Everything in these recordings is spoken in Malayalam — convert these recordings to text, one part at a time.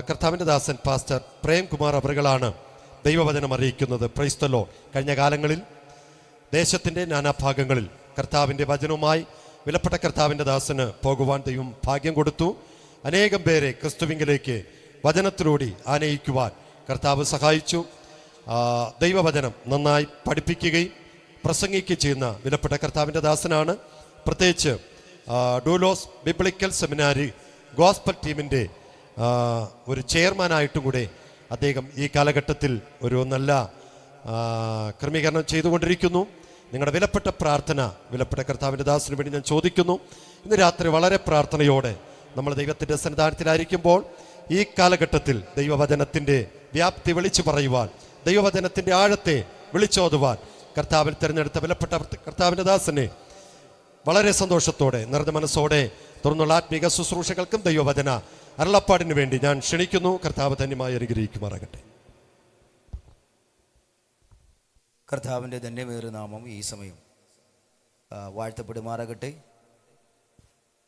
കർത്താവിൻ്റെ ദാസൻ പാസ്റ്റർ പ്രേംകുമാർ അവറുകളാണ് ദൈവവചനം അറിയിക്കുന്നത്. Praise the Lord. കഴിഞ്ഞ കാലങ്ങളിൽ ദേശത്തിൻ്റെ നാനാഭാഗങ്ങളിൽ കർത്താവിൻ്റെ വചനവുമായി വിലപ്പെട്ട കർത്താവിൻ്റെ ദാസന് പോകുവാൻ ദൈവം ഭാഗ്യം കൊടുത്തു. അനേകം പേരെ ക്രിസ്തുവിങ്കിലേക്ക് വചനത്തിലൂടെ ആനയിക്കുവാൻ കർത്താവ് സഹായിച്ചു. ദൈവവചനം നന്നായി പഠിപ്പിക്കുകയും പ്രസംഗിക്കുകയും ചെയ്യുന്ന വിലപ്പെട്ട കർത്താവിൻ്റെ ദാസനാണ്. പ്രത്യേകിച്ച് ഡൂലോസ് ബിബ്ലിക്കൽ സെമിനാരി ഗോസ്പൽ ടീമിൻ്റെ ഒരു ചെയർമാനായിട്ടും കൂടെ അദ്ദേഹം ഈ കാലഘട്ടത്തിൽ ഒരു നല്ല ക്രമീകരണം ചെയ്തുകൊണ്ടിരിക്കുന്നു. നിങ്ങളുടെ വിലപ്പെട്ട പ്രാർത്ഥന വിലപ്പെട്ട കർത്താവിൻ്റെ ദാസന് വേണ്ടി ഞാൻ ചോദിക്കുന്നു. ഇന്ന് രാത്രി വളരെ പ്രാർത്ഥനയോടെ നമ്മൾ ദൈവത്തിൻ്റെ സന്നിധാനത്തിലായിരിക്കുമ്പോൾ ഈ കാലഘട്ടത്തിൽ ദൈവവചനത്തിൻ്റെ വ്യാപ്തി വിളിച്ചു പറയുവാൻ, ദൈവവചനത്തിൻ്റെ ആഴത്തെ വിളിച്ചോതുവാൻ കർത്താവിൽ തിരഞ്ഞെടുത്ത വിലപ്പെട്ട കർത്താവിൻ്റെ ദാസനെ വളരെ സന്തോഷത്തോടെ നിറഞ്ഞ മനസ്സോടെ തുറന്നുള്ള ആത്മീക ശുശ്രൂഷകൾക്കും ദൈവവചന അരുളപ്പാടിന് വേണ്ടി ഞാൻ ക്ഷണിക്കുന്നു. കർത്താവ് ധന്യമായി അനുഗ്രഹിക്കുമാറാകട്ടെ. കർത്താവിൻ്റെ ധന്യമേറിയ നാമം ഈ സമയം വാഴ്ത്തപ്പെടുമാറാകട്ടെ.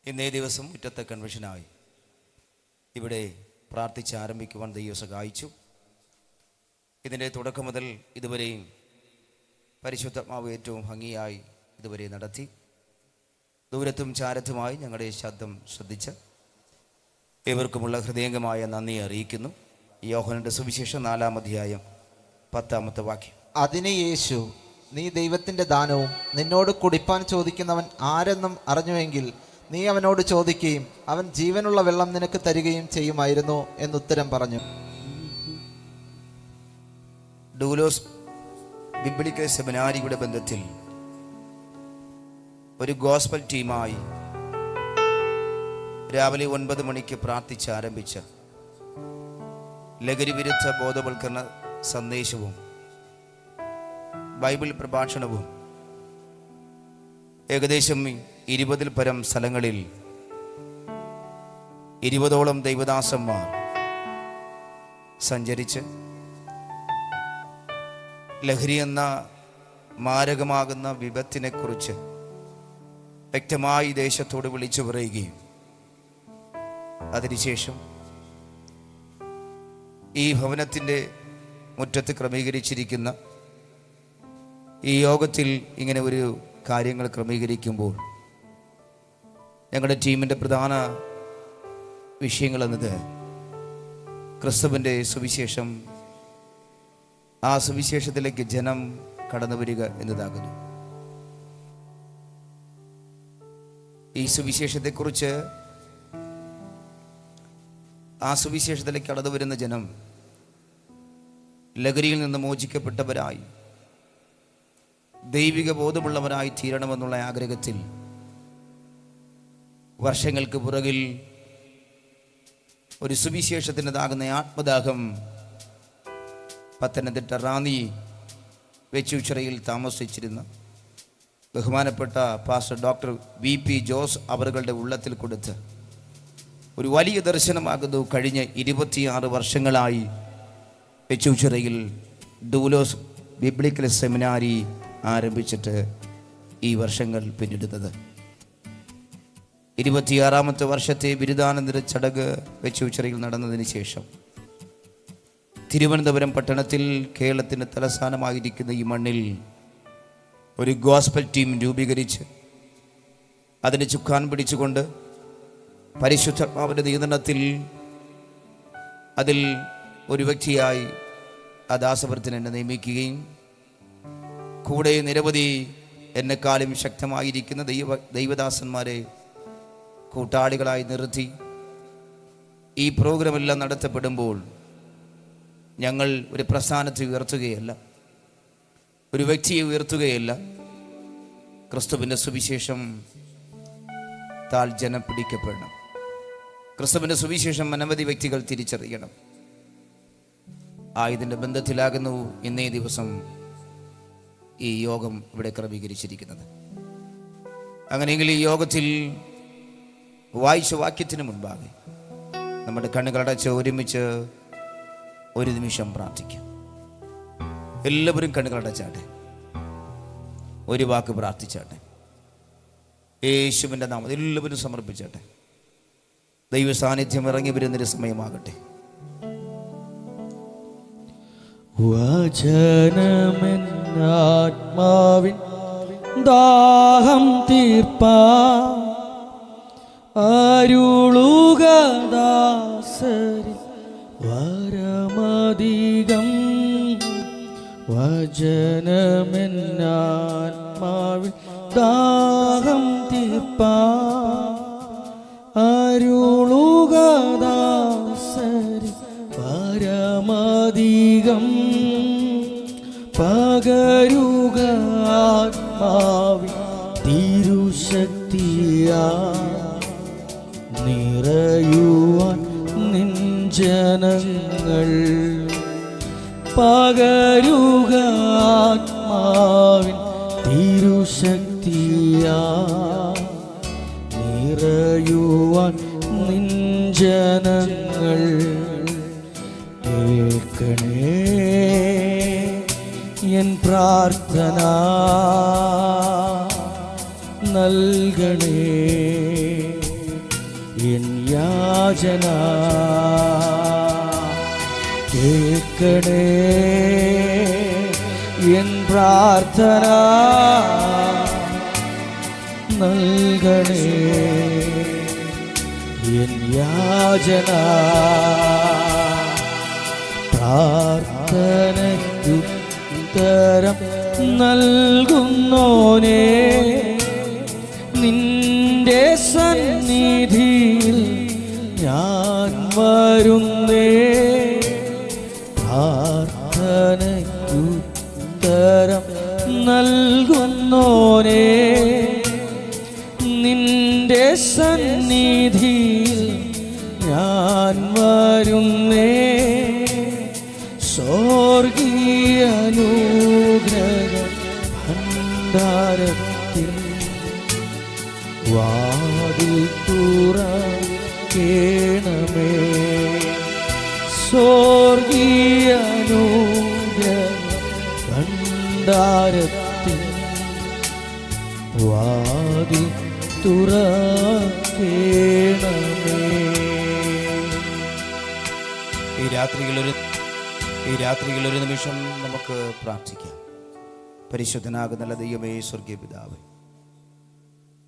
ഇന്നേ ദിവസം മുറ്റത്തെ കൺവെൻഷനായി ഇവിടെ പ്രാർത്ഥിച്ച് ആരംഭിക്കുവാൻ ദൈവം സഹായിച്ചു. ഇതിൻ്റെ തുടക്കം മുതൽ ഇതുവരെയും പരിശുദ്ധാത്മാവ് ഏറ്റവും ഭംഗിയായി ഇതുവരെ നടത്തി. ദൂരത്തും ചാരത്തുമായി ഞങ്ങളുടെ ശബ്ദം ശ്രദ്ധിച്ച് ഏവർക്കുമുള്ള ഹൃദയംഗമായ നന്ദി അറിയിക്കുന്നു. യോഹന്നാന്റെ സുവിശേഷം 4-ാം അധ്യായം 10-ാമത്തെ വാക്യം. അതിന് യേശു, നീ ദൈവത്തിൻ്റെ ദാനവും നിന്നോട് കുടിപ്പാൻ ചോദിക്കുന്നവൻ ആരെന്നും അറിഞ്ഞുവെങ്കിൽ നീ അവനോട് ചോദിക്കുകയും അവൻ ജീവനുള്ള വെള്ളം നിനക്ക് തരികയും ചെയ്യുമായിരുന്നു എന്നുത്തരം പറഞ്ഞു. ഡൂലോസ് ബിബ്ലിക്കൽ സെമിനാരിയുടെ ബന്ധത്തിൽ ഒരു ഗോസ്പൽ ടീമായി രാവിലെ 9 മണിക്ക് പ്രാർത്ഥിച്ച് ആരംഭിച്ച ലഹരി വിരുദ്ധ ബോധവൽക്കരണ സന്ദേശവും ബൈബിൾ പ്രഭാഷണവും ഏകദേശം 20-ൽ പരം സ്ഥലങ്ങളിൽ 20ഓളം ദൈവദാസന്മാർ സഞ്ചരിച്ച് ലഹരി എന്ന മാരകമാകുന്ന വിപത്തിനെക്കുറിച്ച് വ്യക്തമായി ദേശത്തോട് വിളിച്ചു പറയുകയും അതിനുശേഷം ഈ ഭവനത്തിൻ്റെ മുറ്റത്ത് ക്രമീകരിച്ചിരിക്കുന്ന ഈ യോഗത്തിൽ ഇങ്ങനെ ഒരു കാര്യങ്ങൾ ക്രമീകരിക്കുമ്പോൾ ഞങ്ങളുടെ ടീമിൻ്റെ പ്രധാന വിഷയങ്ങളെന്നത് ക്രിസ്തുവിൻ്റെ സുവിശേഷം, ആ സുവിശേഷത്തിലേക്ക് ജനം കടന്നു വരിക എന്നതാകുന്നു. ഈ സുവിശേഷത്തെക്കുറിച്ച് ആ സുവിശേഷത്തിലേക്ക് കടന്നു വരുന്ന ജനം ലഹരിയിൽ നിന്ന് മോചിക്കപ്പെട്ടവരായി ദൈവിക ബോധമുള്ളവരായി തീരണമെന്നുള്ള ആഗ്രഹത്തിൽ വർഷങ്ങൾക്ക് പുറകിൽ ഒരു സുവിശേഷത്തിൻ്റെതാകുന്ന ആത്മദാഹം പത്തനംതിട്ട റാന്നി വെച്ചുച്ചിറയിൽ താമസിച്ചിരുന്ന ബഹുമാനപ്പെട്ട പാസ്റ്റർ ഡോക്ടർ VP ജോസ് അവരുടെ ഉള്ളത്തിൽ കൊടുത്ത് ഒരു വലിയ ദർശനമാകുന്നു. കഴിഞ്ഞ 26 വർഷങ്ങളായി വെച്ചുച്ചിറയിൽ ഡൂലോസ് ബിബ്ലിക്കൽ സെമിനാരി ആരംഭിച്ചിട്ട് ഈ വർഷങ്ങൾ പിന്നിടുന്നത് 26ാമത്തെ വർഷത്തെ ബിരുദാനന്തര ചടങ്ങ് വെച്ചുച്ചിറയിൽ നടന്നതിന് ശേഷം തിരുവനന്തപുരം പട്ടണത്തിൽ കേരളത്തിൻ്റെ തലസ്ഥാനമായിരിക്കുന്ന ഈ മണ്ണിൽ ഒരു ഗോസ്പൽ ടീം രൂപീകരിച്ച് അതിന് ചുക്കാൻ പിടിച്ചുകൊണ്ട് പരിശുദ്ധാത്മാവിൻ്റെ നിയന്ത്രണത്തിൽ അതിൽ ഒരു വ്യക്തിയായി ആ ദാസപുരത്തിന് എന്നെ നിയമിക്കുകയും കൂടെ നിരവധി എന്നെക്കാളും ശക്തമായിരിക്കുന്ന ദൈവദാസന്മാരെ കൂട്ടാളികളായി നിർത്തി ഈ പ്രോഗ്രാമെല്ലാം നടത്തപ്പെടുമ്പോൾ ഞങ്ങൾ ഒരു പ്രസ്ഥാനത്തെ ഉയർത്തുകയല്ല, ഒരു വ്യക്തിയെ ഉയർത്തുകയല്ല. ക്രിസ്തുവിൻ്റെ സുവിശേഷം താൽ ജനം പിടിക്കപ്പെടണം. ക്രിസ്തുവിൻ്റെ സുവിശേഷം അനവധി വ്യക്തികൾ തിരിച്ചറിയണം. ഇതിൻ്റെ ബന്ധത്തിലാകുന്നു ഇന്നേ ദിവസം ഈ യോഗം ഇവിടെ ക്രമീകരിച്ചിരിക്കുന്നത്. അങ്ങനെയെങ്കിൽ ഈ യോഗത്തിൽ വായിച്ച വാക്യത്തിന് മുൻപാകെ നമ്മുടെ കണ്ണുകളടച്ച് ഒരുമിച്ച് ഒരു നിമിഷം പ്രാർത്ഥിക്കാം. എല്ലാവരും കണ്ണുകളടച്ചാട്ടെ, ഒരു വാക്ക് പ്രാർത്ഥിച്ചാട്ടെ. യേശുവിൻ്റെ നാമത്തിൽ എല്ലാവരും സമർപ്പിച്ചാട്ടെ. ദൈവ സാന്നിധ്യം ഇറങ്ങി വരുന്നൊരു സമയമാകട്ടെ. വചനമെന്നാത്മാവിൻ ദാഹം തീർപ്പാ അരുളുക ദാസരി വരമധികം. വചനമെന്നാത്മാവിൻ ദാഹം തീർപ്പാ അരുളുക ദാസരി പരമധികം. പകരുക ആത്മാവിൻ തിരുശക്തിയാ നിറയുവാൻ നിൻ ജനങ്ങൾ. പകരുക ആത്മാവിൻ തിരുശക്തിയാ നിറയുവാൻ നിൻ ജനങ്ങൾ. കേൾക്കണേ എൻ പ്രാർത്ഥന, നൽകണേ എൻ യാചന. കേൾക്കണേ എൻ പ്രാർത്ഥന, നൽകണേ എൻ യാചന. പ്രാർത്ഥനയ്ക്കുത്തരം നൽകുന്നോനേ, നിന്റെ സന്നിധിയിൽ ഞാൻ വരുന്നേ. പ്രാർത്ഥനയ്ക്കുത്തരം നൽകുന്നോനേ, നിന്റെ സന്നിധിയിൽ ഞാൻ വരുന്നേ. സ്വർഗീയാനുഗ്രഹ ഭണ്ഡാരത്തിൽ വാതിൽ തുറക്കേണമേ. സ്വർഗീയാനുഗ്രഹ ഭണ്ഡാരത്തിൽ വാതിൽ തുറക്കേണമേ. ഈ രാത്രിയിൽ ഒരു നിമിഷം നമുക്ക് പ്രാർത്ഥിക്കാം. പരിശുദ്ധനാകുന്ന ദൈവമേ, സ്വർഗീയ പിതാവേ,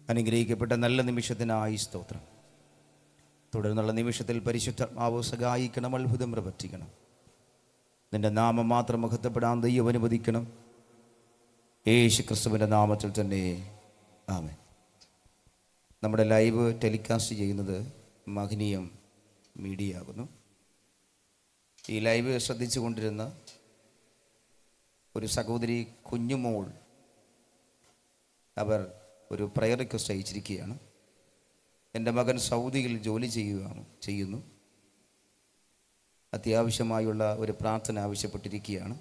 അനുഗ്രഹിക്കപ്പെട്ട നല്ല നിമിഷത്തിനായി സ്തോത്രം. തുടർന്നുള്ള നിമിഷത്തിൽ പരിശുദ്ധാത്മാവ് സഹായിക്കണം, അത്ഭുതം പ്രവർത്തിക്കണം. നിന്റെ നാമം മാത്രം മഹത്വപ്പെടാൻ ദൈവം അനുവദിക്കണം. യേശു ക്രിസ്തുവിൻ്റെ നാമത്തിൽ തന്നെ ആമേൻ. നമ്മുടെ ലൈവ് ടെലികാസ്റ്റ് ചെയ്യുന്നത് മഹനീയം മീഡിയ ആകുന്നു. ഈ ലൈവ് ശ്രദ്ധിച്ചു കൊണ്ടിരുന്ന ഒരു സഹോദരി കുഞ്ഞുമോൾ, അവർ ഒരു പ്രയർ റിക്വസ്റ്റ് അയച്ചിരിക്കുകയാണ്. എൻ്റെ മകൻ സൗദിയിൽ ജോലി ചെയ്യുന്നു. അത്യാവശ്യമായുള്ള ഒരു പ്രാർത്ഥന ആവശ്യപ്പെട്ടിരിക്കുകയാണ്.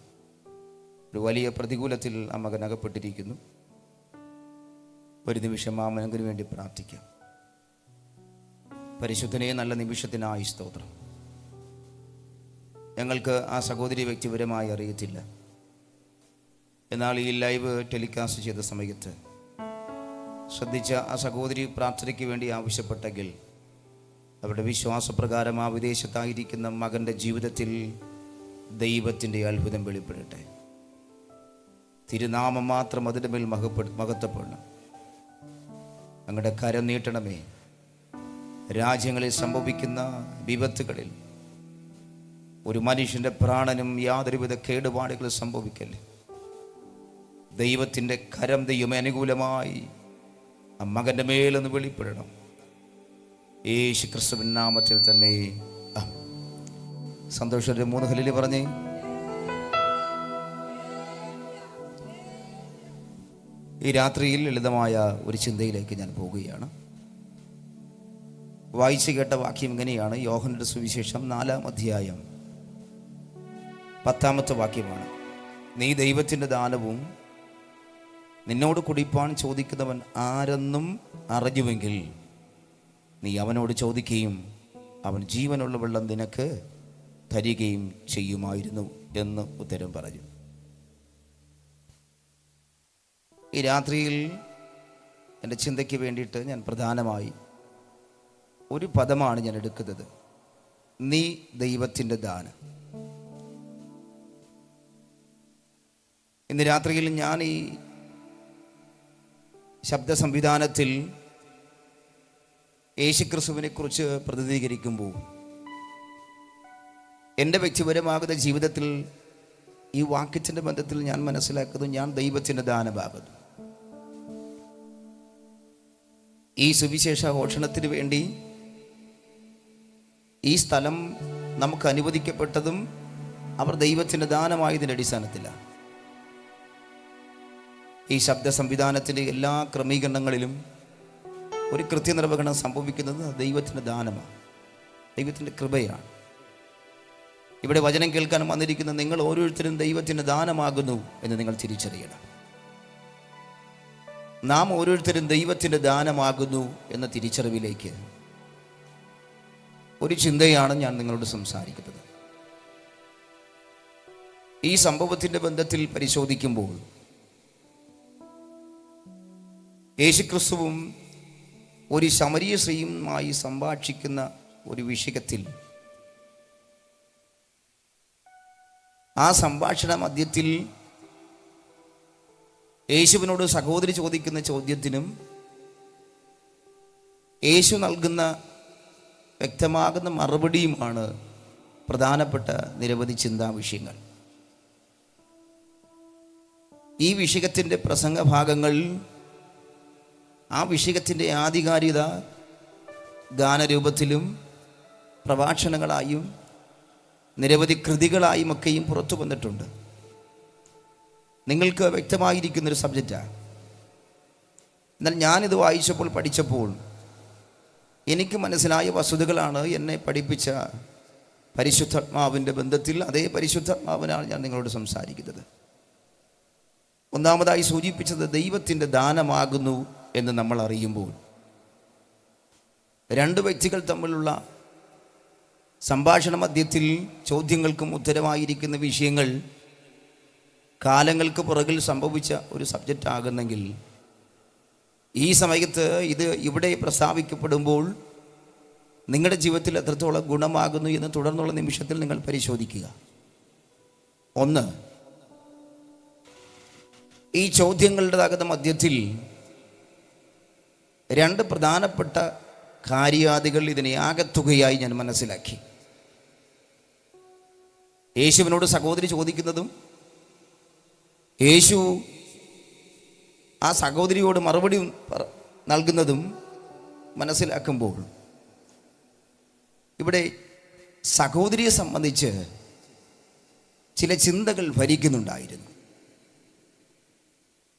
ഒരു വലിയ പ്രതികൂലത്തിൽ ആ മകൻ അകപ്പെട്ടിരിക്കുന്നു. ഒരു നിമിഷം ആ മകന് വേണ്ടി പ്രാർത്ഥിക്കാം. പരിശുദ്ധനെ നല്ല നിമിഷത്തിനായി സ്തോത്രം. ഞങ്ങൾക്ക് ആ സഹോദരി വ്യക്തിപരമായി അറിയത്തില്ല. എന്നാൽ ഈ ലൈവ് ടെലികാസ്റ്റ് ചെയ്ത സമയത്ത് ശ്രദ്ധിച്ച ആ സഹോദരി പ്രാർത്ഥനയ്ക്ക് വേണ്ടി ആവശ്യപ്പെട്ടെങ്കിൽ അവരുടെ വിശ്വാസപ്രകാരം ആ വിദേശത്തായിരിക്കുന്ന മകൻ്റെ ജീവിതത്തിൽ ദൈവത്തിൻ്റെ അത്ഭുതം വെളിപ്പെടട്ടെ. തിരുനാമം മാത്രം അതിൻ്റെ മേൽ മഹത്വപ്പെടണം. അങ്ങയുടെ കരം നീട്ടണമേ. രാജ്യങ്ങളിൽ സംഭവിക്കുന്ന വിപത്തുകളിൽ ഒരു മനുഷ്യൻ്റെ പ്രാണനും യാതൊരുവിധ കേടുപാടുകളും സംഭവിക്കല്ലേ. ദൈവത്തിൻ്റെ കരം ദൈവമേ അനുകൂലമായി ആ മകൻ്റെ മേലൊന്ന് വെളിപ്പെടണം. യേശു ക്രിസ്തുവിൻ നാമത്തിൽ തന്നെ. സന്തോഷത്തെ 3 ഹല്ലേലൂയ പറഞ്ഞേ. ഈ രാത്രിയിൽ ലളിതമായ ഒരു ചിന്തയിലേക്ക് ഞാൻ പോവുകയാണ്. വായിച്ചു കേട്ട വാക്യം ഇങ്ങനെയാണ്. യോഹന്നയുടെ സുവിശേഷം 4-ാം അധ്യായം 10-ാമത്തെ വാക്യമാണ്. നീ ദൈവത്തിൻ്റെ ദാനവും നിന്നോട് കുടിപ്പാൻ ചോദിക്കുന്നവൻ ആരെന്നും അറിഞ്ഞുവെങ്കിൽ നീ അവനോട് ചോദിക്കുകയും അവൻ ജീവനുള്ള വെള്ളം നിനക്ക് തരികയും ചെയ്യുമായിരുന്നു എന്ന് ഉത്തരം പറഞ്ഞു. ഈ രാത്രിയിൽ എൻ്റെ ചിന്തയ്ക്ക് വേണ്ടിയിട്ട് ഞാൻ പ്രധാനമായി ഒരു പദമാണ് ഞാൻ എടുക്കുന്നത്. നീ ദൈവത്തിൻ്റെ ദാനം. ഇന്ന് രാത്രിയിൽ ഞാൻ ഈ ശബ്ദ സംവിധാനത്തിൽ യേശുക്രിസ്തുവിനെ കുറിച്ച് പ്രതിനിധീകരിക്കുമ്പോൾ എൻ്റെ വ്യക്തിപരമാകുന്ന ജീവിതത്തിൽ ഈ വാക്യത്തിൻ്റെ ബന്ധത്തിൽ ഞാൻ മനസ്സിലാക്കുന്നു, ഞാൻ ദൈവത്തിൻ്റെ ദാനമാകുന്നു. ഈ സുവിശേഷ ഘോഷണത്തിന് വേണ്ടി ഈ സ്ഥലം നമുക്ക് അനുവദിക്കപ്പെട്ടതും അവർ ദൈവത്തിൻ്റെ ദാനമായതിൻ്റെ അടിസ്ഥാനത്തിലാണ്. ഈ ശബ്ദ സംവിധാനത്തിൻ്റെ എല്ലാ ക്രമീകരണങ്ങളിലും ഒരു കൃത്യനിർവഹണം സംഭവിക്കുന്നത് ദൈവത്തിൻ്റെ ദാനമാണ്, ദൈവത്തിൻ്റെ കൃപയാണ്. ഇവിടെ വചനം കേൾക്കാൻ വന്നിരിക്കുന്ന നിങ്ങൾ ഓരോരുത്തരും ദൈവത്തിൻ്റെ ദാനമാകുന്നു എന്ന് നിങ്ങൾ തിരിച്ചറിയണം. നാം ഓരോരുത്തരും ദൈവത്തിൻ്റെ ദാനമാകുന്നു എന്ന തിരിച്ചറിവിലേക്ക് ഒരു ചിന്തയാണ് ഞാൻ നിങ്ങളോട് സംസാരിക്കുന്നത്. ഈ സംഭവത്തിൻ്റെ ബന്ധത്തിൽ പരിശോധിക്കുമ്പോൾ യേശുക്രിസ്തുവും ഒരു ശമരിയ സ്ത്രീയുമായി സംഭാഷിക്കുന്ന ഒരു വിഷയത്തിൽ ആ സംഭാഷണ മധ്യത്തിൽ യേശുവിനോട് സഹോദരി ചോദിക്കുന്ന ചോദ്യത്തിനും യേശു നൽകുന്ന വ്യക്തമാകുന്ന മറുപടിയുമാണ് പ്രധാനപ്പെട്ട നിരവധി ചിന്താ വിഷയങ്ങൾ. ഈ വിഷയത്തിൻ്റെ പ്രസംഗഭാഗങ്ങൾ, ആ വിഷയത്തിൻ്റെ ആധികാരികത ഗാനരൂപത്തിലും പ്രഭാഷണങ്ങളായും നിരവധി കൃതികളായും ഒക്കെയും പുറത്തു വന്നിട്ടുണ്ട്. നിങ്ങൾക്ക് വ്യക്തമായിരിക്കുന്നൊരു സബ്ജക്റ്റാണ്. എന്നാൽ ഞാനിത് വായിച്ചപ്പോൾ പഠിച്ചപ്പോൾ എനിക്ക് മനസ്സിലായ വസ്തുതകളാണ് എന്നെ പഠിപ്പിച്ച പരിശുദ്ധാത്മാവിൻ്റെ ബന്ധത്തിൽ. അതേ പരിശുദ്ധാത്മാവിനാണ് ഞാൻ നിങ്ങളോട് സംസാരിക്കുന്നത്. ഒന്നാമതായി സൂചിപ്പിച്ചത് ദൈവത്തിൻ്റെ ദാനമാകുന്നു എന്ന് നമ്മൾ അറിയുമ്പോൾ രണ്ട് വ്യക്തികൾ തമ്മിലുള്ള സംഭാഷണ മധ്യത്തിൽ ചോദ്യങ്ങൾക്കും ഉത്തരമായിരിക്കുന്ന വിഷയങ്ങൾ കാലങ്ങൾക്ക് പുറകിൽ സംഭവിച്ച ഒരു സബ്ജക്റ്റ് ആകുന്നെങ്കിൽ ഈ സമയത്ത് ഇത് ഇവിടെ പ്രസ്താവിക്കപ്പെടുമ്പോൾ നിങ്ങളുടെ ജീവിതത്തിൽ എത്രത്തോളം ഗുണമാകുന്നു എന്ന് തുടർന്നുള്ള നിമിഷത്തിൽ നിങ്ങൾ പരിശോധിക്കുക. ഒന്ന്, ഈ ചോദ്യങ്ങളുടേതാകുന്ന മധ്യത്തിൽ രണ്ട് പ്രധാനപ്പെട്ട കാര്യാദികൾ ഇതിനെ ആകത്തുകയായി ഞാൻ മനസ്സിലാക്കി. യേശുവിനോട് സഹോദരി ചോദിക്കുന്നതും യേശു ആ സഹോദരിയോട് മറുപടി നൽകുന്നതും മനസ്സിലാക്കുമ്പോൾ ഇവിടെ സഹോദരിയെ സംബന്ധിച്ച് ചില ചിന്തകൾ ഭരിക്കുന്നുണ്ടായിരുന്നു.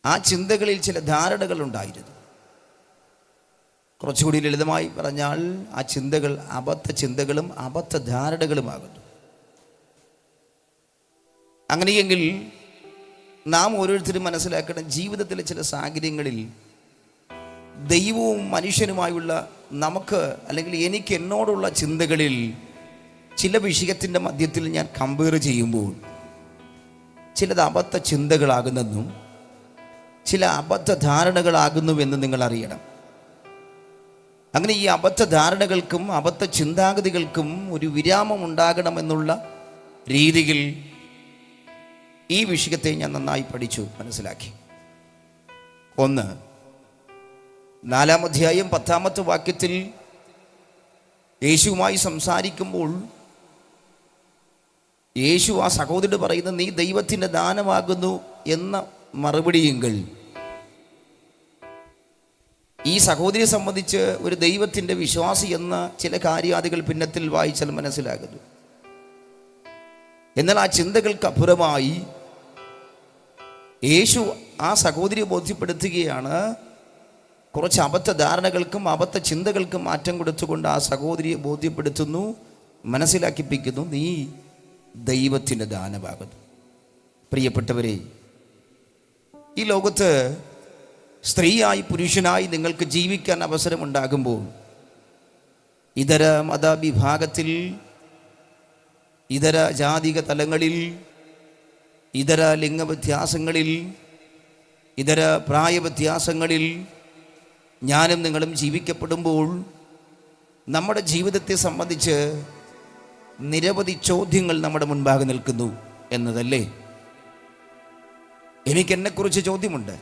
ആ ചിന്തകളിൽ ചില ധാരണകൾ ഉണ്ടായിരുന്നു. കുറച്ചുകൂടി ലളിതമായി പറഞ്ഞാൽ ആ ചിന്തകൾ അബദ്ധ ചിന്തകളും അബദ്ധ ധാരണകളുമാകുന്നു. അങ്ങനെയെങ്കിൽ നാം ഓരോരുത്തരും മനസ്സിലാക്കണം, ജീവിതത്തിലെ ചില സാഹചര്യങ്ങളിൽ ദൈവവും മനുഷ്യനുമായുള്ള നമുക്ക് അല്ലെങ്കിൽ എനിക്ക് എന്നോടുള്ള ചിന്തകളിൽ ചില വിഷയത്തിൻ്റെ മധ്യത്തിൽ ഞാൻ കമ്പയർ ചെയ്യുമ്പോൾ ചിലത് അബദ്ധ ചിന്തകളാകുന്നെന്നും ചില അബദ്ധ ധാരണകളാകുന്നുവെന്ന് നിങ്ങൾ അറിയണം. അങ്ങനെ ഈ അബദ്ധ ധാരണകൾക്കും അബദ്ധ ചിന്താഗതികൾക്കും ഒരു വിരാമം ഉണ്ടാകണമെന്നുള്ള രീതിയിൽ ഈ വിഷയത്തെ ഞാൻ നന്നായി പഠിച്ചു, മനസ്സിലാക്കി. ഒന്ന്, 4-ാം അധ്യായം 10-ാമത്തെ വാക്യത്തിൽ യേശുവുമായി സംസാരിക്കുമ്പോൾ യേശു ആ സഹോദരനോട് പറയുന്നത് നീ ദൈവത്തിൻ്റെ ദാനമാകുന്നു എന്ന മറുപടിയെങ്കിൽ ഈ സഹോദരിയെ സംബന്ധിച്ച് ഒരു ദൈവത്തിൻ്റെ വിശ്വാസി എന്ന ചില കാര്യാദികൾ പിന്നത്തിൽ വായിച്ചാൽ മനസ്സിലാകുന്നു. എന്നാൽ ആ ചിന്തകൾക്കപ്പുറമായി യേശു ആ സഹോദരിയെ ബോധ്യപ്പെടുത്തുകയാണ്. കുറച്ച് അബദ്ധ ധാരണകൾക്കും അബദ്ധ ചിന്തകൾക്കും മാറ്റം കൊടുത്തുകൊണ്ട് ആ സഹോദരിയെ ബോധ്യപ്പെടുത്തുന്നു, മനസ്സിലാക്കിപ്പിക്കുന്നു, നീ ദൈവത്തിൻ്റെ ദാനമാകുന്നു. പ്രിയപ്പെട്ടവരെ, ഈ ലോകത്ത് സ്ത്രീയായി പുരുഷനായി നിങ്ങൾക്ക് ജീവിക്കാൻ അവസരമുണ്ടാകുമ്പോൾ ഇതര മതവിഭാഗത്തിൽ, ഇതര ജാതിക തലങ്ങളിൽ, ഇതര ലിംഗവ്യത്യാസങ്ങളിൽ, ഇതര പ്രായവ്യത്യാസങ്ങളിൽ ഞാനും നിങ്ങളും ജീവിക്കപ്പെടുമ്പോൾ നമ്മുടെ ജീവിതത്തെ സംബന്ധിച്ച് നിരവധി ചോദ്യങ്ങൾ നമ്മുടെ മുൻപാകെ നിൽക്കുന്നു എന്നതല്ലേ? എനിക്കെന്നെക്കുറിച്ച് ചോദ്യമുണ്ട്,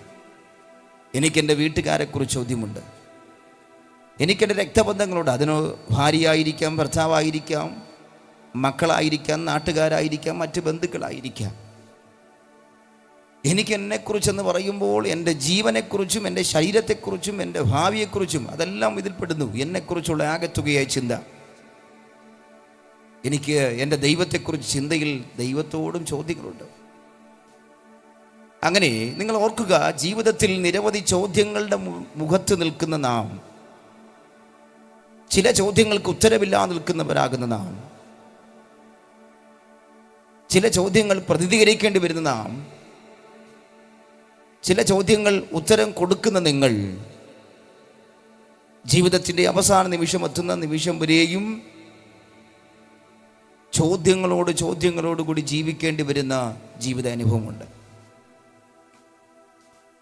എനിക്കെൻ്റെ വീട്ടുകാരെക്കുറിച്ച് ചോദ്യമുണ്ട്, എനിക്കെൻ്റെ രക്തബന്ധങ്ങളോട്, അതിന് ഭാര്യയായിരിക്കാം, ഭർത്താവായിരിക്കാം, മക്കളായിരിക്കാം, നാട്ടുകാരായിരിക്കാം, മറ്റ് ബന്ധുക്കളായിരിക്കാം. എനിക്കെന്നെക്കുറിച്ചെന്ന് പറയുമ്പോൾ എൻ്റെ ജീവനെക്കുറിച്ചും എൻ്റെ ശരീരത്തെക്കുറിച്ചും എൻ്റെ ഭാവിയെക്കുറിച്ചും അതെല്ലാം ഇതിൽപ്പെടുന്നു. എന്നെക്കുറിച്ചുള്ള ആകെത്തുകയായ ചിന്ത. എനിക്ക് എൻ്റെ ദൈവത്തെക്കുറിച്ച് ചിന്തയിൽ ദൈവത്തോടും ചോദ്യങ്ങളുണ്ട്. അങ്ങനെ നിങ്ങൾ ഓർക്കുക, ജീവിതത്തിൽ നിരവധി ചോദ്യങ്ങളുടെ മുഖത്ത് നിൽക്കുന്ന നാം, ചില ചോദ്യങ്ങൾക്ക് ഉത്തരവില്ലാതെ നിൽക്കുന്നവരാകുന്ന നാം, ചില ചോദ്യങ്ങൾ പ്രതികരിക്കേണ്ടി വരുന്ന നാം, ചില ചോദ്യങ്ങൾ ഉത്തരം കൊടുക്കുന്ന നിങ്ങൾ, ജീവിതത്തിൻ്റെ അവസാന നിമിഷം എത്തുന്ന നിമിഷം വരെയും ചോദ്യങ്ങളോട് കൂടി ജീവിക്കേണ്ടി വരുന്ന ജീവിതാനുഭവമുണ്ട്.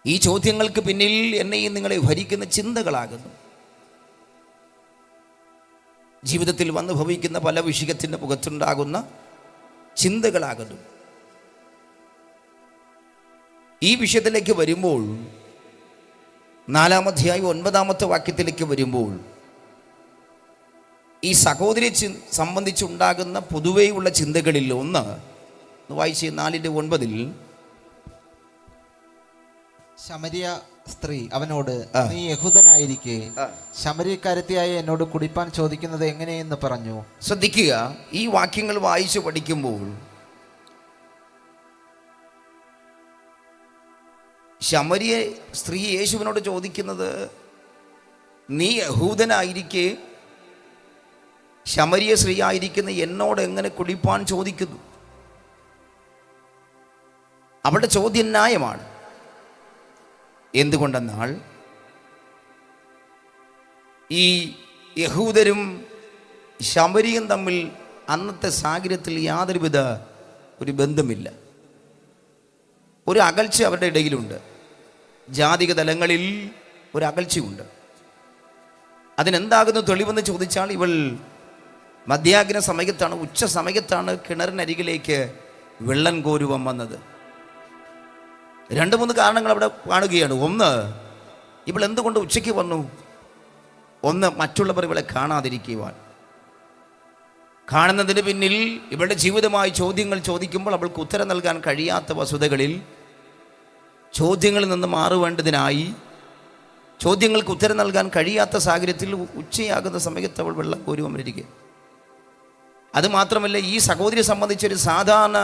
ഈ ചോദ്യങ്ങൾക്ക് പിന്നിൽ എന്നെയും നിങ്ങളെ ഭരിക്കുന്ന ചിന്തകളാകുന്നു. ജീവിതത്തിൽ വന്നു ഭവിക്കുന്ന പല വിഷയത്തിൻ്റെ മുഖത്തുണ്ടാകുന്ന ചിന്തകളാകുന്നു. ഈ വിഷയത്തിലേക്ക് വരുമ്പോൾ, 4-ാം അധ്യായം 9-ാമത്തെ വാക്യത്തിലേക്ക് വരുമ്പോൾ, ഈ സഹോദരിയെ സംബന്ധിച്ചുണ്ടാകുന്ന പൊതുവെയുള്ള ചിന്തകളിൽ ഒന്ന് വായിച്ച് 4:9 ശമരിയ സ്ത്രീ അവനോട്, നീ യഹൂദനായിരിക്കെ ശമരിയക്കാരത്തിയായ എന്നോട് കുടിപ്പാൻ ചോദിക്കുന്നത് എങ്ങനെയെന്ന് പറഞ്ഞു. ശ്രദ്ധിക്കുക, ഈ വാക്യങ്ങൾ വായിച്ചു പഠിക്കുമ്പോൾ ശമരിയ സ്ത്രീ യേശുവിനോട് ചോദിക്കുന്നത്, നീ യഹൂദനായിരിക്കെ ശമരിയ സ്ത്രീ ആയിരിക്കുന്ന എന്നോട് എങ്ങനെ കുടിപ്പാൻ ചോദിക്കുന്നു? അവളുടെ ചോദ്യം ന്യായമാണ്. എന്തുകൊണ്ടെന്നാൽ ഈ യഹൂദരും ശമരിയും തമ്മിൽ അന്നത്തെ സാഹചര്യത്തിൽ യാതൊരുവിധ ഒരു ബന്ധമില്ല. ഒരു അകൽച്ച അവരുടെ ഇടയിലുണ്ട്. ജാതിക തലങ്ങളിൽ ഒരു അകൽച്ചയുണ്ട്. അതിനെന്താകുന്നു തെളിവെന്ന് ചോദിച്ചാൽ, ഇവൾ മധ്യാഹ്ന സമയത്താണ്, ഉച്ച സമയത്താണ് കിണറിനരികിലേക്ക് വെള്ളം കോരുവാൻ വന്നത്. 2-3 കാരണങ്ങൾ അവിടെ കാണുകയാണ്. ഒന്ന്, ഇവൾ എന്തുകൊണ്ട് ഉച്ചയ്ക്ക് വന്നു? ഒന്ന്, മറ്റുള്ളവർ ഇവളെ കാണാതിരിക്കുവാൻ. കാണുന്നതിന് പിന്നിൽ ഇവളുടെ ജീവിതമായി ചോദ്യങ്ങൾ ചോദിക്കുമ്പോൾ അവൾക്ക് ഉത്തരം നൽകാൻ കഴിയാത്ത വസ്തുതകളിൽ ചോദ്യങ്ങളിൽ നിന്ന് മാറുവേണ്ടതിനായി, ചോദ്യങ്ങൾക്ക് ഉത്തരം നൽകാൻ കഴിയാത്ത സാഹചര്യത്തിൽ ഉച്ചയാകുന്ന സമയത്ത് അവൾ വെള്ളം കോരുവാൻ വരിക. അതുമാത്രമല്ല, ഈ സഹോദരിയെ സംബന്ധിച്ചൊരു സാധാരണ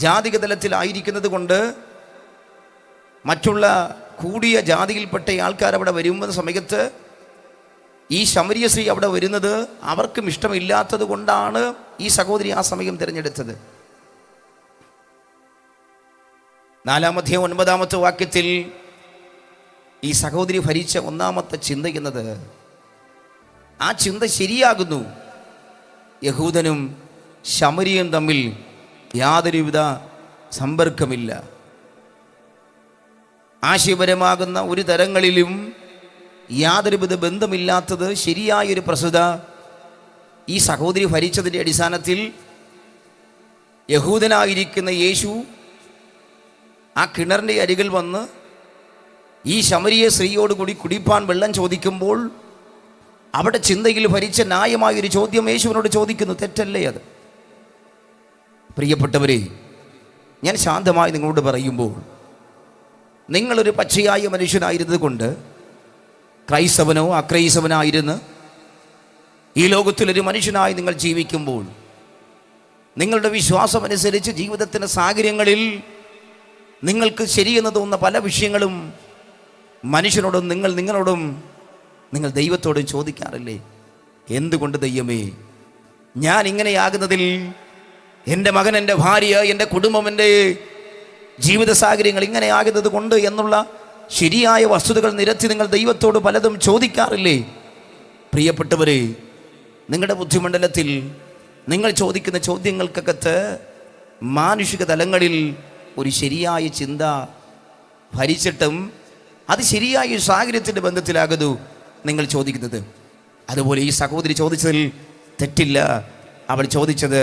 ജാതിക തലത്തിലായിരിക്കുന്നത് കൊണ്ട് മറ്റുള്ള കൂടിയ ജാതിയിൽപ്പെട്ട ആൾക്കാർ അവിടെ വരുന്ന സമയത്ത് ഈ ശമരിയ സ്ത്രീ അവിടെ വരുന്നത് അവർക്കും ഇഷ്ടമില്ലാത്തത് കൊണ്ടാണ് ഈ സഹോദരി ആ സമയം തിരഞ്ഞെടുത്തത്. 4-ാം അധ്യായം 9-ാമത്തെ വാക്യത്തിൽ ഈ സഹോദരി ഭരിച്ച 1-ാമത്തെ ചിന്ത എന്നത്, ആ ചിന്ത ശരിയാകുന്നു. യഹൂദനും ശമരിയും തമ്മിൽ യാതൊരുവിധ സമ്പർക്കമില്ല. ആശയപരമാകുന്ന ഒരു തരങ്ങളിലും യാതൊരുവിധ ബന്ധമില്ലാത്തത് ശരിയായൊരു പ്രസ്തുത ഈ സഹോദരി ഭരിച്ചതിൻ്റെ അടിസ്ഥാനത്തിൽ യഹൂദനായിരിക്കുന്ന യേശു ആ കിണറിൻ്റെ അരികിൽ വന്ന് ഈ ശമരിയ സ്ത്രീയോടുകൂടി കുടിപ്പാൻ വെള്ളം ചോദിക്കുമ്പോൾ അവിടെ ചിന്തയിൽ ഭരിച്ച ന്യായമായൊരു ചോദ്യം യേശുവിനോട് ചോദിക്കുന്നു. തെറ്റല്ലേ അത്? പ്രിയപ്പെട്ടവരെ, ഞാൻ ശാന്തമായി നിങ്ങളോട് പറയുമ്പോൾ, നിങ്ങളൊരു പച്ചയായ മനുഷ്യനായിരുന്നത് കൊണ്ട്, ക്രൈസ്തവനോ അക്രൈസ്തവനായിരുന്ന് ഈ ലോകത്തിലൊരു മനുഷ്യനായി നിങ്ങൾ ജീവിക്കുമ്പോൾ, നിങ്ങളുടെ വിശ്വാസമനുസരിച്ച് ജീവിതത്തിൻ്റെ സാഹചര്യങ്ങളിൽ നിങ്ങൾക്ക് ശരിയെന്ന് തോന്നുന്ന പല വിഷയങ്ങളും മനുഷ്യനോടും നിങ്ങളോടും നിങ്ങൾ ദൈവത്തോടും ചോദിക്കാറില്ലേ? എന്തുകൊണ്ട് ദൈവമേ ഞാൻ ഇങ്ങനെയാകുന്നതിൽ, എൻ്റെ മകൻ, എൻ്റെ ഭാര്യ, എൻ്റെ കുടുംബം, എൻ്റെ ജീവിത സാഹചര്യങ്ങൾ ഇങ്ങനെയാകുന്നത് കൊണ്ട് എന്നുള്ള ശരിയായ വസ്തുതകൾ നിരത്തി നിങ്ങൾ ദൈവത്തോട് പലതും ചോദിക്കാറില്ലേ? പ്രിയപ്പെട്ടവരെ, നിങ്ങളുടെ ബുദ്ധിമണ്ഡലത്തിൽ നിങ്ങൾ ചോദിക്കുന്ന ചോദ്യങ്ങൾക്കകത്ത് മാനുഷിക തലങ്ങളിൽ ഒരു ശരിയായ ചിന്ത ഭരിച്ചിട്ടും അത് ശരിയായ സാഹചര്യത്തിൻ്റെ ബന്ധത്തിലാകുന്നു നിങ്ങൾ ചോദിക്കുന്നത്. അതുപോലെ ഈ സഹോദരി ചോദിച്ചതിൽ തെറ്റില്ല. അവൾ ചോദിച്ചത്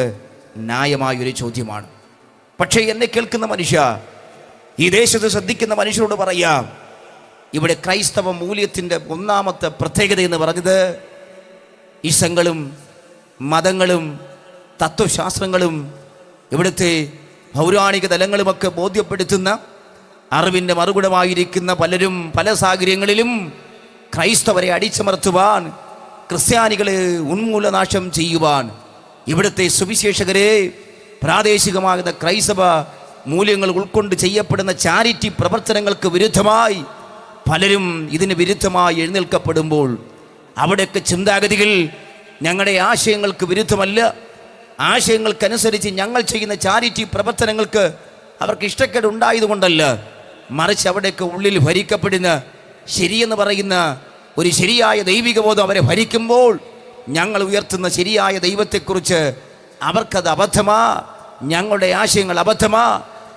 ന്യായമായൊരു ചോദ്യമാണ്. പക്ഷേ എന്നെ കേൾക്കുന്ന മനുഷ്യ, ഈ ദേശത്ത് ശ്രദ്ധിക്കുന്ന മനുഷ്യരോട് പറയാം, ഇവിടെ ക്രൈസ്തവ മൂല്യത്തിൻ്റെ ഒന്നാമത്തെ പ്രത്യേകത എന്ന് പറഞ്ഞത് ഇസങ്ങളും മതങ്ങളും തത്വശാസ്ത്രങ്ങളും ഇവിടുത്തെ പൗരാണിക തലങ്ങളുമൊക്കെ ബോധ്യപ്പെടുത്തുന്ന അറിവിൻ്റെ മറുകുടമായിരിക്കുന്ന പലരും പല സാഹചര്യങ്ങളിലും ക്രൈസ്തവരെ അടിച്ചമർത്തുവാൻ, ക്രിസ്ത്യാനികളെ ഉന്മൂലനാശം ചെയ്യുവാൻ, ഇവിടുത്തെ സുവിശേഷകരെ പ്രാദേശികമാകുന്ന ക്രൈസ്തവ മൂല്യങ്ങൾ ഉൾക്കൊണ്ട് ചെയ്യപ്പെടുന്ന ചാരിറ്റി പ്രവർത്തനങ്ങൾക്ക് വിരുദ്ധമായി പലരും ഇതിന് വിരുദ്ധമായി എഴുന്നേൽക്കപ്പെടുമ്പോൾ അവിടെയൊക്കെ ചിന്താഗതികൾ ഞങ്ങളുടെ ആശയങ്ങൾക്ക് വിരുദ്ധമല്ല, ആശയങ്ങൾക്കനുസരിച്ച് ഞങ്ങൾ ചെയ്യുന്ന ചാരിറ്റി പ്രവർത്തനങ്ങൾക്ക് അവർക്ക് ഇഷ്ടക്കേട് ഉണ്ടായതുകൊണ്ടല്ല, മറിച്ച് അവിടെയൊക്കെ ഉള്ളിൽ ഭരിക്കപ്പെടുന്ന ശരിയെന്ന് പറയുന്ന ഒരു ശരിയായ ദൈവിക ബോധം അവരെ ഭരിക്കുമ്പോൾ ഞങ്ങൾ ഉയർത്തുന്ന ശരിയായ ദൈവത്തെക്കുറിച്ച് അവർക്കത് അബദ്ധമാ, ഞങ്ങളുടെ ആശയങ്ങൾ അബദ്ധമാ,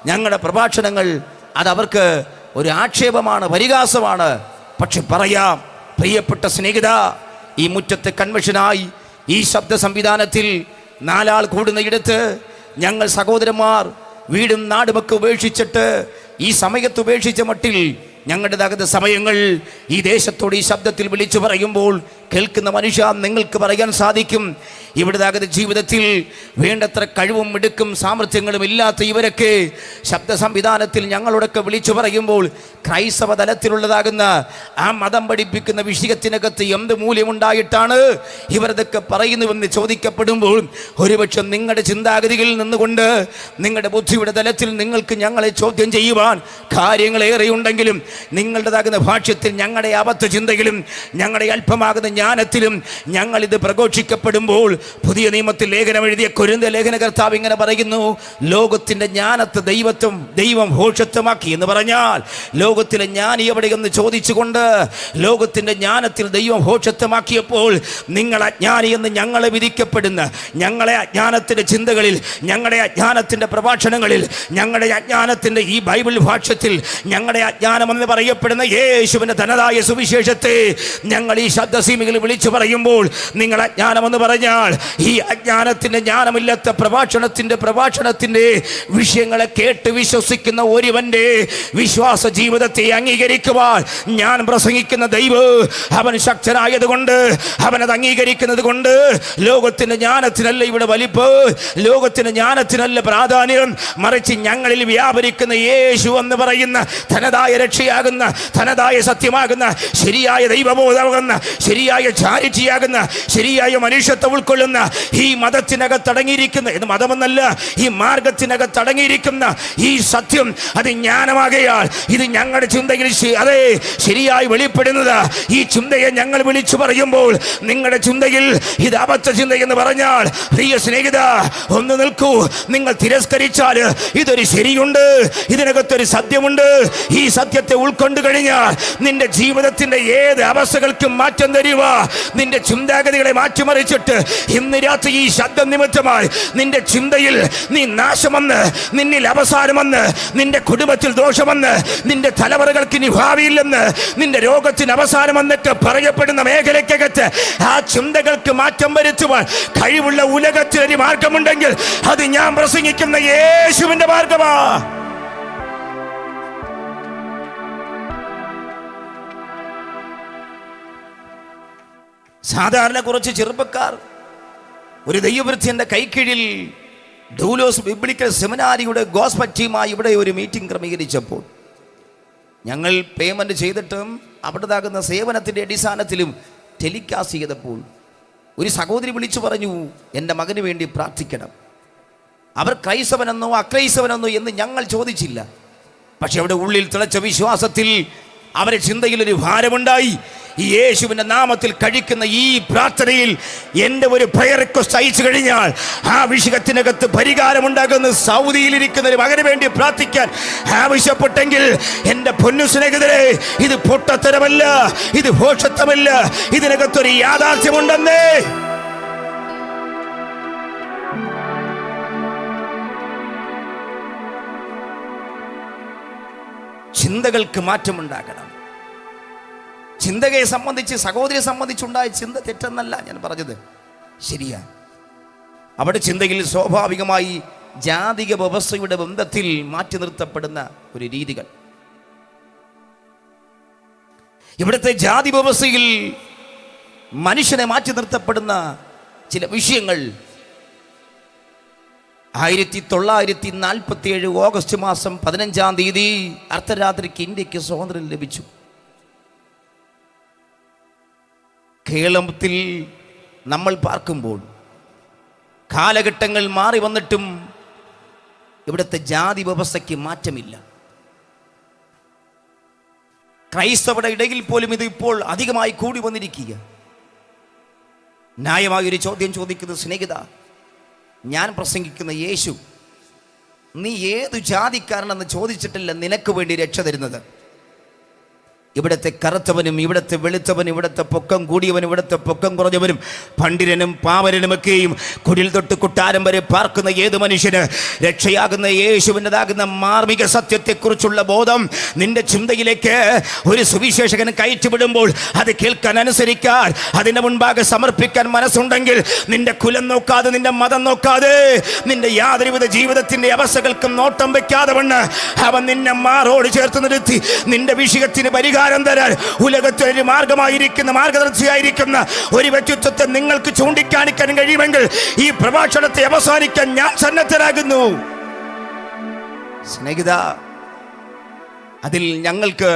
ഞങ്ങളുടെ പ്രഭാഷണങ്ങൾ അതവർക്ക് ഒരു ആക്ഷേപമാണ്, പരിഹാസമാണ്. പക്ഷെ പറയാം, പ്രിയപ്പെട്ട സ്നേഹിത, ഈ മുറ്റത്തെ കൺവെൻഷനായി ഈ ശബ്ദ സംവിധാനത്തിൽ 4 ആൾ കൂടുന്നയിടത്ത് ഞങ്ങൾ സഹോദരന്മാർ വീടും നാടുമൊക്കെ ഉപേക്ഷിച്ചിട്ട് ഈ സമയത്ത് ഉപേക്ഷിച്ച മട്ടിൽ ഞങ്ങളുടേതാകുന്ന സമയങ്ങൾ ഈ ദേശത്തോട് ഈ ശബ്ദത്തിൽ വിളിച്ചു പറയുമ്പോൾ കേൾക്കുന്ന മനുഷ്യ, നിങ്ങൾക്ക് പറയാൻ സാധിക്കും, ഇവിടുതാകുന്ന ജീവിതത്തിൽ വേണ്ടത്ര കഴിവും മിടുക്കും സാമർഥ്യങ്ങളും ഇല്ലാത്ത ഇവരൊക്കെ ശബ്ദ സംവിധാനത്തിൽ ഞങ്ങളോടൊക്കെ വിളിച്ചു പറയുമ്പോൾ ക്രൈസ്തവ തലത്തിലുള്ളതാകുന്ന ആ മതം പഠിപ്പിക്കുന്ന വിഷയത്തിനകത്ത് എന്ത് മൂല്യമുണ്ടായിട്ടാണ് ഇവരതൊക്കെ പറയുന്നുവെന്ന് ചോദിക്കപ്പെടുമ്പോൾ ഒരുപക്ഷെ നിങ്ങളുടെ ചിന്താഗതികളിൽ നിന്നുകൊണ്ട് നിങ്ങളുടെ ബുദ്ധിയുടെ തലത്തിൽ നിങ്ങൾക്ക് ഞങ്ങളെ ചോദ്യം ചെയ്യുവാൻ കാര്യങ്ങളേറെയുണ്ടെങ്കിലും നിങ്ങളുടേതാകുന്ന ഭാഷ്യത്തിൽ ഞങ്ങളുടെ അബദ്ധ ചിന്തയിലും ഞങ്ങളുടെ അല്പമാകുന്ന ജ്ഞാനത്തിലും ഞങ്ങളിത് പ്രഘോഷിക്കപ്പെടുമ്പോൾ പുതിയ നിയമത്തിൽ ലേഖനം എഴുതിയ കൊരിന്ത്യർ ലേഖനകർത്താവ് ഇങ്ങനെ പറയുന്നു, ലോകത്തിൻ്റെ ജ്ഞാനത്തെ ദൈവം ഭോഷത്വമാക്കി എന്ന് പറഞ്ഞാൽ ലോകത്തിലെ ജ്ഞാനി എവിടെയെന്ന് ചോദിച്ചുകൊണ്ട് ലോകത്തിൻ്റെ ജ്ഞാനത്തിൽ ദൈവം ഭോഷത്വമാക്കിയപ്പോൾ നിങ്ങൾ അജ്ഞാനി എന്ന് ഞങ്ങളെ വിധിക്കപ്പെടുന്ന, ഞങ്ങളെ അജ്ഞാനത്തിൻ്റെ ചിന്തകളിൽ, ഞങ്ങളുടെ അജ്ഞാനത്തിൻ്റെ പ്രഭാഷണങ്ങളിൽ, ഞങ്ങളുടെ അജ്ഞാനത്തിൻ്റെ ഈ ബൈബിൾ ഭാഷ്യത്തിൽ ഞങ്ങളുടെ അജ്ഞാനമെന്ന് പറയപ്പെടുന്ന യേശുവിൻ്റെ തനതായ സുവിശേഷത്തെ ഞങ്ങൾ ഈ ശബ്ദസീമികളിൽ വിളിച്ചു പറയുമ്പോൾ നിങ്ങൾ അജ്ഞാനമെന്ന് പറഞ്ഞാൽ ഈ അജ്ഞാനത്തിൻ്റെ ജ്ഞാനമില്ലാത്ത പ്രഭാഷണത്തിൻ്റെ വിഷയങ്ങളെ കേട്ട് വിശ്വസിക്കുന്ന ഒരുവന്റെ വിശ്വാസ ജീവിതത്തെ അംഗീകരിക്കുവാൻ ഞാൻ പ്രസംഗിക്കുന്ന ദൈവം അവൻ ശക്തനായതുകൊണ്ട്, അവനത് അംഗീകരിക്കുന്നത് കൊണ്ട് ലോകത്തിൻ്റെ ജ്ഞാനത്തിനല്ല ഇവിടെ വലിപ്പ്, ലോകത്തിൻ്റെ ജ്ഞാനത്തിനല്ല പ്രാധാന്യം, മറിച്ച് ഞങ്ങളിൽ വ്യാപരിക്കുന്ന യേശു എന്ന് പറയുന്ന തനതായ രക്ഷയാകുന്ന, തനതായ സത്യമാകുന്ന, ശരിയായ ദൈവബോധമാകുന്ന, ശരിയായ ചാരിറ്റിയാകുന്ന, ശരിയായ മനുഷ്യത്വം ഉൾക്കൊള്ളുന്ന ഈ മതത്തിനകത്തടങ്ങിയിരിക്കുന്ന, ഇത് മതമെന്നല്ല, ഈ മാർഗത്തിനകത്തടങ്ങിയിരിക്കുന്ന ഈ സത്യം അത് ജ്ഞാനമാകയാൽ ഇത് ഞങ്ങളുടെ ചിന്തയിൽ അതെ ശരിയായി വെളിപ്പെടുന്നത്. ഈ ചിന്തയെ ഞങ്ങൾ വിളിച്ചു പറയുമ്പോൾ നിങ്ങളുടെ ചിന്തയിൽ ഇത് അബദ്ധ ചിന്തയെന്ന് പറഞ്ഞാൽ, പ്രിയ സ്നേഹിത ഒന്ന് നിൽക്കൂ, നിങ്ങൾ തിരസ്കരിച്ചാൽ ഇതൊരു ശരിയുണ്ട്, ഇതിനകത്തൊരു സത്യമുണ്ട്. ഈ സത്യത്തെ ഉൾക്കൊണ്ടു കഴിഞ്ഞാൽ നിന്റെ ജീവിതത്തിന്റെ ഏത് അവസ്ഥകൾക്കും മാറ്റം തരുക. നിന്റെ ചിന്താഗതികളെ മാറ്റിമറിച്ചിട്ട് ഇന്ന് രാത്രി ഈ ശബ്ദം നിമിത്തമായി നിന്റെ ചിന്തയിൽ നീ നാശമെന്ന്, നിന്നിൽ അവസാനമെന്ന്, നിന്റെ കുടുംബത്തിൽ ദോഷമെന്ന്, നിന്റെ തലമുറകൾക്ക് ഇനി ഭാവിയില്ലെന്ന്, നിന്റെ രോഗത്തിന് അവസാനമെന്നൊക്കെ പറയപ്പെടുന്ന മേഖലയ്ക്കകത്ത് ആ ചിന്തകൾക്ക് മാറ്റം വരുത്തുവാൻ കഴിവുള്ള ഉലകത്തിലൊരു മാർഗമുണ്ടെങ്കിൽ അത് ഞാൻ പ്രസംഗിക്കുന്ന യേശുവിന്റെ മാർഗമാ. സാധാരണ കുറച്ച് ചെറുപ്പക്കാർ ഒരു ദൈവവൃത്യന്റെ കൈക്കീഴിൽ ഡൂലോസ് ബിബ്ലിക്കൽ സെമിനാരിയുടെ ഗോസ്പൽ ടീമായി ഇവിടെ ഒരു മീറ്റിംഗ് ക്രമീകരിച്ചപ്പോൾ ഞങ്ങൾ പേയ്മെന്റ് ചെയ്തിട്ടും അവിടുതാകുന്ന സേവനത്തിൻ്റെ അടിസ്ഥാനത്തിലും ടെലികാസ്റ്റ് ചെയ്തപ്പോൾ ഒരു സഹോദരി വിളിച്ചു പറഞ്ഞു, എൻ്റെ മകന് വേണ്ടി പ്രാർത്ഥിക്കണം. അവർ ക്രൈസ്തവനെന്നോ അക്രൈസ്തവനെന്നോ എന്ന് ഞങ്ങൾ ചോദിച്ചില്ല. പക്ഷെ അവിടെ ഉള്ളിൽ തിളച്ച വിശ്വാസത്തിൽ അവരുടെ ചിന്തയിൽ ഒരു ഭാരമുണ്ടായി. ഈ യേശുവിൻ്റെ നാമത്തിൽ കഴിക്കുന്ന ഈ പ്രാർത്ഥനയിൽ എൻ്റെ ഒരു പ്രയർ റിക്വസ്റ്റ് അയച്ചു കഴിഞ്ഞാൽ ആ വിഷയത്തിനകത്ത് പരിഹാരമുണ്ടാകുന്ന സൗദിയിലിരിക്കുന്ന ഒരു മകന് വേണ്ടി പ്രാർത്ഥിക്കാൻ ആവശ്യപ്പെട്ടെങ്കിൽ എൻ്റെ പൊന്നു സ്നേഹിതരെ, ഇത് പൊട്ടത്തരമല്ല, ഇത് ഭോഷത്വമല്ല, ഇതിനകത്തൊരു യാഥാർത്ഥ്യമുണ്ടെന്നേ. ചിന്തകൾക്ക് മാറ്റമുണ്ടാകണം. ചിന്തകയെ സംബന്ധിച്ച്, സഹോദരിയെ സംബന്ധിച്ചുണ്ടായ ചിന്ത തെറ്റെന്നല്ല ഞാൻ പറഞ്ഞത്, ശരിയാ. അവിടെ ചിന്തയിൽ സ്വാഭാവികമായി ജാതിക വ്യവസ്ഥയുടെ ബന്ധത്തിൽ മാറ്റി നിർത്തപ്പെടുന്ന ഒരു രീതികൾ. ഇവിടുത്തെ ജാതി വ്യവസ്ഥയിൽ മനുഷ്യനെ മാറ്റി നിർത്തപ്പെടുന്ന ചില വിഷയങ്ങൾ 1947 ഓഗസ്റ്റ് മാസം 15-ാം തീയതി അർദ്ധരാത്രിക്ക് ഇന്ത്യക്ക് സ്വാതന്ത്ര്യം ലഭിച്ചു. കേരളത്തിൽ നമ്മൾ പാർക്കുമ്പോൾ കാലഘട്ടങ്ങൾ മാറി വന്നിട്ടും ഇവിടുത്തെ ജാതി വ്യവസ്ഥയ്ക്ക് മാറ്റമില്ല. ക്രൈസ്തവരുടെ ഇടയിൽ പോലും ഇത് ഇപ്പോൾ അധികമായി കൂടി വന്നിരിക്കുക. ന്യായമായൊരു ചോദ്യം ചോദിക്കുന്ന സ്നേഹിത, ഞാൻ പ്രസംഗിക്കുന്ന യേശു നീ ഏതു ജാതിക്കാരനെന്ന് ചോദിച്ചിട്ടില്ല നിനക്ക് വേണ്ടി രക്ഷ തരുന്നത്. ഇവിടുത്തെ കറുത്തവനും ഇവിടുത്തെ വെളുത്തവനും ഇവിടുത്തെ പൊക്കം കൂടിയവനും ഇവിടുത്തെ പൊക്കം കുറഞ്ഞവനും പണ്ഡിതനും പാവരനുമൊക്കെയും കുടിൽ തൊട്ട് കൊട്ടാരം വരെ പാർക്കുന്ന ഏത് മനുഷ്യന് രക്ഷയാകുന്ന യേശുവിൻ്റെതാകുന്ന മാർമിക സത്യത്തെക്കുറിച്ചുള്ള ബോധം നിന്റെ ചിന്തയിലേക്ക് ഒരു സുവിശേഷകൻ കയറ്റിവിടുമ്പോൾ അത് കേൾക്കാൻ, അനുസരിക്കാൻ, അതിൻ്റെ മുൻപാകെ സമർപ്പിക്കാൻ മനസ്സുണ്ടെങ്കിൽ നിന്റെ കുലം നോക്കാതെ, നിന്റെ മതം നോക്കാതെ, നിന്റെ യാതൊരുവിധ ജീവിതത്തിൻ്റെ അവസ്ഥകൾക്കും നോട്ടം വെക്കാതെ വണ്ണ് അവൻ നിന്നെ മാറോട് ചേർത്ത് നിർത്തി നിന്റെ വിഷയത്തിന് പരിഹാരം തരാൻ ഉലകത്തെ ഒരു മാർഗമായിരിക്കുന്ന, മാർഗദർശിയായിരിക്കുന്ന ഒരു വ്യക്തിത്വത്തെ നിങ്ങൾക്ക് ചൂണ്ടിക്കാണിക്കാൻ കഴിയുമെങ്കിൽ ഈ പ്രഭാഷണത്തെ അവസാനിക്കാൻ ഞാൻ സന്നദ്ധനാകുന്നു. സ്നേഹിത, അതിൽ ഞങ്ങൾക്ക്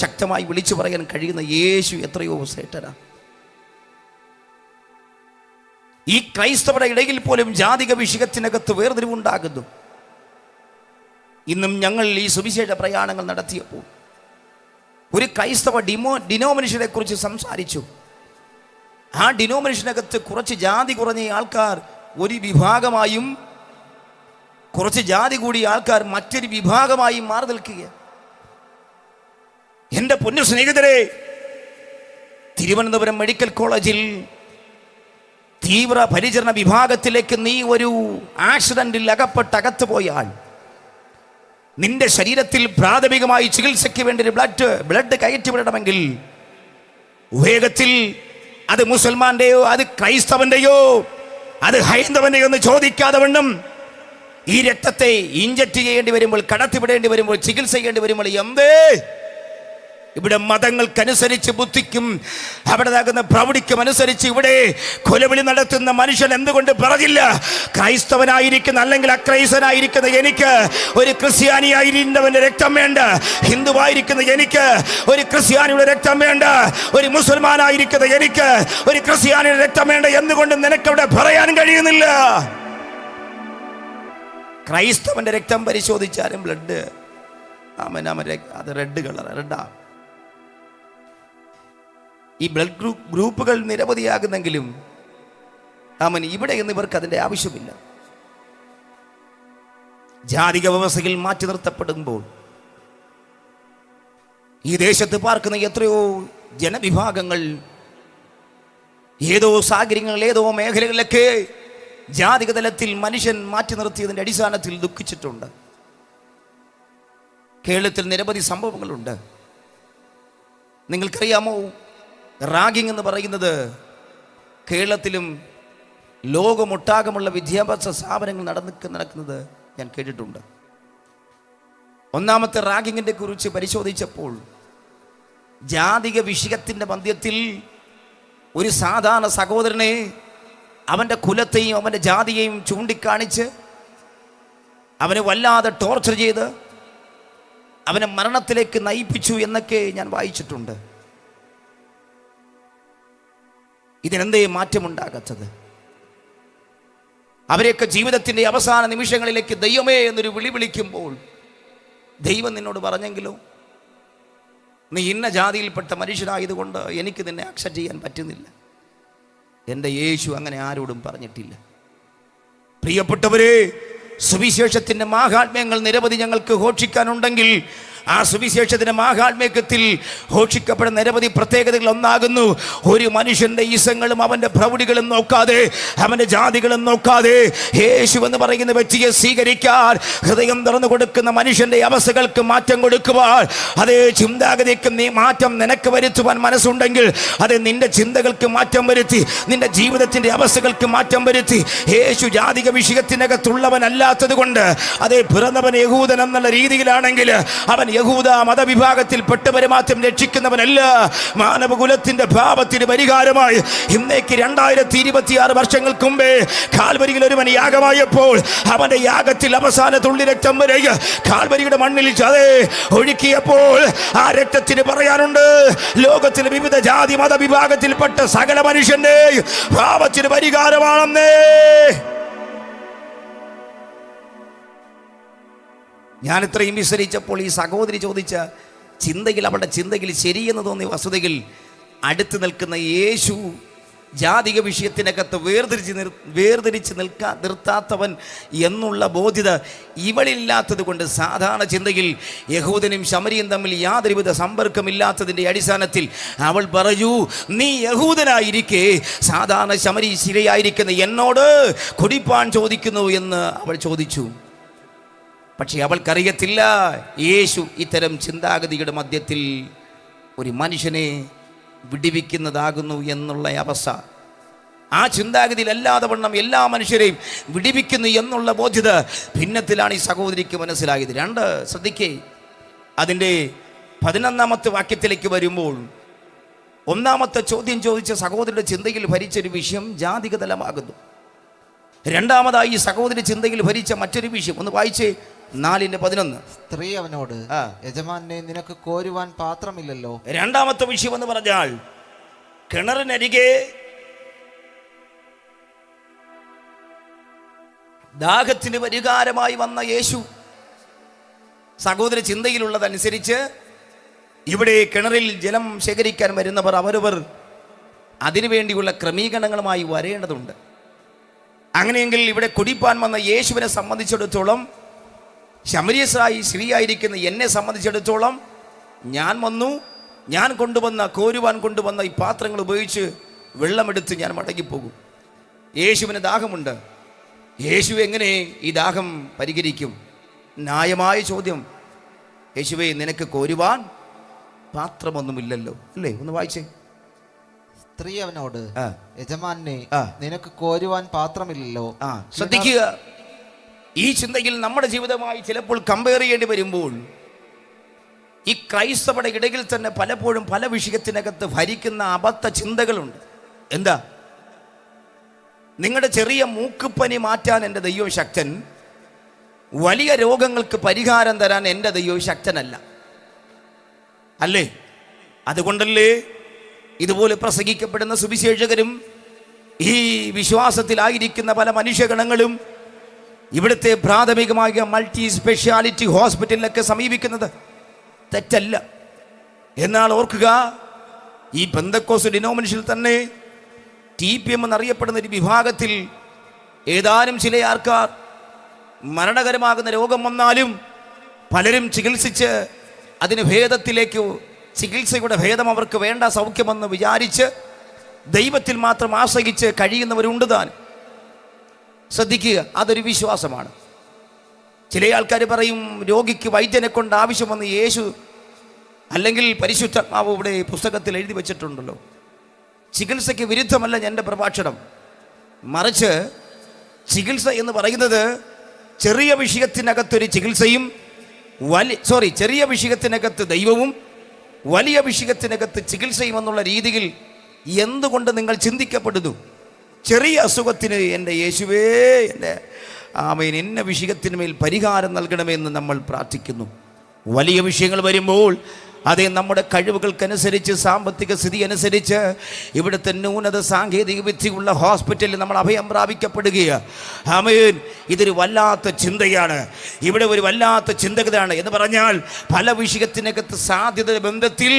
ശക്തമായി വിളിച്ചു പറയാൻ കഴിയുന്ന യേശു എത്രയോ ശ്രേഷ്ഠനാ. ഈ ക്രൈസ്തവരുടെ ഇടയിൽ പോലും ജാതിക വിഷയത്തിനകത്ത് വേർതിരിവുണ്ടാകുന്നു. ഇന്നും ഞങ്ങൾ ഈ സുവിശേഷ പ്രയാണങ്ങൾ നടത്തിയപ്പോൾ ഒരു ക്രൈസ്തവ ഡിനോമിനേഷനെ കുറിച്ച് സംസാരിച്ചു. ആ ഡിനോമിനേഷനകത്ത് കുറച്ച് ജാതി കുറഞ്ഞ ആൾക്കാർ ഒരു വിഭാഗമായും കുറച്ച് ജാതി കൂടിയ ആൾക്കാർ മറ്റൊരു വിഭാഗമായും മാറി നിൽക്കുക. എൻ്റെ പൊന്നു സ്നേഹിതരെ, തിരുവനന്തപുരം മെഡിക്കൽ കോളേജിൽ തീവ്ര പരിചരണ വിഭാഗത്തിലേക്ക് നീ ഒരു ആക്സിഡന്റിൽ അകപ്പെട്ട് അകത്ത് പോയാൽ നിന്റെ ശരീരത്തിൽ പ്രാഥമികമായി ചികിത്സയ്ക്ക് വേണ്ടി ഒരു ബ്ലഡ് കയറ്റിവിടണമെങ്കിൽ വേഗത്തിൽ അത് മുസൽമാന്റെയോ അത് ക്രൈസ്തവന്റെയോ അത് ഹൈന്ദവന്റെയോ എന്ന് ചോദിക്കാതെ വണ്ണം ഈ രക്തത്തെ ഇഞ്ചക്ട് ചെയ്യേണ്ടി വരുമ്പോൾ, കടത്തിവിടേണ്ടി വരുമ്പോൾ, ചികിത്സ ചെയ്യേണ്ടി വരുമ്പോൾ എന്തേ ഇവിടെ മതങ്ങൾക്കനുസരിച്ച്, ബുദ്ധിക്കും അവിടെതാകുന്ന പ്രൗഢിക്കും അനുസരിച്ച് ഇവിടെ കൊലവിളി നടത്തുന്ന മനുഷ്യൻ എന്തുകൊണ്ട് പറഞ്ഞില്ല ക്രൈസ്തവനായിരിക്കുന്ന അല്ലെങ്കിൽ അക്രൈസ്തവനായിരിക്കുന്ന എനിക്ക് ഒരു ക്രിസ്ത്യാനിയായിരുന്നവന്റെ രക്തം വേണ്ട, ഹിന്ദുവായിരിക്കുന്ന എനിക്ക് ഒരു ക്രിസ്ത്യാനിയുടെ രക്തം വേണ്ട, ഒരു മുസൽമാനായിരിക്കുന്ന എനിക്ക് ഒരു ക്രിസ്ത്യാനിയുടെ രക്തം വേണ്ട എന്നുകൊണ്ട് നിനക്കവിടെ പറയാൻ കഴിയുന്നില്ല. ക്രൈസ്തവന്റെ രക്തം പരിശോധിച്ചാലും ബ്ലഡ് അത് റെഡ് കളർ, റെഡാ. ഈ ബ്ലഡ് ഗ്രൂപ്പുകൾ നിരവധിയാകുന്നെങ്കിലും ഇവിടെ നിന്ന് ഇവർക്ക് അതിൻ്റെ ആവശ്യമില്ല. ജാതിക വ്യവസ്ഥയിൽ മാറ്റി നിർത്തപ്പെടുമ്പോൾ ഈ ദേശത്ത് പാർക്കുന്ന എത്രയോ ജനവിഭാഗങ്ങൾ ഏതോ സാഹചര്യങ്ങളിൽ ഏതോ മേഖലകളിലൊക്കെ ജാതിക തലത്തിൽ മനുഷ്യൻ മാറ്റി നിർത്തിയതിൻ്റെ അടിസ്ഥാനത്തിൽ ദുഃഖിച്ചിട്ടുണ്ട്. കേരളത്തിൽ നിരവധി സംഭവങ്ങളുണ്ട്. നിങ്ങൾക്കറിയാമോ, റാഗിംഗ് എന്ന് പറയുന്നത് കേരളത്തിലും ലോകമൊട്ടാകമുള്ള വിദ്യാഭ്യാസ സ്ഥാപനങ്ങൾ നടക്കുന്നത് ഞാൻ കേട്ടിട്ടുണ്ട്. ഒന്നാമത്തെ റാഗിങ്ങിനെ കുറിച്ച് പരിശോധിച്ചപ്പോൾ ജാതിക വിഷയത്തിൻ്റെ മധ്യത്തിൽ ഒരു സാധാരണ സഹോദരനെ അവൻ്റെ കുലത്തെയും അവൻ്റെ ജാതിയെയും ചൂണ്ടിക്കാണിച്ച് അവനെ വല്ലാതെ ടോർച്ചർ ചെയ്ത് അവനെ മരണത്തിലേക്ക് നയിപ്പിച്ചു എന്നൊക്കെ ഞാൻ വായിച്ചിട്ടുണ്ട്. ഇതിനെന്തേ മാറ്റമുണ്ടാകാത്തത്? അവരെയൊക്കെ ജീവിതത്തിൻ്റെ അവസാന നിമിഷങ്ങളിലേക്ക് ദൈവമേ എന്നൊരു വിളി വിളിക്കുമ്പോൾ ദൈവം നിന്നോട് പറഞ്ഞെങ്കിലോ നീ ഇന്ന ജാതിയിൽപ്പെട്ട മനുഷ്യനായതുകൊണ്ട് എനിക്ക് നിന്നെ അക്സെപ്റ്റ് ചെയ്യാൻ പറ്റുന്നില്ല. എൻ്റെ യേശു അങ്ങനെ ആരോടും പറഞ്ഞിട്ടില്ല. പ്രിയപ്പെട്ടവരെ, സുവിശേഷത്തിൻ്റെ മാഹാത്മ്യങ്ങൾ നിരവധി ഞങ്ങൾക്ക് ഘോഷിക്കാനുണ്ടെങ്കിൽ ആ സുവിശേഷത്തിന്റെ മാഹാത്മ്യത്തിൽ ഘോഷിക്കപ്പെടുന്ന നിരവധി പ്രത്യേകതകൾ ഒന്നാകുന്നു. ഒരു മനുഷ്യന്റെ ഈസങ്ങളും അവന്റെ പ്രൗഢികളും നോക്കാതെ, അവന്റെ ജാതികളും നോക്കാതെ, യേശു എന്ന് പറയുന്ന വ്യക്തിയെ സ്വീകരിക്കാൻ ഹൃദയം തുറന്നു കൊടുക്കുന്ന മനുഷ്യന്റെ അവസ്ഥകൾക്ക് മാറ്റം കൊടുക്കുവാൻ, അതേ ചിന്താഗതിക്ക് നീ മാറ്റം നിനക്ക് വരുത്തുവാൻ മനസ്സുണ്ടെങ്കിൽ അത് നിന്റെ ചിന്തകൾക്ക് മാറ്റം വരുത്തി, നിന്റെ ജീവിതത്തിന്റെ അവസ്ഥകൾക്ക് മാറ്റം വരുത്തി. യേശു ജാതിക വിഷയത്തിനകത്തുള്ളവനല്ലാത്തത് കൊണ്ട്, അതേ പിറന്നവൻ യഹൂദൻ എന്നുള്ള രീതിയിലാണെങ്കിൽ അവൻ യഹൂദ മതവിഭാഗത്തിൽ പെട്ടവരെ മാത്രം രക്ഷിക്കുന്നവനല്ല, മാനവകുലത്തിന്റെ പാപത്തിന് പരിഹാരമായി ഇന്നേക്ക് 2026 വർഷങ്ങൾക്ക് മുമ്പേ കാൽവരിയിൽ ഒരുവൻ യാഗമായപ്പോൾ അവന്റെ യാഗത്തിൽ അവസാന തുള്ളി രക്തം വരെ കാൽവരിയുടെ മണ്ണിൽ ചതേ ഒഴുക്കിയപ്പോൾ ആ രക്തത്തിന് പറയാനുണ്ട്, ലോകത്തിലെ വിവിധ ജാതി മതവിഭാഗത്തിൽപ്പെട്ട സകല മനുഷ്യന്റെ പാപത്തിന് പരിഹാരമാണെന്നേ. ഞാൻ ഇത്രയും വിസ്തരിച്ചപ്പോൾ ഈ സഹോദരി ചോദിച്ച ചിന്തയിൽ, അവളുടെ ചിന്തയിൽ ശരിയെന്ന് തോന്നിയ വസ്തുതയിൽ അടുത്ത് നിൽക്കുന്ന യേശു ജാതിക വിഷയത്തിനകത്ത് വേർതിരിച്ച് നിർത്താത്തവൻ എന്നുള്ള ബോധ്യത ഇവളില്ലാത്തത് കൊണ്ട് സാധാരണ ചിന്തയിൽ യഹൂദനും ശമരിയും തമ്മിൽ യാതൊരുവിധ സമ്പർക്കമില്ലാത്തതിൻ്റെ അടിസ്ഥാനത്തിൽ അവൾ പറയൂ, നീ യഹൂദനായിരിക്കെ സാധാരണ ശമരി ശിരയായിരിക്കുന്ന എന്നോട് കുടിപ്പാൻ ചോദിക്കുന്നു എന്ന് അവൾ ചോദിച്ചു. പക്ഷെ അവൾക്കറിയത്തില്ല യേശു ഇത്തരം ചിന്താഗതിയുടെ മധ്യത്തിൽ ഒരു മനുഷ്യനെ വിടിവിക്കുന്നതാകുന്നു എന്നുള്ള അവസ്ഥ. ആ ചിന്താഗതിയിൽ അല്ലാതെ വണ്ണം എല്ലാ മനുഷ്യരെയും വിടിവിക്കുന്നു എന്നുള്ള ബോധ്യത ഭിന്നത്തിലാണ് ഈ സഹോദരിക്ക് മനസ്സിലായത്. 2 ശ്രദ്ധിക്കേ, അതിൻ്റെ 11ാമത്തെ വാക്യത്തിലേക്ക് വരുമ്പോൾ 1ാമത്തെ ചോദ്യം ചോദിച്ച സഹോദരിയുടെ ചിന്തയിൽ ഭരിച്ചൊരു വിഷയം ജാതിക തലമാകുന്നു. 2ാമതായി ഈ സഹോദരി ചിന്തയിൽ ഭരിച്ച മറ്റൊരു വിഷയം ഒന്ന് വായിച്ചേ, 4:11. സ്ത്രീ അവനോട്, യജമാനെ നിനക്ക് കോരുവാൻ പാത്രമില്ലല്ലോ. 2ാമത്തെ വിഷയം എന്ന് പറഞ്ഞാൽ കിണറിനരികെ ദാഹത്തിന് പരിഹാരമായി വന്ന യേശു. സഹോദര ചിന്തയിലുള്ളതനുസരിച്ച് ഇവിടെ കിണറിൽ ജലം ശേഖരിക്കാൻ വരുന്നവർ അവരവർ അതിനുവേണ്ടിയുള്ള ക്രമീകരണങ്ങളുമായി വരേണ്ടതുണ്ട്. അങ്ങനെയെങ്കിൽ ഇവിടെ കുടിപ്പാൻ വന്ന യേശുവിനെ സംബന്ധിച്ചിടത്തോളം, ശമരിയസായി സ്ത്രീയായിരിക്കുന്ന എന്നെ സംബന്ധിച്ചിടത്തോളം, ഞാൻ വന്നു, ഞാൻ കോരുവാൻ കൊണ്ടുവന്ന ഈ പാത്രങ്ങൾ ഉപയോഗിച്ച് വെള്ളമെടുത്ത് ഞാൻ മടങ്ങിപ്പോകും. യേശുവിന് ദാഹമുണ്ട്. യേശു എങ്ങനെ ഈ ദാഹം പരിഹരിക്കും? ന്യായമായ ചോദ്യം. യേശുവേ, നിനക്ക് കോരുവാൻ പാത്രമൊന്നുമില്ലല്ലോ, അല്ലേ? ഒന്ന് വായിച്ചേ. സ്ത്രീ അവനോട്, യജമാനെ നിനക്ക് കോരുവാൻ പാത്രമില്ലല്ലോ. ശ്രദ്ധിക്കുക, ഈ ചിന്തയിൽ നമ്മുടെ ജീവിതമായി ചിലപ്പോൾ കമ്പയർ ചെയ്യേണ്ടി വരുമ്പോൾ ഈ ക്രൈസ്തവരുടെ ഇടയിൽ തന്നെ പലപ്പോഴും പല വിഷയത്തിനകത്ത് ഭരിക്കുന്ന അബദ്ധ ചിന്തകളുണ്ട്. എന്താ? നിങ്ങളുടെ ചെറിയ മൂക്കുപ്പനി മാറ്റാൻ എൻ്റെ ദൈവം ശക്തൻ, വലിയ രോഗങ്ങൾക്ക് പരിഹാരം തരാൻ എൻ്റെ ദൈവം ശക്തനല്ല, അല്ലേ? അതുകൊണ്ടല്ലേ ഇതുപോലെ പ്രസംഗിക്കപ്പെടുന്ന സുവിശേഷകരും ഈ വിശ്വാസത്തിലായിരിക്കുന്ന പല മനുഷ്യഗണങ്ങളും ഇവിടുത്തെ പ്രാഥമികമായ മൾട്ടി സ്പെഷ്യാലിറ്റി ഹോസ്പിറ്റലിലൊക്കെ സമീപിക്കുന്നത് തെറ്റല്ല. എന്നാൽ ഓർക്കുക, ഈ പെന്തക്കോസ്റ്റ് ഡിനോമിനേഷനിൽ തന്നെ TPM എന്നറിയപ്പെടുന്ന ഒരു വിഭാഗത്തിൽ ഏതാനും ചില ആൾക്കാർ മരണകരമാകുന്ന രോഗം വന്നാലും പലരും ചികിത്സിച്ച് അതിന് ഭേദത്തിലേക്ക്, ചികിത്സയുടെ ഭേദം അവർക്ക് വേണ്ട സൗഖ്യമെന്ന് വിചാരിച്ച് ദൈവത്തിൽ മാത്രം ആശ്രയിച്ച് കഴിയുന്നവരുണ്ട് താൻ. ശ്രദ്ധിക്കുക, അതൊരു വിശ്വാസമാണ്. ചില ആൾക്കാർ പറയും, രോഗിക്ക് വൈദ്യനെ കൊണ്ട് ആവശ്യമെന്ന് യേശു അല്ലെങ്കിൽ പരിശുദ്ധാത്മാവ് ഇവിടെ പുസ്തകത്തിൽ എഴുതി വച്ചിട്ടുണ്ടല്ലോ. ചികിത്സയ്ക്ക് വിരുദ്ധമല്ല എൻ്റെ പ്രഭാഷണം, മറിച്ച് ചികിത്സ എന്ന് പറയുന്നത് ചെറിയ വിഷയത്തിനകത്തൊരു ചികിത്സയും ചെറിയ വിഷയത്തിനകത്ത് ദൈവവും വലിയ വിഷയത്തിനകത്ത് ചികിത്സയും എന്നുള്ള രീതിയിൽ എന്തുകൊണ്ട് നിങ്ങൾ ചിന്തിക്കപ്പെടുന്നു? ചെറിയ അസുഖത്തിന് എൻ്റെ യേശുവേ, എൻ്റെ ആമേൻ, എന്ന വിഷയത്തിന് മേൽ പരിഹാരം നൽകണമെന്ന് നമ്മൾ പ്രാർത്ഥിക്കുന്നു. വലിയ വിഷയങ്ങൾ വരുമ്പോൾ അതേ നമ്മുടെ കഴിവുകൾക്കനുസരിച്ച്, സാമ്പത്തിക സ്ഥിതി അനുസരിച്ച് ഇവിടുത്തെ ന്യൂനത സാങ്കേതിക വിദ്യയുള്ള ഹോസ്പിറ്റലിൽ നമ്മൾ അഭയം പ്രാപിക്കപ്പെടുകയാണ്. ആമേൻ. ഇതൊരു വല്ലാത്ത ചിന്തയാണ്. ഇവിടെ ഒരു വല്ലാത്ത ചിന്തകതയാണ്. എന്ന് പറഞ്ഞാൽ പല വിഷയത്തിനകത്ത് സാധ്യത ബന്ധത്തിൽ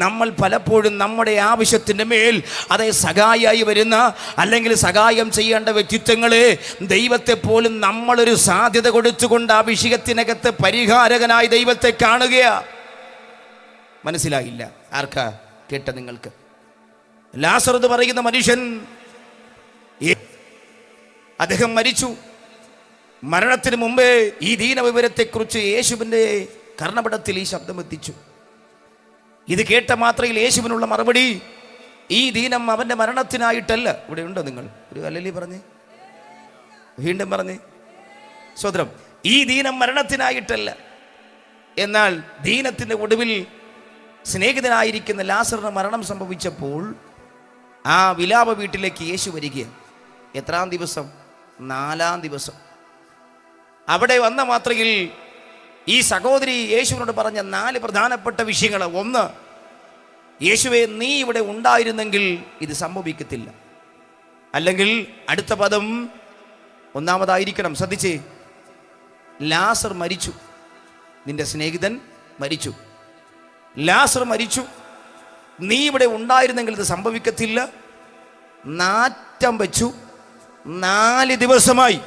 നമ്മൾ പലപ്പോഴും നമ്മുടെ ആവശ്യത്തിൻ്റെ മേൽ അതേ സഹായിയായി വരുന്ന അല്ലെങ്കിൽ സഹായം ചെയ്യേണ്ട വ്യക്തിത്വങ്ങളെ ദൈവത്തെ പോലും നമ്മളൊരു സാധ്യത കൊടുത്തുകൊണ്ട് ആ വിഷയത്തിനകത്ത് പരിഹാരകനായി ദൈവത്തെ കാണുകയാണ്. മനസ്സിലായില്ല? ആർക്കാ കേട്ട നിങ്ങൾക്ക്? ലാസർ എന്ന് പറയുന്ന മനുഷ്യൻ അദ്ദേഹം മരിച്ചു. മരണത്തിന് മുമ്പേ ഈ ദീനവിവരത്തെക്കുറിച്ച് യേശുവിൻ്റെ കർണപടത്തിൽ ഈ ശബ്ദം എത്തിച്ചു. ഇത് കേട്ട മാത്രയിൽ യേശുവിനുള്ള മറുപടി, ഈ ദീനം അവൻ്റെ മരണത്തിനായിട്ടല്ല. ഇവിടെ ഉണ്ടോ നിങ്ങൾ? ഒരു ഹല്ലേലൂയ പറഞ്ഞേ, വീണ്ടും പറഞ്ഞേ. സ്വതന്ത്രം. ഈ ദീനം മരണത്തിനായിട്ടല്ല, എന്നാൽ ദീനത്തിൻ്റെ ഒടുവിൽ സ്നേഹിതനായിരിക്കുന്ന ലാസറിന് മരണം സംഭവിച്ചപ്പോൾ ആ വിലാപ വീട്ടിലേക്ക് യേശു വരികയാണ്. എത്രാം ദിവസം? 4-ാം ദിവസം. അവിടെ വന്ന മാത്രയിൽ ഈ സഹോദരി യേശുവിനോട് പറഞ്ഞ 4 പ്രധാനപ്പെട്ട വിഷയങ്ങൾ. 1, യേശുവേ, നീ ഇവിടെ ഉണ്ടായിരുന്നെങ്കിൽ ഇത് സംഭവിക്കത്തില്ല. അല്ലെങ്കിൽ അടുത്ത പദം ഒന്നാമതായിരിക്കണം. ശ്രദ്ധിച്ചേ, ലാസർ മരിച്ചു, നിന്റെ സ്നേഹിതൻ മരിച്ചു. ലാസർ മരിച്ചു, നീ ഇവിടെ ഉണ്ടായിരുന്നെങ്കിൽ ഇത് സംഭവിക്കത്തില്ല. നാറ്റം വെച്ചു, 4 ദിവസമായി.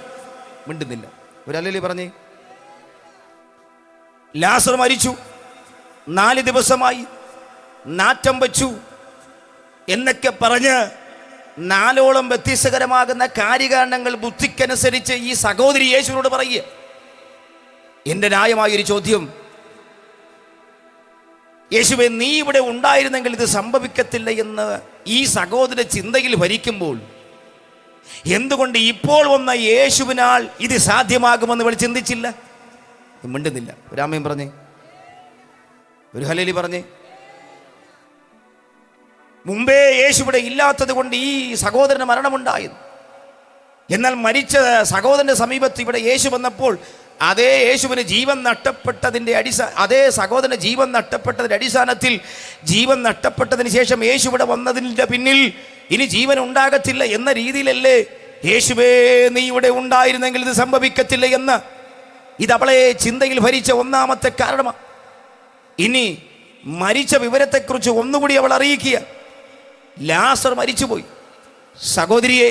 മിണ്ടുന്നില്ല. ഒരു ഹല്ലേലൂയ പറഞ്ഞേ. ലാസർ മരിച്ചു, 4 ദിവസമായി, നാറ്റം വെച്ചു എന്നൊക്കെ പറഞ്ഞ് 4ഓളം വ്യത്യസ്തകരമാകുന്ന കാര്യകാരണങ്ങൾ ബുദ്ധിക്കനുസരിച്ച് ഈ സഹോദരി യേശുവിനോട് പറയുക. എൻ്റെ ന്യായമായൊരു ചോദ്യം, യേശുവേ, നീ ഇവിടെ ഉണ്ടായിരുന്നെങ്കിൽ ഇത് സംഭവിക്കത്തില്ല എന്ന് ഈ സഹോദര ചിന്തയിൽ ഭരിക്കുമ്പോൾ എന്തുകൊണ്ട് ഇപ്പോൾ വന്ന യേശുവിനാൽ ഇത് സാധ്യമാകുമെന്ന് ഇവൾ ചിന്തിച്ചില്ല? മിണ്ടുന്നില്ല. ഒരു ആമേൻ പറഞ്ഞേ, ഒരു ഹല്ലേലൂയ പറഞ്ഞേ. മുമ്പേ യേശു ഇവിടെ ഇല്ലാത്തത് കൊണ്ട് ഈ സഹോദരന് മരണമുണ്ടായിരുന്നു. എന്നാൽ മരിച്ച സഹോദരന്റെ സമീപത്ത് ഇവിടെ യേശു വന്നപ്പോൾ അതേ യേശുവിന് ജീവൻ നഷ്ടപ്പെട്ടതിൻ്റെ അതേ സഹോദരന് ജീവൻ നഷ്ടപ്പെട്ടതിൻ്റെ അടിസ്ഥാനത്തിൽ ജീവൻ നഷ്ടപ്പെട്ടതിന് ശേഷം യേശു ഇവിടെ വന്നതിൻ്റെ പിന്നിൽ ഇനി ജീവൻ ഉണ്ടാകത്തില്ല എന്ന രീതിയിലല്ലേ യേശുവേ, നീ ഇവിടെ ഉണ്ടായിരുന്നെങ്കിൽ ഇത് സംഭവിക്കത്തില്ല എന്ന് ഇതവളെ ചിന്തയിൽ ഭരിച്ച ഒന്നാമത്തെ കാരണമാണ്. ഇനി മരിച്ച വിവരത്തെക്കുറിച്ച് ഒന്നുകൂടി അവൾ അറിയിക്കുക. ലാസർ മരിച്ചുപോയി. സഹോദരിയെ,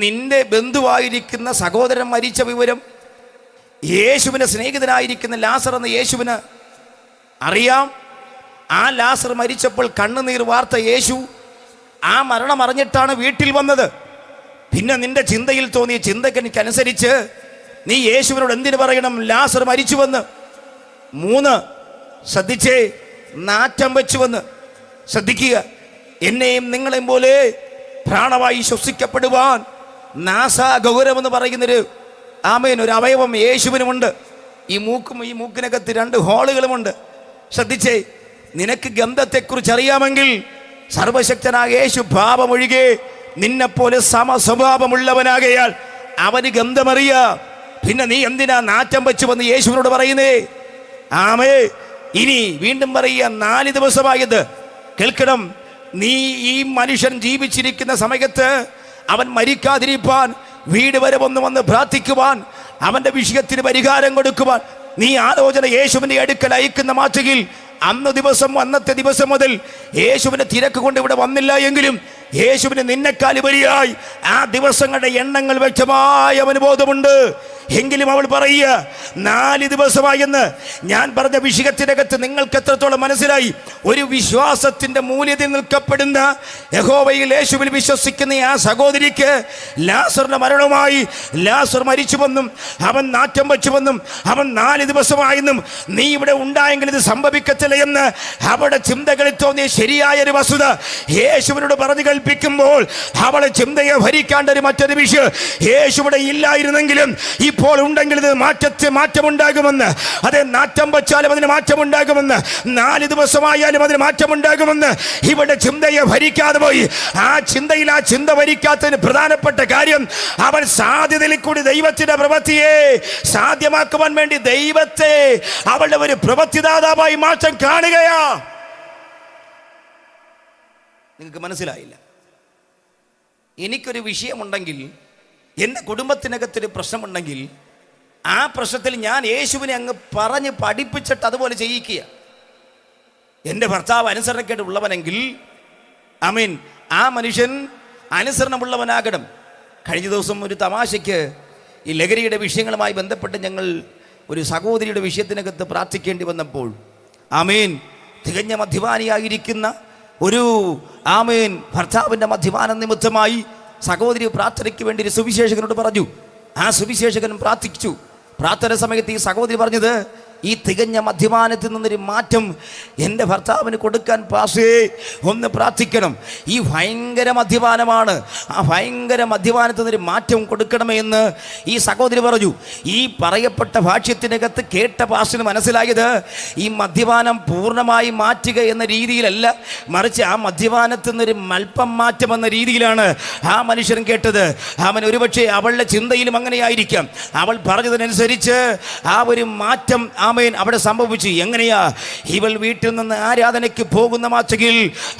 നിന്റെ ബന്ധുവായിരിക്കുന്ന സഹോദരൻ മരിച്ച വിവരം യേശുവിൻ്റെ സ്നേഹിതനായിരിക്കുന്ന ലാസർ എന്ന യേശുവിന് അറിയാം. ആ ലാസർ മരിച്ചപ്പോൾ കണ്ണുനീർ വാർത്ത യേശു ആ മരണം അറിഞ്ഞിട്ടാണ് വീട്ടിൽ വന്നത്. പിന്നെ നിന്റെ ചിന്തയിൽ തോന്നിയ ചിന്തക്കനുസരിച്ച് നീ യേശുവിനോട് എന്തിനു പറയണം ലാസർ മരിച്ചുവെന്ന്? 3, ശ്രദ്ധിച്ചേ, നാറ്റം വെച്ചുവെന്ന്. ശ്രദ്ധിക്കുക, എന്നെയും നിങ്ങളെയും പോലെ പ്രാണവായി ശ്വസിക്കപ്പെടുവാൻ നാസാഗൗരമെന്ന് പറയുന്നൊരു ഒരു അവയവം യേശുവിനുമുണ്ട്. ഈ മൂക്കിനകത്ത് 2 ഹോളുകളുമുണ്ട്. ശ്രദ്ധിച്ചേ, നിനക്ക് ഗന്ധത്തെക്കുറിച്ച് അറിയാമെങ്കിൽ സർവശക്തനായ യേശു പാപമൊഴികെ നിന്നെപ്പോലെ സമസ്വഭാവമുള്ളവനാകയാൽ അവന് ഗന്ധമറിയാം. പിന്നെ നീ എന്തിനാ നാറ്റം വെച്ചു വന്ന് യേശുവിനോട് പറയുന്നേ? ആമേ. ഇനി വീണ്ടും പറയുക, 4 ദിവസമായത്. കേൾക്കണം, നീ ഈ മനുഷ്യൻ ജീവിച്ചിരിക്കുന്ന സമയത്ത് അവൻ മരിക്കാതിരിപ്പാൻ വീട് വരെ വന്ന് പ്രാർത്ഥിക്കുവാൻ, അവൻ്റെ വിഷയത്തിന് പരിഹാരം കൊടുക്കുവാൻ നീ ആലോചന യേശുവിൻ്റെ അടുക്കൽ അയക്കുന്ന മാറ്റയിൽ അന്നത്തെ ദിവസം മുതൽ യേശുവിൻ്റെ തിരക്ക് കൊണ്ട് ഇവിടെ വന്നില്ല എങ്കിലും യേശുവിന് നിന്നെക്കാൾ ഉപരിയായി ആ ദിവസങ്ങളുടെ എണ്ണങ്ങൾ വ്യക്തമായ അവനുബോധമുണ്ട്. എങ്കിലും അവൾ പറയുക 4 ദിവസമായെന്ന്. ഞാൻ പറഞ്ഞ വിഷയത്തിനകത്ത് നിങ്ങൾക്ക് എത്രത്തോളം മനസ്സിലായി? ഒരു വിശ്വാസത്തിൻ്റെ മൂല്യത്തിൽ നിൽക്കപ്പെടുന്ന യഹോവയിൽ യേശുവിൽ വിശ്വസിക്കുന്ന ആ സഹോദരിക്ക് ലാസറിന്റെ മരണവുമായി, ലാസർ മരിച്ചുവെന്നും അവൻ നാറ്റം വെച്ചുവെന്നും അവൻ 4 ദിവസമായെന്നും നീ ഇവിടെ ഉണ്ടായെങ്കിൽ ഇത് സംഭവിക്കത്തില്ല എന്ന് അവളുടെ ചിന്തകളിൽ തോന്നിയ ശരിയായൊരു വസ്തുത യേശുവിനോട് പറഞ്ഞു കേൾപ്പിക്കുമ്പോൾ അവളെ ചിന്തയെ ഭരിക്കാണ്ട ഒരു മറ്റൊരു വിഷയം, യേശുവിടെ ഇല്ലായിരുന്നെങ്കിലും ഇപ്പോൾ ഉണ്ടെങ്കിൽ ഇത് മാറ്റമുണ്ടാകുമെന്ന്. അതെ, നാറ്റം വച്ചാലും അതിന് മാറ്റമുണ്ടാകുമെന്ന്, 4 ദിവസമായാലും അതിന് മാറ്റമുണ്ടാകുമെന്ന് ഇവിടെ ചിന്തയെ ഭരിക്കാതെ പോയി. ആ ചിന്ത ഭരിക്കാത്തതിന് പ്രധാനപ്പെട്ട കാര്യം അവൻ സാധ്യതയിൽ കൂടി ദൈവത്തിന്റെ പ്രവൃത്തിയെ സാധ്യമാക്കുവാൻ വേണ്ടി ദൈവത്തെ അവളുടെ ഒരു പ്രവൃത്തിദാതാവായി മാറ്റം കാണുകയാ. നിങ്ങൾക്ക് മനസ്സിലായില്ല? എനിക്കൊരു വിഷയമുണ്ടെങ്കിൽ, എൻ്റെ കുടുംബത്തിനകത്തൊരു പ്രശ്നമുണ്ടെങ്കിൽ ആ പ്രശ്നത്തിൽ ഞാൻ യേശുവിനെ അങ്ങ് പറഞ്ഞ് പഠിപ്പിച്ചിട്ട് അതുപോലെ ചെയ്യിക്കുക. എൻ്റെ ഭർത്താവ് അനുസരണക്കേട് ഉള്ളവനെങ്കിൽ ആമേൻ, ആ മനുഷ്യൻ അനുസരണമുള്ളവനാകണം. കഴിഞ്ഞ ദിവസം ഒരു തമാശയ്ക്ക് ഈ ലഹരിയുടെ വിഷയങ്ങളുമായി ബന്ധപ്പെട്ട് ഞങ്ങൾ ഒരു സഹോദരിയുടെ വിഷയത്തിനകത്ത് പ്രാർത്ഥിക്കേണ്ടി വന്നപ്പോൾ ആമേൻ, തികഞ്ഞ മദ്യപാനിയായിരിക്കുന്ന ഒരു ആമേൻ ഭർത്താവിൻ്റെ മദ്യപാന നിമിത്തമായി സഹോദരി പ്രാർത്ഥനയ്ക്ക് വേണ്ടി ഒരു സുവിശേഷകനോട് പറഞ്ഞു. ആ സുവിശേഷകൻ പ്രാർത്ഥിച്ചു. പ്രാർത്ഥന സമയത്ത് ഈ സഹോദരി പറഞ്ഞത്, ഈ തികഞ്ഞ മദ്യപാനത്തിൽ നിന്നൊരു മാറ്റം എൻ്റെ ഭർത്താവിന് കൊടുക്കാൻ പാസേ ഒന്ന് പ്രാർത്ഥിക്കണം. ഈ ഭയങ്കര മദ്യപാനമാണ്, ആ ഭയങ്കര മദ്യപാനത്തിൽ നിന്നൊരു മാറ്റം കൊടുക്കണമേ എന്ന് ഈ സഹോദരി പറഞ്ഞു. ഈ പറയപ്പെട്ട ഭാഷ്യത്തിനകത്ത് കേട്ട പാസിന് മനസ്സിലായത് ഈ മദ്യപാനം പൂർണ്ണമായി മാറ്റുക എന്ന രീതിയിലല്ല, മറിച്ച് ആ മദ്യപാനത്തിൽ നിന്നൊരു അല്പം മാറ്റം എന്ന രീതിയിലാണ് ആ മനുഷ്യൻ കേട്ടത്. അവൻ ഒരുപക്ഷെ അവളുടെ ചിന്തയിലും അങ്ങനെയായിരിക്കാം. അവൾ പറഞ്ഞതിനനുസരിച്ച് ആ ഒരു മാറ്റം ആമേൻ അവിടെ സംഭവിച്ചു. എങ്ങനെയാ? ഇവൾ വീട്ടിൽ നിന്ന് ആരാധനയ്ക്ക് പോകുന്ന മാച്ചെങ്കിൽ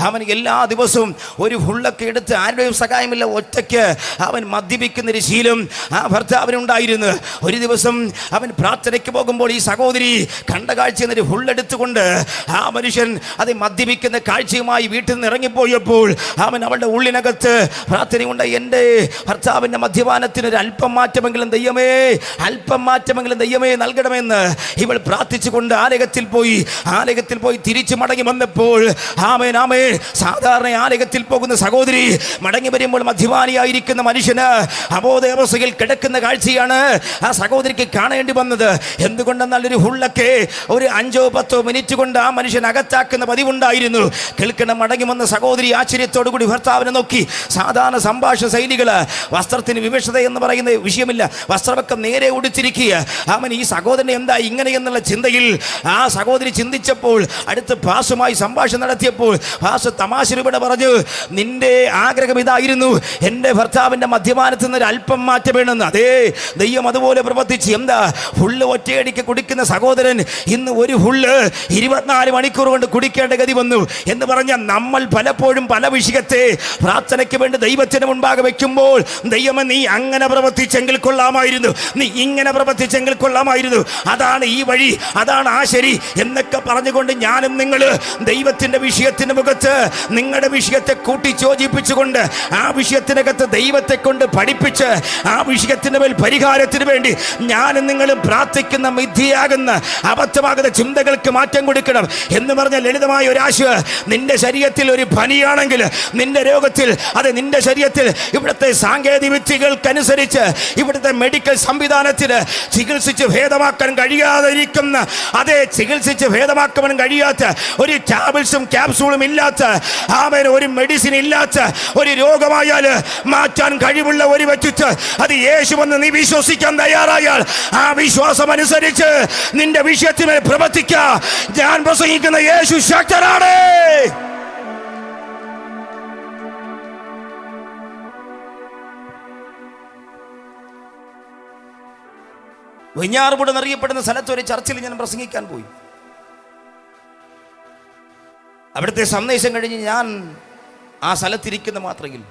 അവൻ എല്ലാ ദിവസവും ഒരു ഫുള്ളൊക്കെ എടുത്ത് ആരുടെയും സഹായമില്ല ഒറ്റയ്ക്ക് അവൻ മദ്യപിക്കുന്ന ഒരു ശീലം ആ ഭർത്താവിനുണ്ടായിരുന്നു. ഒരു ദിവസം അവൻ പ്രാർത്ഥനയ്ക്ക് പോകുമ്പോൾ ഈ സഹോദരി കണ്ട കാഴ്ച എന്നൊരു ഫുള്ളെടുത്തുകൊണ്ട് ആ മനുഷ്യൻ അത് മദ്യപിക്കുന്ന കാഴ്ചയുമായി വീട്ടിൽ നിന്ന് ഇറങ്ങിപ്പോയപ്പോൾ അവൻ അവളുടെ ഉള്ളിനകത്ത് പ്രാർത്ഥനയുണ്ട്, എൻ്റെ ഭർത്താവിൻ്റെ മദ്യപാനത്തിനൊരു അല്പം മാറ്റമെങ്കിലും ദൈവമേ, അല്പം മാറ്റമെങ്കിലും ദൈവമേ നൽകണമെന്ന് ഇവൾ പ്രാർത്ഥിച്ചുകൊണ്ട് ആലയത്തിൽ പോയി തിരിച്ചു മടങ്ങി വന്നപ്പോൾ ആമേൻ ആമേൻ, സാധാരണ ആലയത്തിൽ പോകുന്ന സഹോദരി മടങ്ങി വരുമ്പോൾ മദ്യപാനിയായിരിക്കുന്ന മനുഷ്യന് അബോധാവസ്ഥയിൽ കിടക്കുന്ന കാഴ്ചയാണ് ആ സഹോദരിക്ക് കാണേണ്ടി വന്നത്. എന്തുകൊണ്ടെന്നാൽ ഒരു ഹുള്ളൊക്കെ ഒരു 5-10 മിനിറ്റ് കൊണ്ട് ആ മനുഷ്യൻ അകത്താക്കുന്ന പതിവുണ്ടായിരുന്നു. കേൾക്കണം, മടങ്ങി വന്ന സഹോദരി ആശ്ചര്യത്തോടു കൂടി ഭർത്താവിനെ നോക്കി. സാധാരണ സംഭാഷണ ശൈലികള്, വസ്ത്രത്തിന് വിവക്ഷത എന്ന് പറയുന്ന വിഷയമില്ല, വസ്ത്രമൊക്കെ നേരെ ഉടുത്തിരിക്കുക. അവൻ ഈ സഹോദരനെ എന്താ ഇങ്ങനെയെന്നുള്ള ചിന്തയിൽ ആ സഹോദരി ചിന്തിച്ചപ്പോൾ അടുത്ത് പാസുമായി സംഭാഷണം നടത്തിയപ്പോൾ പാസ് തമാശ രൂപയുടെ പറഞ്ഞു, നിന്റെ ആഗ്രഹം ഇതായിരുന്നു, എൻ്റെ ഭർത്താവിൻ്റെ മദ്യപാനത്തിൽ നിന്ന് ഒരു അല്പം മാറ്റം വേണമെന്ന്. അതേ, ദൈവം അതുപോലെ പ്രവർത്തിച്ച്. എന്താ? ഫുള്ള് ഒറ്റയടിക്ക് കുടിക്കുന്ന സഹോദരൻ ഇന്ന് ഒരു ഫുള്ള് 24 മണിക്കൂർ കൊണ്ട് കുടിക്കേണ്ട ഗതി വന്നു എന്ന് പറഞ്ഞാൽ നമ്മൾ പലപ്പോഴും പല വിഷയത്തെ പ്രാർത്ഥനയ്ക്ക് വേണ്ടി ദൈവത്തിന് മുൻപാകെ വെക്കുമ്പോൾ ദൈവമേ നീ അങ്ങനെ പ്രവർത്തിച്ചെങ്കിൽ കൊള്ളാമായിരുന്നു, നീ ഇങ്ങനെ പ്രവർത്തിച്ചെങ്കിൽ കൊള്ളാമായിരുന്നു, അതാണ് ഈ വഴി, അതാണ് ആ ശരി എന്നൊക്കെ പറഞ്ഞുകൊണ്ട് ഞാനും നിങ്ങൾ ദൈവത്തിൻ്റെ വിഷയത്തിന് മുഖത്ത് നിങ്ങളുടെ വിഷയത്തെ കൂട്ടിയോജിപ്പിച്ചുകൊണ്ട് ആ വിഷയത്തിനകത്ത് ദൈവത്തെ കൊണ്ട് പഠിപ്പിച്ച് ആ വിഷയത്തിന് മേൽ പരിഹാരത്തിന് വേണ്ടി ഞാനും നിങ്ങളും പ്രാർത്ഥിക്കുന്ന മിഥ്യയാകുന്ന അബദ്ധമാകുന്ന ചിന്തകൾക്ക് മാറ്റം കൊടുക്കണം എന്ന് പറഞ്ഞ ലളിതമായ ഒരാശ. നിന്റെ ശരീരത്തിൽ ഒരു പനിയാണെങ്കിൽ നിന്റെ രോഗത്തിൽ, അത് നിന്റെ ശരീരത്തിൽ ഇവിടുത്തെ സാങ്കേതിക വിദ്യകൾക്കനുസരിച്ച് ഇവിടുത്തെ മെഡിക്കൽ സംവിധാനത്തിന് ചികിത്സിച്ച് ഭേദമാക്കാൻ കഴിയാതിരിക്കുന്ന, അതേ ചികിത്സിച്ച് ഭേദമാക്കാൻ കഴിയാത്ത, ഒരു ടാബ്ലറ്റ്സും ക്യാപ്സൂളും ഇല്ലാത്ത, ആമേൻ ഒരു മെഡിസിൻ ഇല്ലാത്ത ഒരു രോഗമായാൽ മാറ്റാൻ കഴിവുള്ള ഒരു വ്യക്തിത്വം അത് യേശുവെന്ന് നീ വിശ്വസിക്കാൻ തയ്യാറായാൽ ആ വിശ്വാസം അനുസരിച്ച് നിന്റെ വിഷയത്തിന്മേൽ പ്രവർത്തിക്ക. ഞാൻ പ്രസംഗിക്കുന്ന യേശു ശക്തനാണ്. വെഞ്ഞാറുപുഴ എന്നറിയപ്പെടുന്ന സ്ഥലത്ത് ഒരു ചർച്ചിൽ ഞാൻ പ്രസംഗിക്കാൻ പോയി. അവിടുത്തെ സന്ദേശം കഴിഞ്ഞ് ഞാൻ ആ സ്ഥലത്തിരിക്കുന്ന മാത്രയിൽ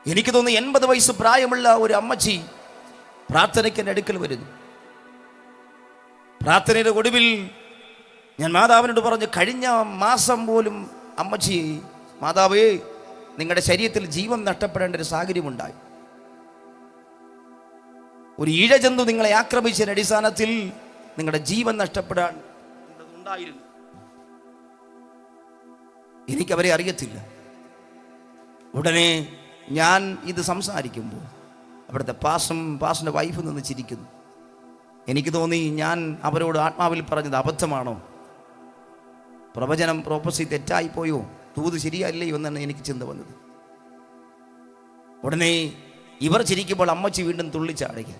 എനിക്ക് തോന്നുന്നു 80 വയസ്സ് പ്രായമുള്ള ഒരു അമ്മച്ചി പ്രാർത്ഥനയ്ക്ക് എൻ്റെ അടുക്കൽ വരുന്നു. പ്രാർത്ഥനയുടെ ഒടുവിൽ ഞാൻ മാതാവിനോട് പറഞ്ഞു, കഴിഞ്ഞ മാസം പോലും അമ്മച്ചി, മാതാവേ, നിങ്ങളുടെ ശരീരത്തിൽ ജീവൻ നഷ്ടപ്പെടേണ്ട ഒരു സാഹചര്യമുണ്ടായി. ഒരു ഇഴജന്തു നിങ്ങളെ ആക്രമിച്ചതിന്റെ അടിസ്ഥാനത്തിൽ നിങ്ങളുടെ ജീവൻ നഷ്ടപ്പെടാൻ ഉണ്ടായിരുന്നു. എനിക്കവരെ അറിയത്തില്ല. ഉടനെ ഞാൻ ഇത് സംസാരിക്കുമ്പോൾ അവിടുത്തെ പാസിൻ്റെ വൈഫ് നിന്ന് ചിരിക്കുന്നു. എനിക്ക് തോന്നി ഞാൻ അവരോട് ആത്മാവിൽ പറഞ്ഞത് അബദ്ധമാണോ, പ്രവചനം പ്രോപ്പസി തെറ്റായിപ്പോയോ, തൂത് ശരിയല്ലയോ എന്നാണ് എനിക്ക് ചിന്ത വന്നത്. ഉടനെ ഇവർ ചിരിക്കുമ്പോൾ അമ്മച്ചി വീണ്ടും തുള്ളിച്ചാടുക.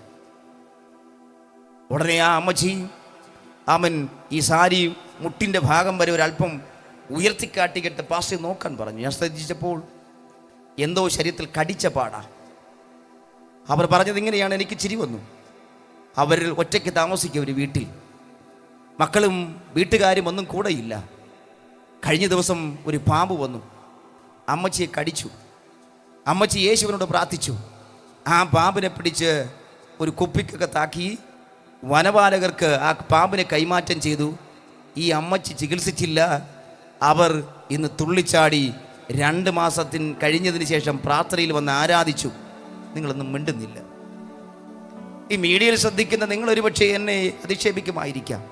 ഉടനെ ആ അമ്മച്ചി ഈ സാരി മുട്ടിൻ്റെ ഭാഗം വരെ ഒരല്പം ഉയർത്തിക്കാട്ടിക്കിട്ട് പാസ്റ്റർ നോക്കാൻ പറഞ്ഞു. ഞാൻ ശ്രദ്ധിച്ചപ്പോൾ എന്തോ ശരീരത്തിൽ കടിച്ച പാടാ. അവർ പറഞ്ഞത് ഇങ്ങനെയാണ്, എനിക്ക് ചിരി വന്നു. അവർ ഒറ്റയ്ക്ക് താമസിക്കുക ഒരു വീട്ടിൽ, മക്കളും വീട്ടുകാരും ഒന്നും കൂടെയില്ല. കഴിഞ്ഞ ദിവസം ഒരു പാമ്പ് വന്നു, അമ്മച്ചിയെ കടിച്ചു. അമ്മച്ചി യേശുവിനോട് പ്രാർത്ഥിച്ചു, ആ പാമ്പിനെ പിടിച്ച് ഒരു കുപ്പിക്കകത്താക്കി വനപാലകർക്ക് ആ പാമ്പിനെ കൈമാറ്റം ചെയ്തു. ഈ അമ്മച്ചി ചികിത്സിച്ചില്ല. അവർ ഇന്ന് തുള്ളിച്ചാടി 2 മാസത്തിന് കഴിഞ്ഞതിന് ശേഷം പ്രാർത്ഥനയിൽ വന്ന് ആരാധിച്ചു. നിങ്ങളൊന്നും മിണ്ടുന്നില്ല. ഈ മീഡിയയിൽ ശ്രദ്ധിക്കുന്ന നിങ്ങൾ ഒരുപക്ഷെ എന്നെ അധിക്ഷേപിക്കുമായിരിക്കാം.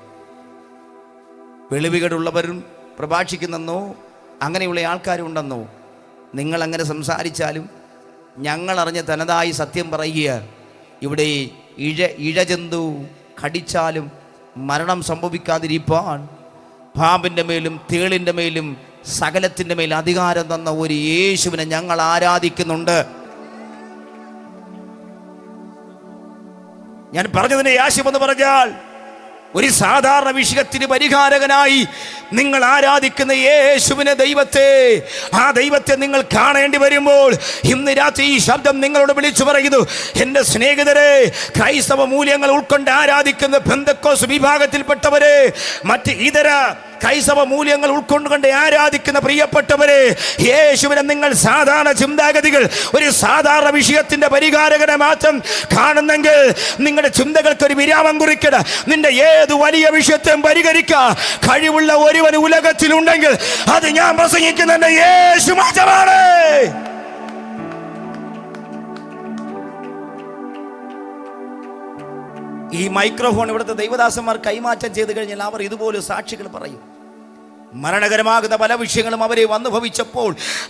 വെളിവുകളുള്ളവരും പ്രഭാഷിക്കുന്നെന്നോ അങ്ങനെയുള്ള ആൾക്കാരുണ്ടെന്നോ നിങ്ങൾ അങ്ങനെ സംസാരിച്ചാലും ഞങ്ങൾ അറിഞ്ഞ തനതായി സത്യം പറയുക, ഇവിടെ ഇഴജന്തു കടിച്ചാലും മരണം സംഭവിക്കാതിരിപ്പാൻ പാമ്പിൻ്റെ മേലും തേളിൻ്റെ മേലും സകലത്തിൻ്റെ മേൽ അധികാരം തന്ന ഒരു യേശുവിനെ ഞങ്ങൾ ആരാധിക്കുന്നുണ്ട്. ഞാൻ പറഞ്ഞതിനെ യേശുവെന്ന് പറഞ്ഞാൽ ഒരു സാധാരണ വിഷയത്തിന് പരിഹാരകനായി നിങ്ങൾ ആരാധിക്കുന്ന യേശുവിനെ, ദൈവത്തെ, ആ ദൈവത്തെ നിങ്ങൾ കാണേണ്ടി വരുമ്പോൾ ഇന്ന് രാത്രി ഈ ശബ്ദം നിങ്ങളോട് വിളിച്ചു പറയുന്നു. എൻ്റെ സ്നേഹിതരെ, ക്രൈസ്തവ മൂല്യങ്ങൾ ഉൾക്കൊണ്ട് ആരാധിക്കുന്ന പെന്തക്കോസ് വിഭാഗത്തിൽപ്പെട്ടവരെ, മറ്റ് ഇതര ക്രൈസ്തവ മൂല്യങ്ങൾ ഉൾക്കൊണ്ടുകൊണ്ട് ആരാധിക്കുന്ന പ്രിയപ്പെട്ടവരെ, യേശുവിനെ നിങ്ങൾ സാധാരണ ചിന്താഗതികൾ, ഒരു സാധാരണ വിഷയത്തിന്റെ പരിഹാരകനെ മാത്രം കാണുന്നെങ്കിൽ നിങ്ങളുടെ ചിന്തകൾക്ക് ഒരു വിരാമം കുറിക്കണം. നിന്റെ ഏത് വലിയ വിഷയത്തെയും പരിഹരിക്കാൻ കഴിവുള്ള ഒരുവൻ ഉലകത്തിലുണ്ടെങ്കിൽ അത് ഞാൻ പ്രസംഗിക്കുന്ന എൻ്റെ യേശു മാത്രമാണ്. ഈ മൈക്രോഫോൺ ഇവിടുത്തെ ദൈവദാസന്മാർ കൈമാറ്റം ചെയ്തു കഴിഞ്ഞാൽ അവർ ഇതുപോലെ സാക്ഷികൾ പറയും. മരണകരമാകുന്ന പല വിഷയങ്ങളും അവരെ വന്നു ഭവിച്ചപ്പോൾ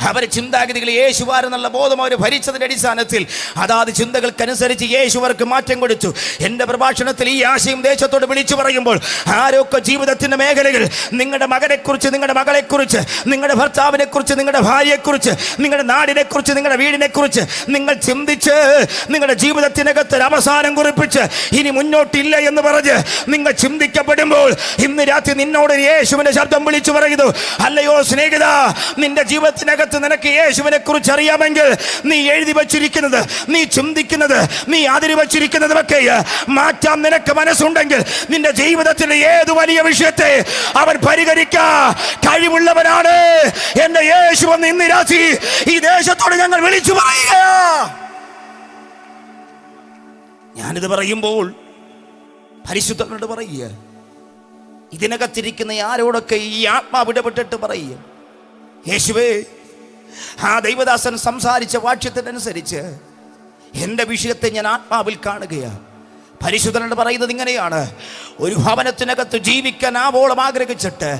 അവരെ ചിന്താഗതികൾ യേശുവാരെന്നുള്ള ബോധം അവർ ഭരിച്ചതിൻ്റെ അടിസ്ഥാനത്തിൽ അതാത് ചിന്തകൾക്കനുസരിച്ച് യേശു അവർക്ക് മാറ്റം കൊടുത്തു. എൻ്റെ പ്രഭാഷണത്തിൽ ഈ ആശയം ദേശത്തോട് വിളിച്ചു പറയുമ്പോൾ ആരൊക്കെ ജീവിതത്തിൻ്റെ മേഖലകൾ, നിങ്ങളുടെ മകനെക്കുറിച്ച്, നിങ്ങളുടെ മകളെക്കുറിച്ച്, നിങ്ങളുടെ ഭർത്താവിനെക്കുറിച്ച്, നിങ്ങളുടെ ഭാര്യയെക്കുറിച്ച്, നിങ്ങളുടെ നാടിനെക്കുറിച്ച്, നിങ്ങളുടെ വീടിനെക്കുറിച്ച് നിങ്ങൾ ചിന്തിച്ച് നിങ്ങളുടെ ജീവിതത്തിനകത്ത് ഒരു അവസാനം കുറിപ്പിച്ച് ഇനി മുന്നോട്ടില്ല എന്ന് പറഞ്ഞ് നിങ്ങൾ ചിന്തിക്കപ്പെടുമ്പോൾ ഇന്ന് രാത്രി നിന്നോട് യേശുവിൻ്റെ ശബ്ദം വിളിച്ചു പറയുന്നു, അല്ലയോ സ്നേഹിത, നിന്റെ ജീവിതത്തിനകത്ത് നിനക്ക് യേശുവിനെ കുറിച്ച് അറിയാമെങ്കിൽ നീ എഴുതി വച്ചിരിക്കുന്നത്, നീ ചിന്തിക്കുന്നത്, നീ അതിരി വച്ചിരിക്കുന്നത് ഒക്കെ മാറ്റാൻ നിനക്ക് മനസ്സുണ്ടെങ്കിൽ നിന്റെ ജീവിതത്തിലെ ഏത് വലിയ വിഷയത്തെ അവൻ പരിഹരിക്കാൻ കഴിവുള്ളവനാണ് എന്റെ യേശു എന്ന് ഇന്ന് രാത്രി ഈ ദേശത്തോട് ഞങ്ങൾ വിളിച്ചു പറയുക. ഞാനിത് പറയുമ്പോൾ പരിശുദ്ധനോട് പറയുക, ഇതിനകത്തിരിക്കുന്ന ആരോടൊക്കെ ഈ ആത്മാവ് ഇടപെട്ടിട്ട് പറയും, യേശുവേ, ആ ദൈവദാസൻ സംസാരിച്ച വാക്യത്തിനനുസരിച്ച് എൻ്റെ വിഷയത്തെ ഞാൻ ആത്മാവിൽ കാണുകയാണ്. പരിശുദ്ധനോട് പറയുന്നത് ഇങ്ങനെയാണ്, ഒരു ഭവനത്തിനകത്ത് ജീവിക്കാൻ ആവോളം ആഗ്രഹിച്ചിട്ട്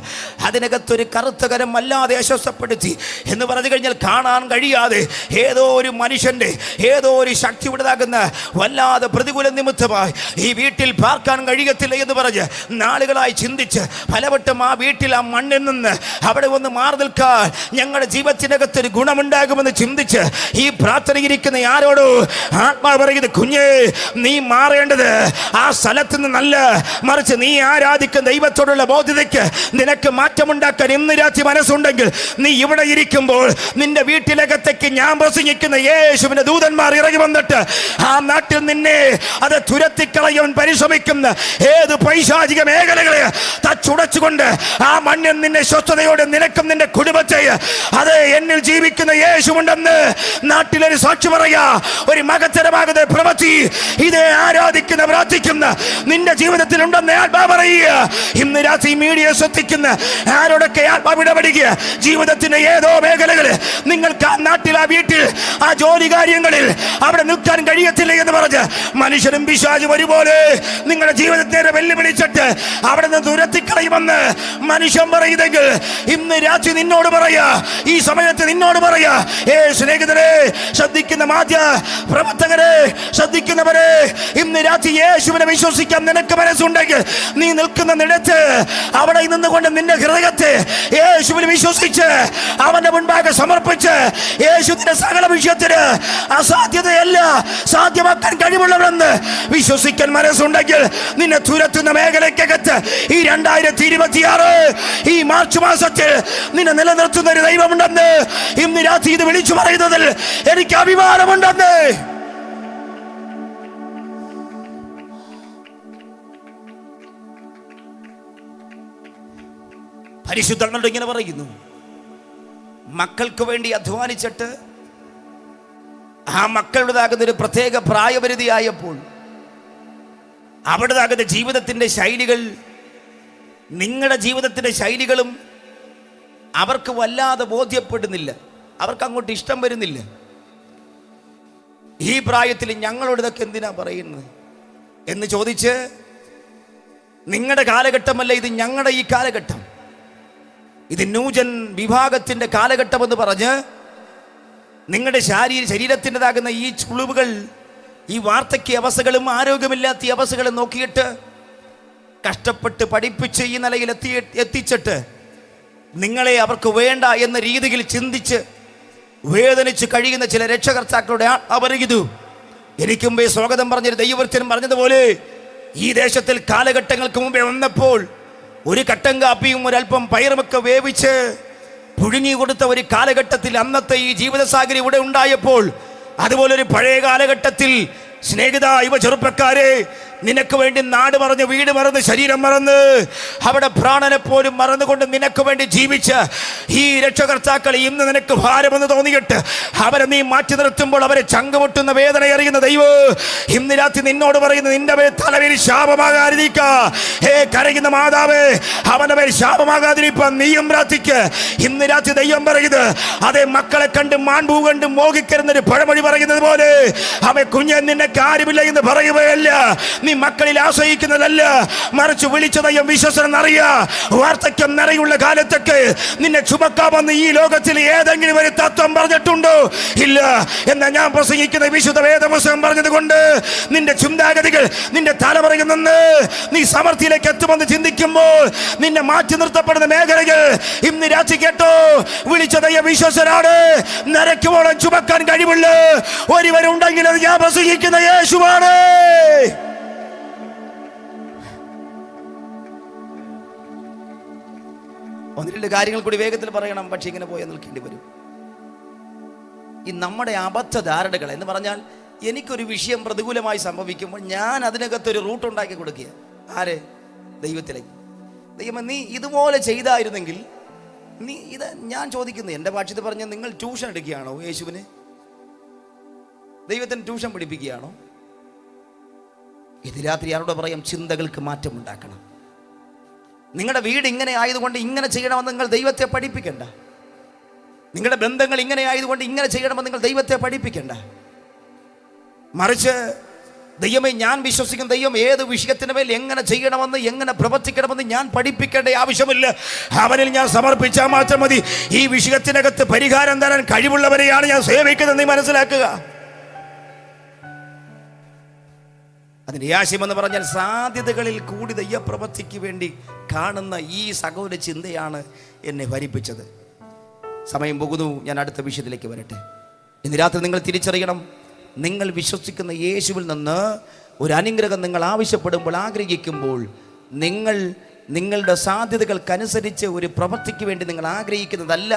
അതിനകത്തൊരു കറുത്തകരം വല്ലാതെ അസ്വസ്ഥപ്പെടുത്തി എന്ന് പറഞ്ഞു കഴിഞ്ഞാൽ കാണാൻ കഴിയാതെ ഏതോ ഒരു മനുഷ്യൻ്റെ ഏതോ ഒരു ശക്തി ഉള്ളതാകുന്ന വല്ലാതെ പ്രതികൂല നിമിത്തമായി ഈ വീട്ടിൽ പാർക്കാൻ കഴിയത്തില്ല എന്ന് പറഞ്ഞ് നാളുകളായി ചിന്തിച്ച് പലവട്ടം ആ വീട്ടിൽ ആ മണ്ണിൽ നിന്ന് അവിടെ ഒന്ന് മാറി നിൽക്കാൻ ഞങ്ങളുടെ ജീവിതത്തിനകത്തൊരു ഗുണമുണ്ടാകുമെന്ന് ചിന്തിച്ച് ഈ പ്രാർത്ഥനയിരിക്കുന്ന ആരോടോ ആത്മാവ് പറയുന്നത്, കുഞ്ഞേ, നീ മാറേണ്ടത് ആ സ്ഥലത്ത് നിന്നല്ല, മറിച്ച് നീ ആരാധിക്കുന്ന ദൈവത്തോടുള്ള ബോധ്യതയ്ക്ക് നിനക്ക് മാറ്റമുണ്ടാക്കാൻ ഇന്ന് രാത്രി മനസ്സുണ്ടെങ്കിൽ നീ ഇവിടെ ഇരിക്കുമ്പോൾ നിന്റെ വീട്ടിലകത്തേക്ക് ഞാൻ പ്രസംഗിക്കുന്ന യേശുവിന്റെ ദൂതന്മാർ ഇറങ്ങി വന്നിട്ട് ആ നാട്ടിൽ നിന്നെ അത് തുരത്തിക്കളയാൻ പരിശ്രമിക്കുന്ന ഏത് പൈശാചിക മേഖലകളെ തച്ചുടച്ചുകൊണ്ട് ആ മണ്ണിൽ നിന്നെ സ്വസ്ഥതയോടെ നിനക്കും നിന്റെ കുടുംബത്തെ അത് എന്നിൽ ജീവിക്കുന്ന യേശുവുണ്ടെന്ന് നാട്ടിലൊരു സാക്ഷി പറയാ, ഒരു മഹത്തരമാകുന്ന പ്രവൃത്തി ഇതേ ആരാധിക്കുന്ന പ്രാർത്ഥിക്കുന്ന നിന്റെ ജീവിതത്തിൽ ഉണ്ടെന്ന് ആത്മാവ് പറയുക. ഇന്ന് രാത്രി മീഡിയ ശ്രദ്ധിക്കുന്ന ആരോടൊക്കെ ആത്മാവ് ഇടപെടുക, ജീവിതത്തിന്റെ ഏതോ മേഖലകൾ നിങ്ങൾക്ക് ആ നാട്ടിൽ, ആ വീട്ടിൽ, ആ ജോലി കാര്യങ്ങളിൽ അവിടെ നിൽക്കാൻ കഴിയത്തില്ല എന്ന് പറഞ്ഞ് മനുഷ്യരും പിശാചും ഒരുപോലെ നിങ്ങളുടെ ജീവിതത്തെ വെല്ലുവിളിച്ചിട്ട് അവിടെ നിന്ന് തുരത്തിക്കളയുമെന്ന് മനുഷ്യൻ പറയുന്നെങ്കിൽ ഇന്ന് രാത്രി നിന്നോട് പറയാ, ഈ സമയത്ത് നിന്നോട് പറയാ, സ്നേഹിതരെ, ശ്രദ്ധിക്കുന്ന മാധ്യ പ്രവർത്തകരെ, ശ്രദ്ധിക്കുന്നവരെ, ഇന്ന് രാത്രി യേശുവിനെ വിശ്വസിക്കാൻ നിനക്ക് മനസ്സുണ്ടെങ്കിൽ നീ നിൽക്കുന്ന നിടത്ത് അവിടെ നിന്നുകൊണ്ട് നിന്റെ ഹൃദയത്തെ യേശുവിനെ വിശ്വസിച്ച് അവന്റെ മുൻപാകെ സമർപ്പിച്ച് യേശുവിന്റെ സകല വിഷയത്തിന് അസാധ്യതയല്ല സാധ്യമാക്കാൻ കഴിവുള്ളവരെന്ന് വിശ്വസിക്കാൻ മനസ്സുണ്ടെങ്കിൽ നിന്നെ തുരത്തുന്ന മേഖലയ്ക്കകത്ത് ഈ 2026 ഈ മാർച്ച് മാസത്തിൽ നിന്നെ നിലനിർത്തുന്ന ഒരു ദൈവമുണ്ടെന്ന് ഇന്ന് രാത്രി ഇത് വിളിച്ചു പറയുന്നതിൽ എനിക്ക് അഭിമാനമുണ്ടെന്ന്. പരിശുദ്ധനോട് ഇങ്ങനെ പറയുന്നു, മക്കൾക്ക് വേണ്ടി അധ്വാനിച്ചിട്ട് ആ മക്കളുടേതാകുന്ന ഒരു പ്രത്യേക പ്രായപരിധി ആയപ്പോൾ അവിടുത്തെ ജീവിതത്തിൻ്റെ ശൈലികൾ, നിങ്ങളുടെ ജീവിതത്തിൻ്റെ ശൈലികളും അവർക്ക് വല്ലാതെ ബോധ്യപ്പെടുന്നില്ല, അവർക്ക് അങ്ങോട്ട് ഇഷ്ടം വരുന്നില്ല. ഈ പ്രായത്തിൽ ഞങ്ങളോട് ഇതൊക്കെ എന്തിനാ പറയുന്നത് എന്ന് ചോദിച്ച്, നിങ്ങളുടെ കാലഘട്ടമല്ല ഇത്, ഞങ്ങളുടെ ഈ കാലഘട്ടം, ഇത് ന്യൂജൻ വിഭാഗത്തിൻ്റെ കാലഘട്ടമെന്ന് പറഞ്ഞ് നിങ്ങളുടെ ശരീരത്തിൻ്റെതാകുന്ന ഈ ചുളിവുകൾ, ഈ വാർദ്ധക്യ അവസ്ഥകളും ആരോഗ്യമില്ലാത്ത അവസ്ഥകളും നോക്കിയിട്ട് കഷ്ടപ്പെട്ട് പഠിപ്പിച്ച് ഈ നിലയിൽ എത്തിച്ചിട്ട് നിങ്ങളെ അവർക്ക് വേണ്ട എന്ന രീതിയിൽ ചിന്തിച്ച് വേദനിച്ച് കഴിയുന്ന ചില രക്ഷകർത്താക്കളുടെ അവരിതു എനിക്ക് മുമ്പേ സ്വാഗതം പറഞ്ഞൊരു ദൈവവചനം പറഞ്ഞതുപോലെ, ഈ ദേശത്തിൽ കാലഘട്ടങ്ങൾക്ക് മുമ്പേ വന്നപ്പോൾ ഒരു കട്ടൻ കാപ്പിയും ഒരല്പം പയറുമൊക്കെ വേവിച്ച് പുഴുങ്ങി കൊടുത്ത ഒരു കാലഘട്ടത്തിൽ അന്നത്തെ ഈ ജീവിത സാഹചര്യം ഇവിടെ ഉണ്ടായപ്പോൾ, അതുപോലൊരു പഴയ കാലഘട്ടത്തിൽ സ്നേഹിത ഇവ ചെറുപ്പക്കാരെ, നിനക്ക് വേണ്ടി നാട് മറന്ന് വീട് മറന്ന് ശരീരം മറന്ന് അവിടെ പ്രാണനെ പോലും മറന്നുകൊണ്ട് നിനക്ക് വേണ്ടി ജീവിച്ച ഈ രക്ഷകർത്താക്കൾ ഇന്ന് നിനക്ക് ഭാരമെന്ന് തോന്നിയിട്ട് അവരെ നീ മാറ്റി നിർത്തുമ്പോൾ അവരെ ചങ്കുമുട്ടുന്ന വേദന അറിയുന്ന ദൈവം ഇന്ന് രാത്രി നിന്നോട് പറയുന്നു, നിന്റെ മേൽ തലവേൽ ശാപമാകാതിരിക്ക. കരയുന്ന മാതാവ്, അവന്റെ മേൽ ശാപമാകാതിരിക്കാൻ നീയും പ്രാർത്ഥിക്ക്. ഇന്ന് രാത്രി ദൈവം പറയുന്നത്, അതേ മക്കളെ കണ്ട് മാൺപൂ കണ്ട് മോഹിക്കരുന്നൊരു പഴമൊഴി പറയുന്നത് പോലെ, അവ കുഞ്ഞൻ നിന്നെ കാര്യമില്ല എന്ന് പറയുകയല്ല, നീ മക്കളിൽ ആശ്രയിക്കുന്നതല്ല, മറിച്ച് വിളിച്ച ദൈവം വിശ്വസനെന്നറിയ. വാർദ്ധക്യം നിറയുള്ള കാലത്തൊക്കെ നിന്നെ ചുമക്കാമെന്ന് ഈ ലോകത്തിൽ ഏതെങ്കിലും ഒരു തത്വം പറഞ്ഞിട്ടുണ്ടോ? ഇല്ല. എന്നാൽ ഞാൻ പ്രസംഗിക്കുന്ന വിശുദ്ധ വേദപുസ്തകം പറഞ്ഞതുകൊണ്ട് നിന്റെ ചിന്താഗതികൾ, നിന്റെ തലമുറയിൽ നിന്ന് നീ സമൃദ്ധിയിലേക്ക് എത്തുമെന്ന് ചിന്തിക്കുമ്പോൾ നിന്നെ മാറ്റി നിർത്തപ്പെടുന്ന മേഖലകൾ ഇന്ന് രാത്രി കേട്ടോ, വിളിച്ച ദൈവം വിശ്വസനാണ്. നരക്കുവോളം ചുമക്കാൻ കഴിവുള്ള ഒരുവരുണ്ടെങ്കിൽ അത് ഞാൻ പ്രസംഗിക്കുന്ന യേശുവാണ്. ഒന്ന് രണ്ട് കാര്യങ്ങൾ കൂടി വേഗത്തിൽ പറയണം, പക്ഷെ ഇങ്ങനെ പോയാൽ നിൽക്കേണ്ടി വരും. ഈ നമ്മുടെ അബദ്ധ ധാരണകൾ എന്ന് പറഞ്ഞാൽ, എനിക്കൊരു വിഷയം പ്രതികൂലമായി സംഭവിക്കുമ്പോൾ ഞാൻ അതിനകത്തൊരു റൂട്ട് ഉണ്ടാക്കി കൊടുക്കുക. ആര്? ദൈവത്തിലേക്ക്. ദൈവം നീ ഇതുപോലെ ചെയ്തായിരുന്നെങ്കിൽ നീ ഇത്, ഞാൻ ചോദിക്കുന്നത് എൻ്റെ ഭാഷത്തിൽ പറഞ്ഞ, നിങ്ങൾ ട്യൂഷൻ എടുക്കുകയാണോ യേശുവിന്? ദൈവത്തിന് ട്യൂഷൻ പഠിപ്പിക്കുകയാണോ? ഇത് രാത്രി ആരോട് പറയാം, ചിന്തകൾക്ക് മാറ്റം ഉണ്ടാക്കണം. നിങ്ങളുടെ വീട് ഇങ്ങനെ ആയതുകൊണ്ട് ഇങ്ങനെ ചെയ്യണമെന്ന് നിങ്ങൾ ദൈവത്തെ പഠിപ്പിക്കണ്ട. നിങ്ങളുടെ ബന്ധങ്ങൾ ഇങ്ങനെ ആയതുകൊണ്ട് ഇങ്ങനെ ചെയ്യണമെന്ന് നിങ്ങൾ ദൈവത്തെ പഠിപ്പിക്കണ്ട. മറിച്ച് ദൈവമേ, ഞാൻ വിശ്വസിക്കുന്ന ദൈവം ഏത് വിഷയത്തിന് മേൽ എങ്ങനെ ചെയ്യണമെന്ന്, എങ്ങനെ പ്രവർത്തിക്കണമെന്ന് ഞാൻ പഠിപ്പിക്കേണ്ട ആവശ്യമില്ല. അവനിൽ ഞാൻ സമർപ്പിച്ചാൽ മാത്രം മതി. ഈ വിഷയത്തിനകത്ത് പരിഹാരം തരാൻ കഴിവുള്ളവരെയാണ് ഞാൻ സേവിക്കുന്നത്, നീ മനസ്സിലാക്കുക. അതിൻ്റെ ആശയമെന്ന് പറഞ്ഞാൽ, സാധ്യതകളിൽ കൂടി ദൈവപ്രവൃത്തിക്ക് വേണ്ടി കാണുന്ന ഈ സകല ചിന്തയാണ് എന്നെ ഭരിപ്പിച്ചത്. സമയം പോകുന്നു, ഞാൻ അടുത്ത വിഷയത്തിലേക്ക് വരട്ടെ. ഇന്ന് രാത്രി നിങ്ങൾ തിരിച്ചറിയണം, നിങ്ങൾ വിശ്വസിക്കുന്ന യേശുവിൽ നിന്ന് ഒരു അനുഗ്രഹം നിങ്ങൾ ആവശ്യപ്പെടുമ്പോൾ, ആഗ്രഹിക്കുമ്പോൾ, നിങ്ങൾ നിങ്ങളുടെ സാധ്യതകൾക്കനുസരിച്ച് ഒരു പ്രവൃത്തിക്ക് വേണ്ടി നിങ്ങൾ ആഗ്രഹിക്കുന്നതല്ല,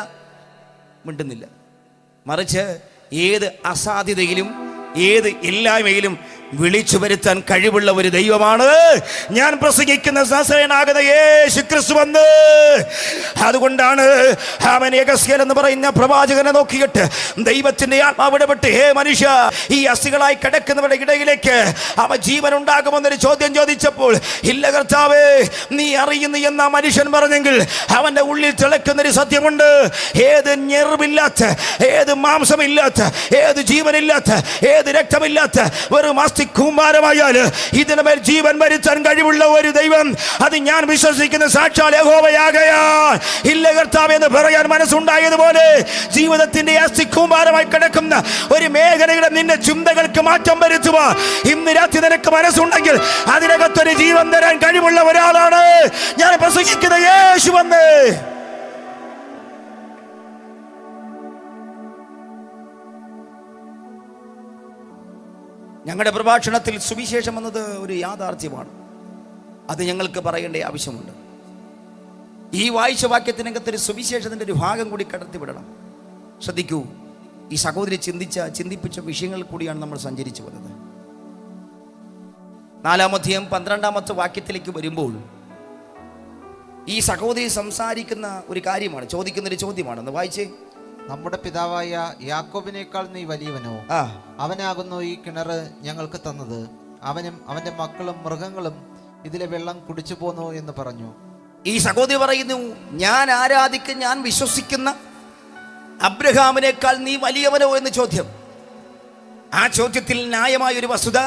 മിണ്ടുന്നില്ല. മറിച്ച് ഏത് അസാധ്യതയിലും ഏത് ഇല്ലായ്മയിലും വിളിച്ചു വരുത്താൻ കഴിവുള്ള ഒരു ദൈവമാണ് ഞാൻ പ്രസംഗിക്കുന്ന നസറേയനാകുന്ന യേശു ക്രിസ്തു വന്ന്. അതുകൊണ്ടാണ് അവൻ യെഹെസ്കേൽ എന്ന് പറയുന്ന പ്രവാചകനെ നോക്കിയിട്ട് ദൈവത്തിന്റെ ആത്മാവ് ഇടപെട്ട്, ഹേ മനുഷ്യ, ഈ അസ്ഥികളായി കിടക്കുന്നവരുടെ ഇടയിലേക്ക് അവ ജീവൻ ഉണ്ടാകുമെന്നൊരു ചോദ്യം ചോദിച്ചപ്പോൾ, ഇല്ല കർത്താവേ, നീ അറിയുന്നു എന്ന മനുഷ്യൻ പറഞ്ഞെങ്കിൽ അവന്റെ ഉള്ളിൽ തിളക്കുന്നൊരു സത്യമുണ്ട്. ഏത് ഞെറിവില്ലാത്ത, ഏത് മാംസമില്ലാത്ത, ഏത് ജീവനില്ലാത്ത, ഏത് രക്തമില്ലാത്ത വെറും കൂമ്പാരമായാൽ ഇതിനുമേൽ ജീവൻ വരുത്താൻ കഴിവുള്ള ഒരു ദൈവം, അത് ഞാൻ വിശ്വസിക്കുന്ന സാക്ഷാൽ യഹോവയാകയാൽ, ഇല്ല കർത്താവേ എന്ന് പറയാൻ മനസ്സുണ്ടായതുപോലെ ജീവിതത്തിന്റെ അസ്ഥികൂമ്പാരമായി കിടക്കുന്ന ഒരു മേഖലയുടെ നിന്റെ ചിന്തകൾക്ക് മാറ്റം വരുത്തുക. ഇന്ന് രാത്രി നിനക്ക് മനസ്സുണ്ടെങ്കിൽ അതിനകത്തൊരു ജീവൻ തരാൻ കഴിവുള്ള ഒരാളാണ് ഞാൻ പ്രസംഗിക്കുന്ന യേശു വന്ന്. ഞങ്ങളുടെ പ്രഭാഷണത്തിൽ സുവിശേഷം എന്നത് ഒരു യാഥാർത്ഥ്യമാണ്, അത് ഞങ്ങൾക്ക് പറയേണ്ട ആവശ്യമുണ്ട്. ഈ വായിച്ച വാക്യത്തിനകത്തൊരു സുവിശേഷത്തിൻ്റെ ഒരു ഭാഗം കൂടി കടത്തിവിടണം. ശ്രദ്ധിക്കൂ, ഈ സഹോദരി ചിന്തിപ്പിച്ച വിഷയങ്ങൾ കൂടിയാണ് നമ്മൾ സഞ്ചരിച്ചു വന്നത്. 4-ാം അധ്യായം 12-ാമത്തെ വാക്യത്തിലേക്ക് വരുമ്പോൾ ഈ സഹോദരി സംസാരിക്കുന്ന ഒരു കാര്യമാണ്, ചോദിക്കുന്നൊരു ചോദ്യമാണ്. ഒന്ന് വായിച്ചേ. നമ്മുടെ പിതാവായ യാക്കോബിനേക്കാൾ നീ വലിയവനോ? അവനാകുന്നു ഈ കിണർ ഞങ്ങൾക്ക് തന്നത്. അവനും അവന്റെ മക്കളും മൃഗങ്ങളും ഇതിലെ വെള്ളം കുടിച്ചു പോന്നു എന്ന് പറഞ്ഞു. ഈ സഹോദരി പറയുന്നു, ഞാൻ ആരാധിക്കുന്ന, ഞാൻ വിശ്വസിക്കുന്ന അബ്രഹാമിനേക്കാൾ നീ വലിയവനോ എന്ന് ചോദ്യം. ആ ചോദ്യത്തിൽ ന്യായമായ ഒരു വസ്തുത,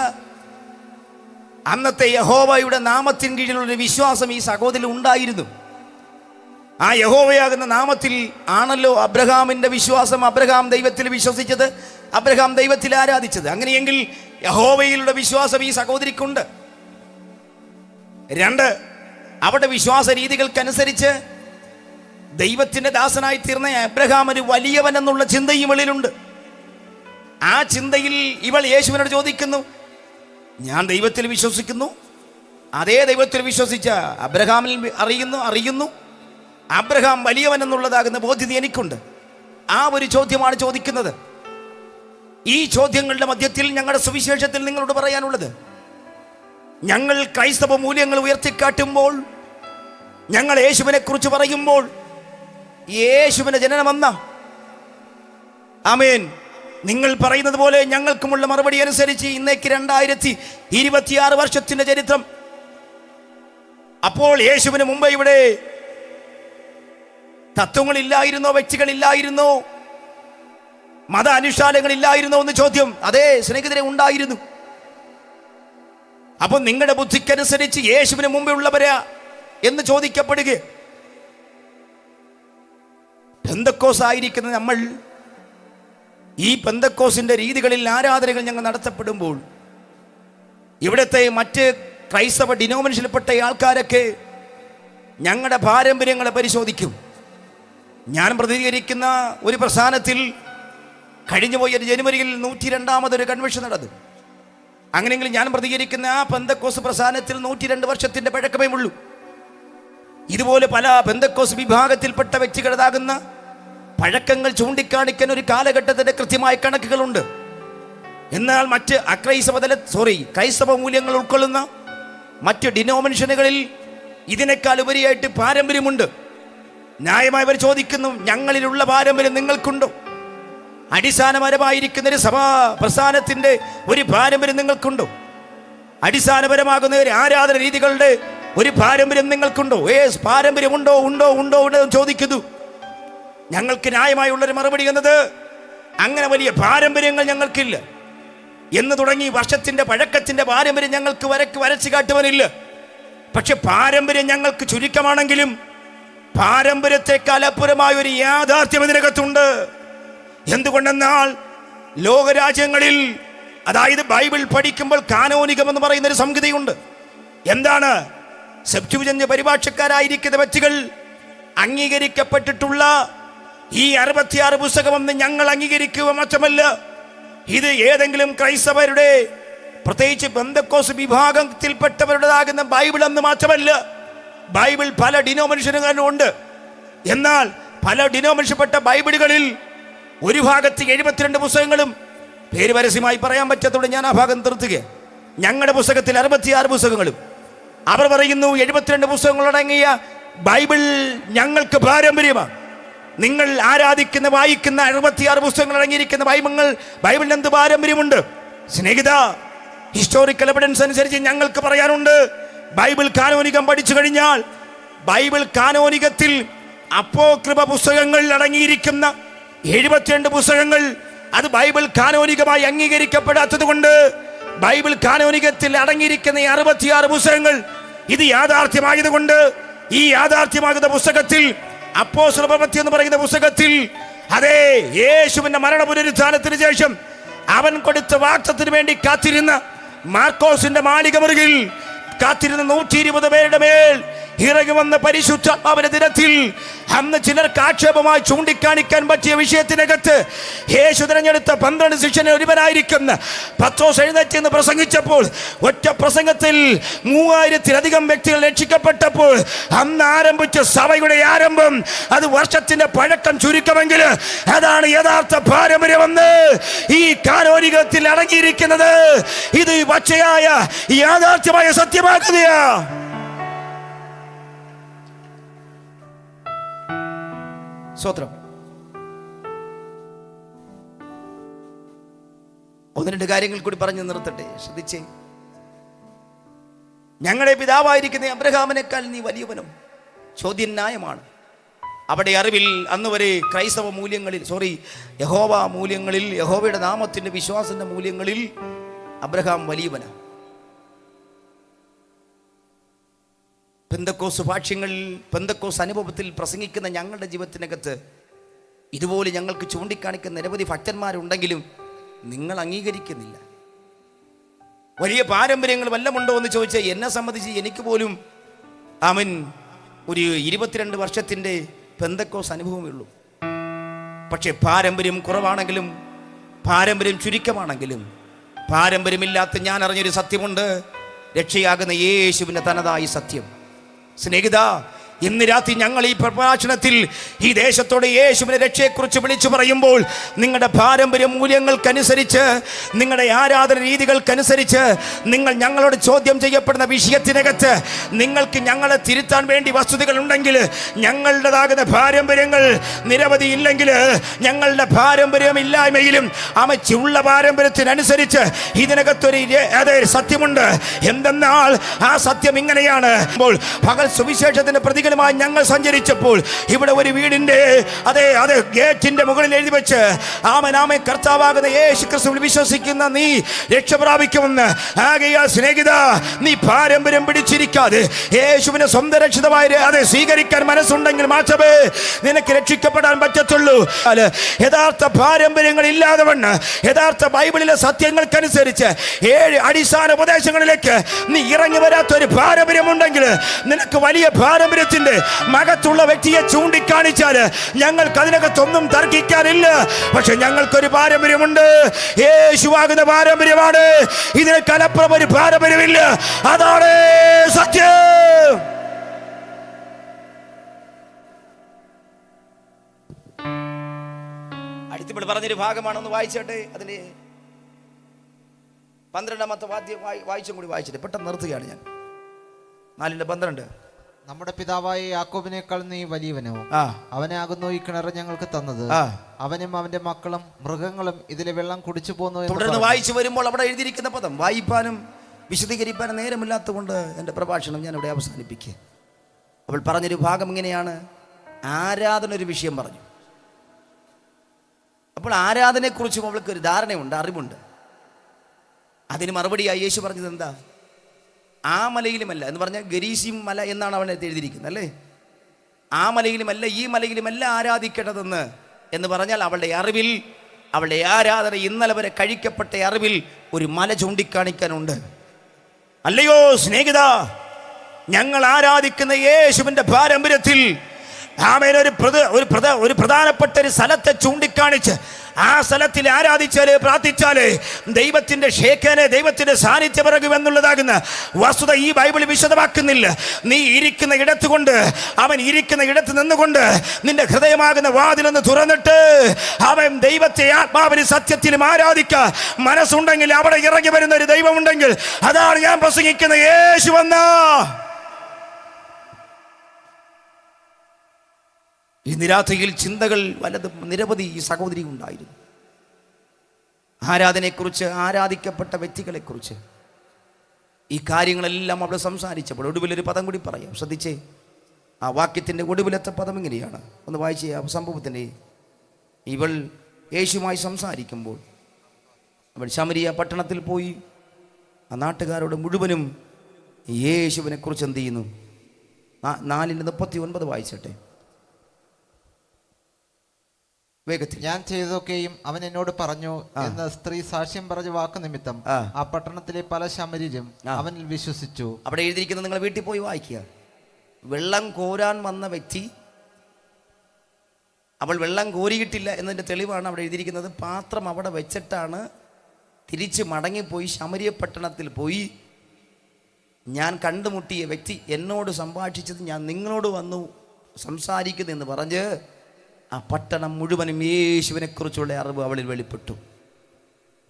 അന്നത്തെ യഹോവയുടെ നാമത്തിന് കീഴിലുള്ള വിശ്വാസം ഈ സഹോദരിൽ ഉണ്ടായിരുന്നു. ആ യഹോവയാകുന്ന നാമത്തിൽ ആണല്ലോ അബ്രഹാമിന്റെ വിശ്വാസം. അബ്രഹാം ദൈവത്തിൽ വിശ്വസിച്ചത്, അബ്രഹാം ദൈവത്തിൽ ആരാധിച്ചത്. അങ്ങനെയെങ്കിൽ യഹോവയിലുള്ള വിശ്വാസം ഈ സഹോദരിക്കുണ്ട്. 2, അവരുടെ വിശ്വാസ രീതികൾക്കനുസരിച്ച് ദൈവത്തിന്റെ ദാസനായി തീർന്ന അബ്രഹാം ഒരു വലിയവൻ എന്നുള്ള ചിന്തയും ഇവളിലുണ്ട്. ആ ചിന്തയിൽ ഇവൾ യേശുവിനോട് ചോദിക്കുന്നു, ഞാൻ ദൈവത്തിൽ വിശ്വസിക്കുന്നു, അതേ ദൈവത്തിൽ വിശ്വസിച്ച അബ്രഹാമിൽ അറിയുന്നു അബ്രഹാം വലിയവൻ എന്നുള്ളതാകുന്ന ബോധ്യത എനിക്കുണ്ട്. ആ ഒരു ചോദ്യമാണ് ചോദിക്കുന്നത്. ഈ ചോദ്യങ്ങളുടെ മധ്യത്തിൽ ഞങ്ങളുടെ സുവിശേഷത്തിൽ നിങ്ങളോട് പറയാനുള്ളത്, ഞങ്ങൾ ക്രൈസ്തവ മൂല്യങ്ങൾ ഉയർത്തിക്കാട്ടുമ്പോൾ, ഞങ്ങൾ യേശുവിനെ കുറിച്ച് പറയുമ്പോൾ, യേശുവിന്റെ ജനനമെന്ന ആമേൻ നിങ്ങൾ പറയുന്നത് പോലെ ഞങ്ങൾക്കുമുള്ള മറുപടി അനുസരിച്ച് ഇന്നേക്ക് 2026 വർഷത്തിന്റെ ചരിത്രം. അപ്പോൾ യേശുവിന് മുമ്പ് ഇവിടെ തത്വങ്ങളില്ലായിരുന്നോ, വ്യക്തികളില്ലായിരുന്നോ, മത അനുഷ്ഠാനങ്ങളില്ലായിരുന്നോ എന്ന് ചോദ്യം. അതേ സ്നേഹിതരെ, ഉണ്ടായിരുന്നു. അപ്പൊ നിങ്ങളുടെ ബുദ്ധിക്കനുസരിച്ച് യേശുവിന് മുമ്പേ ഉള്ളവരാ എന്ന് ചോദിക്കപ്പെടുക. പെന്തക്കോസ് ആയിരിക്കുന്ന നമ്മൾ ഈ പെന്തക്കോസിന്റെ രീതികളിൽ ആരാധനകൾ ഞങ്ങൾ നടത്തപ്പെടുമ്പോൾ, ഇവിടുത്തെ മറ്റ് ക്രൈസ്തവ ഡിനോമിനേഷനിൽപ്പെട്ട ആൾക്കാരൊക്കെ ഞങ്ങളുടെ പാരമ്പര്യങ്ങളെ പരിശോധിക്കും. ഞാൻ പ്രതികരിക്കുന്ന ഒരു പ്രസ്ഥാനത്തിൽ കഴിഞ്ഞുപോയ ജനുവരിയിൽ 102ാമതൊരു കൺവെൻഷൻ നടന്നു. അങ്ങനെയെങ്കിൽ ഞാൻ പ്രതികരിക്കുന്ന ആ പെന്തക്കോസ് പ്രസ്ഥാനത്തിൽ 102 വർഷത്തിന്റെ പഴക്കമേ ഉള്ളൂ. ഇതുപോലെ പല പെന്തക്കോസ് വിഭാഗത്തിൽപ്പെട്ട വ്യക്തികളാകുന്ന പഴക്കങ്ങൾ ചൂണ്ടിക്കാണിക്കാൻ ഒരു കാലഘട്ടത്തിന്റെ കൃത്യമായ കണക്കുകളുണ്ട്. എന്നാൽ മറ്റ് ക്രൈസ്തവ മൂല്യങ്ങൾ ഉൾക്കൊള്ളുന്ന മറ്റ് ഡിനോമിനേഷനുകളിൽ ഇതിനേക്കാൾ ഉപരിയായിട്ട് പാരമ്പര്യമുണ്ട്. ന്യായമായവർ ചോദിക്കുന്നു, ഞങ്ങളിലുള്ള പാരമ്പര്യം നിങ്ങൾക്കുണ്ടോ? അടിസ്ഥാനപരമായിരിക്കുന്ന ഒരു സഭാ പ്രസ്ഥാനത്തിന്റെ ഒരു പാരമ്പര്യം നിങ്ങൾക്കുണ്ടോ? അടിസ്ഥാനപരമാകുന്ന ഒരു ആരാധന രീതികളുടെ ഒരു പാരമ്പര്യം നിങ്ങൾക്കുണ്ടോ? പാരമ്പര്യമുണ്ടോ? ഉണ്ടോ എന്ന് ചോദിക്കുന്നു. ഞങ്ങൾക്ക് ന്യായമായുള്ളൊരു മറുപടി എന്നത്, അങ്ങനെ വലിയ പാരമ്പര്യങ്ങൾ ഞങ്ങൾക്കില്ല എന്ന് തുടങ്ങി വർഷത്തിന്റെ പഴക്കത്തിന്റെ പാരമ്പര്യം ഞങ്ങൾക്ക് വരച്ച് കാട്ടുവാനില്ല. പക്ഷെ പാരമ്പര്യം ഞങ്ങൾക്ക് ചുരുക്കമാണെങ്കിലും പാരമ്പര്യത്തെക്കാൾ അപ്പുറമായ ഒരു യാഥാർത്ഥ്യം ഇതിനകത്തുണ്ട്. എന്തുകൊണ്ടെന്നാൽ ലോകരാജ്യങ്ങളിൽ, അതായത് ബൈബിൾ പഠിക്കുമ്പോൾ കാനോനികം എന്ന് പറയുന്ന ഒരു സംഗതിയുണ്ട്. എന്താണ്? സെപ്റ്റുവജിന്റ് പരിഭാഷക്കാരായിരിക്കുന്ന വ്യക്തികൾ അംഗീകരിക്കപ്പെട്ടിട്ടുള്ള ഈ 66 പുസ്തകമെന്ന് ഞങ്ങൾ അംഗീകരിക്കുക മാത്രമല്ല, ഇത് ഏതെങ്കിലും ക്രൈസ്തവരുടെ, പ്രത്യേകിച്ച് പെന്തക്കോസ് വിഭാഗത്തിൽപ്പെട്ടവരുടേതാകുന്ന ബൈബിൾ എന്ന് മാത്രമല്ല, ബൈബിൾ പല ഡിനോമിനേഷനുകളിലും ഉണ്ട്. എന്നാൽ പല ഡിനോമിനേഷൻപ്പെട്ട ബൈബിളുകളിൽ ഒരു ഭാഗത്ത് 72 പുസ്തകങ്ങളും, പേര് പരസ്യമായി പറയാൻ പറ്റാത്തതുകൊണ്ട് ഞാൻ ആ ഭാഗം നിർത്തുക. ഞങ്ങളുടെ പുസ്തകത്തിൽ 66 പുസ്തകങ്ങളും. അവർ പറയുന്നു 72 പുസ്തകങ്ങളടങ്ങിയ ബൈബിൾ ഞങ്ങൾക്ക് പാരമ്പര്യമാണ്. നിങ്ങൾ ആരാധിക്കുന്ന, വായിക്കുന്ന 66 പുസ്തകങ്ങൾ അടങ്ങിയിരിക്കുന്ന ബൈബിളിന് എന്ത് പാരമ്പര്യമുണ്ട്? സ്നേഹിത, ഹിസ്റ്റോറിക്കൽ എവിഡൻസ് അനുസരിച്ച് ഞങ്ങൾക്ക് പറയാനുണ്ട്, ബൈബിൾ കാനോനികം പഠിച്ചു കഴിഞ്ഞാൽ ബൈബിൾ കാനോനികത്തിൽ അപ്പോക്രിഫ പുസ്തകങ്ങൾ അടങ്ങിയിരിക്കുന്ന 72 പുസ്തകങ്ങൾ അത് ബൈബിൾ കാനോനികമായി അംഗീകരിക്കപ്പെടാത്തത് കൊണ്ട് ബൈബിൾ കാനോനികത്തിൽ അടങ്ങിയിരിക്കുന്ന 66 പുസ്തകങ്ങൾ ഇത് യാഥാർത്ഥ്യമായതുകൊണ്ട് ഈ യാഥാർത്ഥ്യമാകുന്ന പുസ്തകത്തിൽ, അപ്പോസ്തല പ്രവൃത്തി എന്ന് പറയുന്ന പുസ്തകത്തിൽ, അതേ യേശുവിന്റെ മരണ പുനരുത്ഥാനത്തിന് ശേഷം അവൻ കൊടുത്ത വാഗ്ദത്തത്തിന് വേണ്ടി കാത്തിരുന്ന മാർക്കോസിന്റെ മാളിക മുറിയിൽ കാത്തിരുന്ന 120 പേരുടെ മേൽ ഇറങ്ങി വന്ന പരിശുദ്ധാത്മാവിന്റെ ദിനത്തിൽ അന്ന് ചിലർക്ക് ആക്ഷേപമായി ചൂണ്ടിക്കാണിക്കാൻ പറ്റിയ വിഷയത്തിനകത്ത് യേശു തിരഞ്ഞെടുത്ത 12 ശിഷ്യനെ ഒരുവനായിരിക്കുന്ന പത്രോസ് എഴുന്നേറ്റ് പ്രസംഗിച്ചപ്പോൾ, ഒറ്റ പ്രസംഗത്തിൽ 3000-ലധികം വ്യക്തികൾ രക്ഷിക്കപ്പെട്ടപ്പോൾ അന്ന് ആരംഭിച്ച സഭയുടെ ആരംഭം അത് വർഷത്തിന്റെ പഴക്കം ചുരുക്കമെങ്കിൽ അതാണ് യഥാർത്ഥ പാരമ്പര്യമെന്ന് ഈ കാനോനികത്തിൽ അടങ്ങിയിരിക്കുന്നത്. ഇത് പച്ചയായ യാഥാർത്ഥ്യമായ സത്യമാക്കുകയാ. സ്വത്രം 1-2 കാര്യങ്ങൾ കൂടി പറഞ്ഞു നിർത്തട്ടെ, ശ്രദ്ധിച്ചേ. ഞങ്ങളുടെ പിതാവായിരിക്കുന്ന അബ്രഹാമിനേക്കാൾ നീ വലിയവനും? ചോദ്യം ന്യായമാണ്. അവിടെ അറിവിൽ അന്ന് വരെ ക്രൈസ്തവ മൂല്യങ്ങളിൽ യഹോവ മൂല്യങ്ങളിൽ, യഹോവയുടെ നാമത്തിൻ്റെ വിശ്വാസത്തിന്റെ മൂല്യങ്ങളിൽ അബ്രഹാം വലിയവനാണ്. പെന്തക്കോസ് ഭാഷ്യങ്ങളിൽ, പെന്തക്കോസ് അനുഭവത്തിൽ പ്രസംഗിക്കുന്ന ഞങ്ങളുടെ ജീവിതത്തിനകത്ത് ഇതുപോലെ ഞങ്ങൾക്ക് ചൂണ്ടിക്കാണിക്കുന്ന നിരവധി ഭക്തന്മാരുണ്ടെങ്കിലും നിങ്ങൾ അംഗീകരിക്കുന്നില്ല. വലിയ പാരമ്പര്യങ്ങൾ വല്ലമുണ്ടോ എന്ന് ചോദിച്ചാൽ എന്നെ സംബന്ധിച്ച് എനിക്ക് പോലും ഒരു 22 വർഷത്തിൻ്റെ പെന്തക്കോസ് അനുഭവമേ ഉള്ളൂ. പക്ഷെ പാരമ്പര്യം കുറവാണെങ്കിലും, പാരമ്പര്യം ചുരുക്കമാണെങ്കിലും, പാരമ്പര്യമില്ലാത്ത ഞാൻ അറിഞ്ഞൊരു സത്യമുണ്ട്. രക്ഷയാകുന്ന യേശുവിൻ്റെ തനതായ സത്യം. സ്നേഹിത, ഇന്ന് രാത്രി ഞങ്ങൾ ഈ പ്രഭാഷണത്തിൽ ഈ ദേശത്തോടെ യേശുവിനെ രക്ഷയെക്കുറിച്ച് വിളിച്ചു പറയുമ്പോൾ നിങ്ങളുടെ പാരമ്പര്യ മൂല്യങ്ങൾക്കനുസരിച്ച്, നിങ്ങളുടെ ആരാധന രീതികൾക്കനുസരിച്ച് നിങ്ങൾ ഞങ്ങളോട് ചോദ്യം ചെയ്യപ്പെടുന്ന വിഷയത്തിനകത്ത് നിങ്ങൾക്ക് ഞങ്ങളെ തിരുത്താൻ വേണ്ടി വസ്തുതകൾ ഉണ്ടെങ്കിൽ, ഞങ്ങളുടേതാകുന്ന പാരമ്പര്യങ്ങൾ നിരവധി ഇല്ലെങ്കിൽ, ഞങ്ങളുടെ പാരമ്പര്യമില്ലായ്മയിലും അമച്ചുള്ള പാരമ്പര്യത്തിനനുസരിച്ച് ഇതിനകത്തൊരു സത്യമുണ്ട്. എന്തെന്നാൽ ആ സത്യം ഇങ്ങനെയാണ്. പകൽ സുവിശേഷത്തിന്റെ പ്രതികൾ ഞങ്ങൾ സഞ്ചരിച്ചപ്പോൾ ഇവിടെ ഒരു വീടിന്റെ ഗേറ്റിന്റെ മുകളിൽ എഴുതി വെച്ച് ആമേൻ കർത്താവാകുന്ന യേശു ക്രിസ്തുവിൽ വിശ്വസിക്കുന്ന നീ രക്ഷ പ്രാപിക്കുമെന്ന്. ആകയാൽ സ്നേഹിത, നീ പാരമ്പര്യം പിടിച്ചിരിക്കാതെ യേശുവിനെ സ്വന്തം രക്ഷിതമായി സ്വീകരിക്കാൻ മനസ്സുണ്ടെങ്കിൽ മാത്രമേ നിനക്ക് രക്ഷിക്കപ്പെടാൻ പറ്റത്തുള്ളൂ. യഥാർത്ഥ പാരമ്പര്യങ്ങൾ ഇല്ലാതെ വണ്ണ്, യഥാർത്ഥ ബൈബിളിലെ സത്യങ്ങൾക്കനുസരിച്ച് 7 അടിസ്ഥാന ഉപദേശങ്ങളിലേക്ക് നീ ഇറങ്ങി വരാത്ത ഒരു പാരമ്പര്യമുണ്ടെങ്കിൽ, നിനക്ക് വലിയ പാരമ്പര്യത്തിൽ മകത്തുള്ള വ്യക്തിയെ ചൂണ്ടിക്കാണിച്ചാൽ ഞങ്ങൾക്ക് അതിനകത്തൊന്നും തർക്കിക്കാനില്ല. പക്ഷെ ഞങ്ങൾക്കൊരു പാരമ്പര്യമുണ്ട്, യേശുവാകുന്ന പാരമ്പര്യമാണ്. ഇതിന് കലപ്പുറം ഒരു പാരമ്പര്യമില്ല. അതാണ് സത്യം. അടുത്തിപ്പോൾ പറഞ്ഞൊരു ഭാഗമാണെന്ന് വായിച്ചോട്ടെ. അതിന്റെ 12ാമത്തെ വാദ്യം വായിച്ചും കൂടി വായിച്ചിട്ട് പെട്ടെന്ന് നിർത്തുകയാണ് ഞാൻ. 4:12. നമ്മുടെ പിതാവായ യാക്കോബിനേക്കാൾ നീ വലിയവനോ? അവനാകുന്നു ഈ കിണർ ഞങ്ങൾക്ക് തന്നത്. അവനും അവന്റെ മക്കളും മൃഗങ്ങളും ഇതിലെ വെള്ളം കുടിച്ചു പോന്നു. തുടർന്ന് വായിച്ചു വരുമ്പോൾ അവിടെ എഴുതിയിരിക്കുന്ന പദം വായിപ്പാനും വിശദീകരിപ്പാനും നേരമില്ലാത്തത് കൊണ്ട് എൻ്റെ പ്രഭാഷണം ഞാൻ ഇവിടെ അവസാനിപ്പിക്കുക. അവൾ പറഞ്ഞൊരു ഭാഗം ഇങ്ങനെയാണ്. ആരാധന ഒരു വിഷയം പറഞ്ഞു. അപ്പോൾ ആരാധനയെക്കുറിച്ചും അവൾക്ക് ഒരു ധാരണയുണ്ട്, അറിവുണ്ട്. അതിന് മറുപടിയായി യേശു പറഞ്ഞത് എന്താ? ആ മലയിലുമല്ല എന്ന് പറഞ്ഞാൽ ഗരീസിം മല എന്നാണ് അവൻ എഴുതിയിരിക്കുന്നത് അല്ലേ. ആ മലയിലുമല്ല ഈ മലയിലുമല്ല ആരാധിക്കേണ്ടതെന്ന് എന്ന് പറഞ്ഞാൽ അവളുടെ അറിവിൽ, അവളുടെ ആരാധന ഇന്നലെ വരെ കഴിക്കപ്പെട്ട അറിവിൽ ഒരു മല ചൂണ്ടിക്കാണിക്കാനുണ്ട്. അല്ലയോ സ്നേഹിത, ഞങ്ങൾ ആരാധിക്കുന്ന യേശുവിൻ്റെ പാരമ്പര്യത്തിൽ ആമേൻ ഒരു പ്രധാനപ്പെട്ട ഒരു സ്ഥലത്തെ ചൂണ്ടിക്കാണിച്ച് ആ സ്ഥലത്തിൽ ആരാധിച്ചാല് പ്രാർത്ഥിച്ചാല് ദൈവത്തിന്റെ ഷേഖനെ, ദൈവത്തിന്റെ സാന്നിധ്യം ഇറങ്ങുമെന്നുള്ളതാകുന്ന വസ്തുത ഈ ബൈബിൾ വിശദമാക്കുന്നില്ല. നീ ഇരിക്കുന്ന ഇടത്തുകൊണ്ട്, അവൻ ഇരിക്കുന്ന ഇടത്ത് നിന്നുകൊണ്ട് നിന്റെ ഹൃദയമാകുന്ന വാതിലൊന്ന് തുറന്നിട്ട് അവൻ ദൈവത്തെ ആത്മാവിന് സത്യത്തിലും ആരാധിക്കുക. മനസ്സുണ്ടെങ്കിൽ അവിടെ ഇറങ്ങി വരുന്ന ഒരു ദൈവമുണ്ടെങ്കിൽ അതാണ് ഞാൻ പ്രസംഗിക്കുന്ന യേശു വന്ന. ഈ നിരാശയിൽ ചിന്തകൾ നിരവധി ഈ സഹോദരി ഉണ്ടായിരുന്നു. ആരാധനയെക്കുറിച്ച്, ആരാധിക്കപ്പെട്ട വ്യക്തികളെക്കുറിച്ച് ഈ കാര്യങ്ങളെല്ലാം അവിടെ സംസാരിച്ചപ്പോൾ ഒടുവിലൊരു പദം കൂടി പറയാം. ശ്രദ്ധിച്ചേ, ആ വാക്യത്തിൻ്റെ ഒടുവിലത്തെ പദം ഇങ്ങനെയാണ്. ഒന്ന് വായിച്ചേ ആ സംഭവത്തിൻ്റെ. ഇവൾ യേശുവുമായി സംസാരിക്കുമ്പോൾ അവൾ ശമരിയ പട്ടണത്തിൽ പോയി ആ നാട്ടുകാരോട് മുഴുവനും യേശുവിനെ കുറിച്ച് എന്ത് ചെയ്യുന്നു? 4:39 വായിച്ചട്ടെ. ഞാൻ ചെയ്തതൊക്കെയും അവൻ എന്നോട് പറഞ്ഞു എന്ന് സ്ത്രീ സാക്ഷ്യം പറഞ്ഞ വാക്ക് നിമിത്തം ആ പട്ടണത്തിലെ പല ശമര്യരും അവനിൽ വിശ്വസിച്ചു. അവിടെ എഴുതിയിരിക്കുന്നത് നിങ്ങൾ വീട്ടിൽ പോയി വായിക്കുക. വെള്ളം കോരാൻ വന്ന വ്യക്തി, അവൾ വെള്ളം കോരിയിട്ടില്ല എന്നതിൻ്റെ തെളിവാണ് അവിടെ എഴുതിയിരിക്കുന്നത്. പാത്രം അവിടെ വെച്ചിട്ടാണ് തിരിച്ച് മടങ്ങിപ്പോയി ശമരിയ പട്ടണത്തിൽ പോയി ഞാൻ കണ്ടുമുട്ടിയ വ്യക്തി എന്നോട് സംഭാഷിച്ചത് ഞാൻ നിങ്ങളോട് വന്നു സംസാരിക്കുന്നു എന്ന് പറഞ്ഞ് ആ പട്ടണം മുഴുവനും യേശുവിനെ കുറിച്ചുള്ള അറിവ് അവളിൽ വെളിപ്പെട്ടു.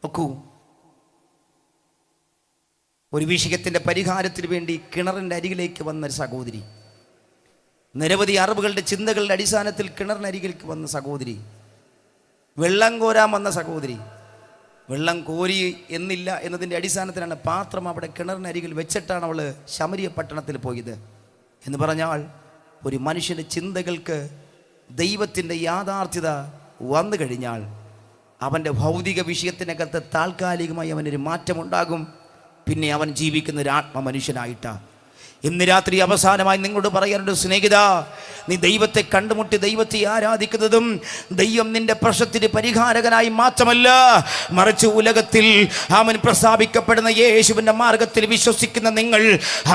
നോക്കൂ, ഒരു വിഷയത്തിൻ്റെ പരിഹാരത്തിന് വേണ്ടി കിണറിൻ്റെ അരികിലേക്ക് വന്ന ഒരു സഹോദരി, നിരവധി അറിവുകളുടെ ചിന്തകളുടെ അടിസ്ഥാനത്തിൽ കിണറിനരികിലേക്ക് വന്ന സഹോദരി, വെള്ളം കോരാൻ വന്ന സഹോദരി, വെള്ളം കോരി എന്നില്ല എന്നതിൻ്റെ അടിസ്ഥാനത്തിലാണ് പാത്രം അവിടെ കിണറിനരികിൽ വെച്ചിട്ടാണ് അവൾ ശമരിയ പട്ടണത്തിൽ പോയത്. എന്ന് പറഞ്ഞാൽ ഒരു മനുഷ്യൻ്റെ ചിന്തകൾക്ക് ദൈവത്തിൻ്റെ യാഥാർത്ഥ്യത വന്നു കഴിഞ്ഞാൽ അവൻ്റെ ഭൗതിക വിഷയത്തിനകത്ത് താൽക്കാലികമായി അവനൊരു മാറ്റമുണ്ടാകും. പിന്നെ അവൻ ജീവിക്കുന്ന ഒരു ആത്മ മനുഷ്യനായിട്ടാണ്. ഇന്ന് രാത്രി അവസാനമായി നിങ്ങളോട് പറയാനുണ്ട്, സ്നേഹിത, നീ ദൈവത്തെ കണ്ടുമുട്ടി ദൈവത്തെ ആരാധിക്കുന്നതും ദൈവം നിന്റെ പ്രശ്നത്തിന് പരിഹാരകനായി മാത്രമല്ല, മറിച്ച് ഉലകത്തിൽ അവൻ പ്രസ്താവിക്കപ്പെടുന്ന യേശുവിൻ്റെ മാർഗത്തിൽ വിശ്വസിക്കുന്ന നിങ്ങൾ,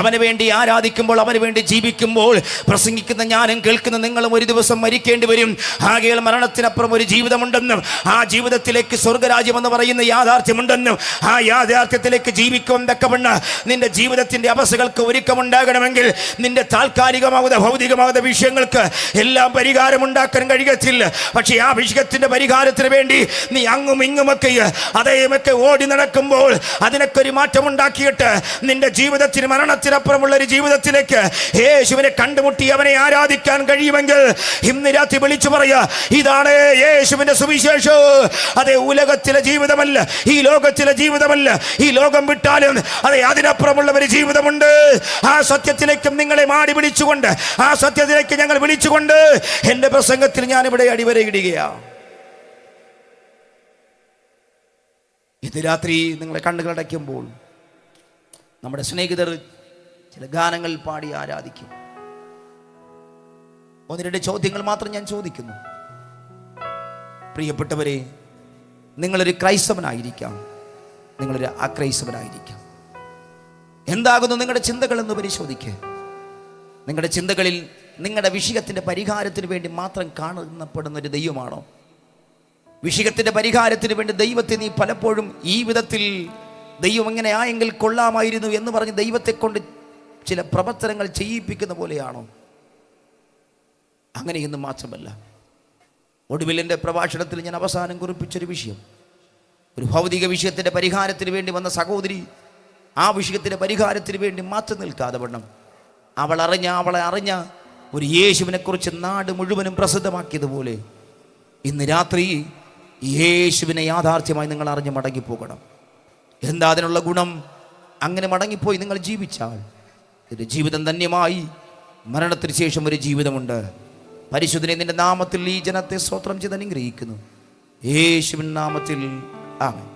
അവന് വേണ്ടി ആരാധിക്കുമ്പോൾ, അവന് വേണ്ടി ജീവിക്കുമ്പോൾ, പ്രസംഗിക്കുന്ന ഞാനും കേൾക്കുന്ന നിങ്ങളും ഒരു ദിവസം മരിക്കേണ്ടി വരും. ആകയാൽ മരണത്തിനപ്പുറം ഒരു ജീവിതമുണ്ടെന്നും ആ ജീവിതത്തിലേക്ക് സ്വർഗരാജ്യം എന്ന് പറയുന്ന യാഥാർത്ഥ്യമുണ്ടെന്നും ആ യാഥാർത്ഥ്യത്തിലേക്ക് ജീവിക്കുവാൻ തക്കവണ്ണം നിന്റെ ജീവിതത്തിൻ്റെ അവസ്ഥകൾക്ക് ഒരുക്കമുണ്ടാകണമെങ്കിൽ നിന്റെ താൽക്കാലികമാകുന്ന ഭൗതികമാകുന്ന വിഷയങ്ങൾക്ക് എല്ലാം പരിഹാരമുണ്ടാക്കാൻ കഴിയത്തില്ല. പക്ഷേ ആ വിഷയത്തിൻ്റെ പരിഹാരത്തിന് വേണ്ടി നീ അങ്ങും ഇങ്ങുമൊക്കെ അതേമൊക്കെ ഓടി നടക്കുമ്പോൾ അതിനൊക്കെ ഒരു മാറ്റമുണ്ടാക്കിയിട്ട് നിന്റെ ജീവിതത്തിന് മരണത്തിനപ്പുറമുള്ള ഒരു ജീവിതത്തിലേക്ക് യേശുവിനെ കണ്ടുമുട്ടി അവനെ ആരാധിക്കാൻ കഴിയുമെങ്കിൽ ഇന്ന് രാത്രി വിളിച്ചു പറയുക, ഇതാണ് യേശുവിൻ്റെ സുവിശേഷം. അതേ ഉലകത്തിലെ ജീവിതമല്ല, ഈ ലോകത്തിലെ ജീവിതമല്ല, ഈ ലോകം വിട്ടാലും അതെ അതിനപ്പുറമുള്ള ഒരു ജീവിതമുണ്ട്. ആ സത്യത്തിലേക്കും നിങ്ങളെ മാടി വിളിച്ചുകൊണ്ട്, ആ സത്യത്തിലേക്ക് ഞങ്ങൾ വിളിച്ചുകൊണ്ട് എൻ്റെ പ്രസംഗത്തിൽ ഞാനിവിടെ അടിവരയിടുകയാണ്. ഇത് രാത്രി നിങ്ങളെ കണ്ണുകളടയ്ക്കുമ്പോൾ നമ്മുടെ സ്നേഹിതർ ചില ഗാനങ്ങൾ പാടി ആരാധിക്കും. ഒന്ന് രണ്ട് ചോദ്യങ്ങൾ മാത്രം ഞാൻ ചോദിക്കുന്നു. പ്രിയപ്പെട്ടവരെ, നിങ്ങളൊരു ക്രൈസ്തവനായിരിക്കാം, നിങ്ങളൊരു അക്രൈസ്തവനായിരിക്കാം. എന്താകുന്നു നിങ്ങളുടെ ചിന്തകൾ എന്ന് പരിശോധിക്കുക. നിങ്ങളുടെ ചിന്തകളിൽ നിങ്ങളുടെ വിഷയത്തിൻ്റെ പരിഹാരത്തിന് വേണ്ടി മാത്രം കാണപ്പെടുന്ന ഒരു ദൈവമാണോ? വിഷയത്തിൻ്റെ പരിഹാരത്തിന് വേണ്ടി ദൈവത്തെ നീ പലപ്പോഴും ഈ വിധത്തിൽ ദൈവം എങ്ങനെ ആയെങ്കിൽ കൊള്ളാമായിരുന്നു എന്ന് പറഞ്ഞ് ദൈവത്തെ കൊണ്ട് ചില പ്രവർത്തനങ്ങൾ ചെയ്യിപ്പിക്കുന്ന പോലെയാണോ? അങ്ങനെയൊന്നും മാത്രമല്ല. ഒടുവിൽ എൻ്റെ പ്രഭാഷണത്തിൽ ഞാൻ അവസാനം കുറിപ്പിച്ചൊരു വിഷയം, ഒരു ഭൗതിക വിഷയത്തിൻ്റെ പരിഹാരത്തിന് വേണ്ടി വന്ന സഹോദരി ആ വിഷയത്തിൻ്റെ പരിഹാരത്തിന് വേണ്ടി മാത്രം നിൽക്കാതെ വണ്ണം അവളെ അറിഞ്ഞ ഒരു യേശുവിനെക്കുറിച്ച് നാട് മുഴുവനും പ്രസിദ്ധമാക്കിയതുപോലെ ഇന്ന് രാത്രി യേശുവിനെ യാഥാർത്ഥ്യമായി നിങ്ങൾ അറിഞ്ഞ് മടങ്ങിപ്പോകണം. എന്താ അതിനുള്ള ഗുണം? അങ്ങനെ മടങ്ങിപ്പോയി നിങ്ങൾ ജീവിച്ചാൽ ഒരു ജീവിതം ധന്യമായി. മരണത്തിന് ശേഷം ഒരു ജീവിതമുണ്ട്. പരിശുദ്ധനെ നിന്റെ നാമത്തിൽ ഈ ജനത്തെ സ്തോത്രം ചെയ്ത് അനുഗ്രഹിക്കുന്നു, യേശുവിൻ നാമത്തിൽ ആമേൻ.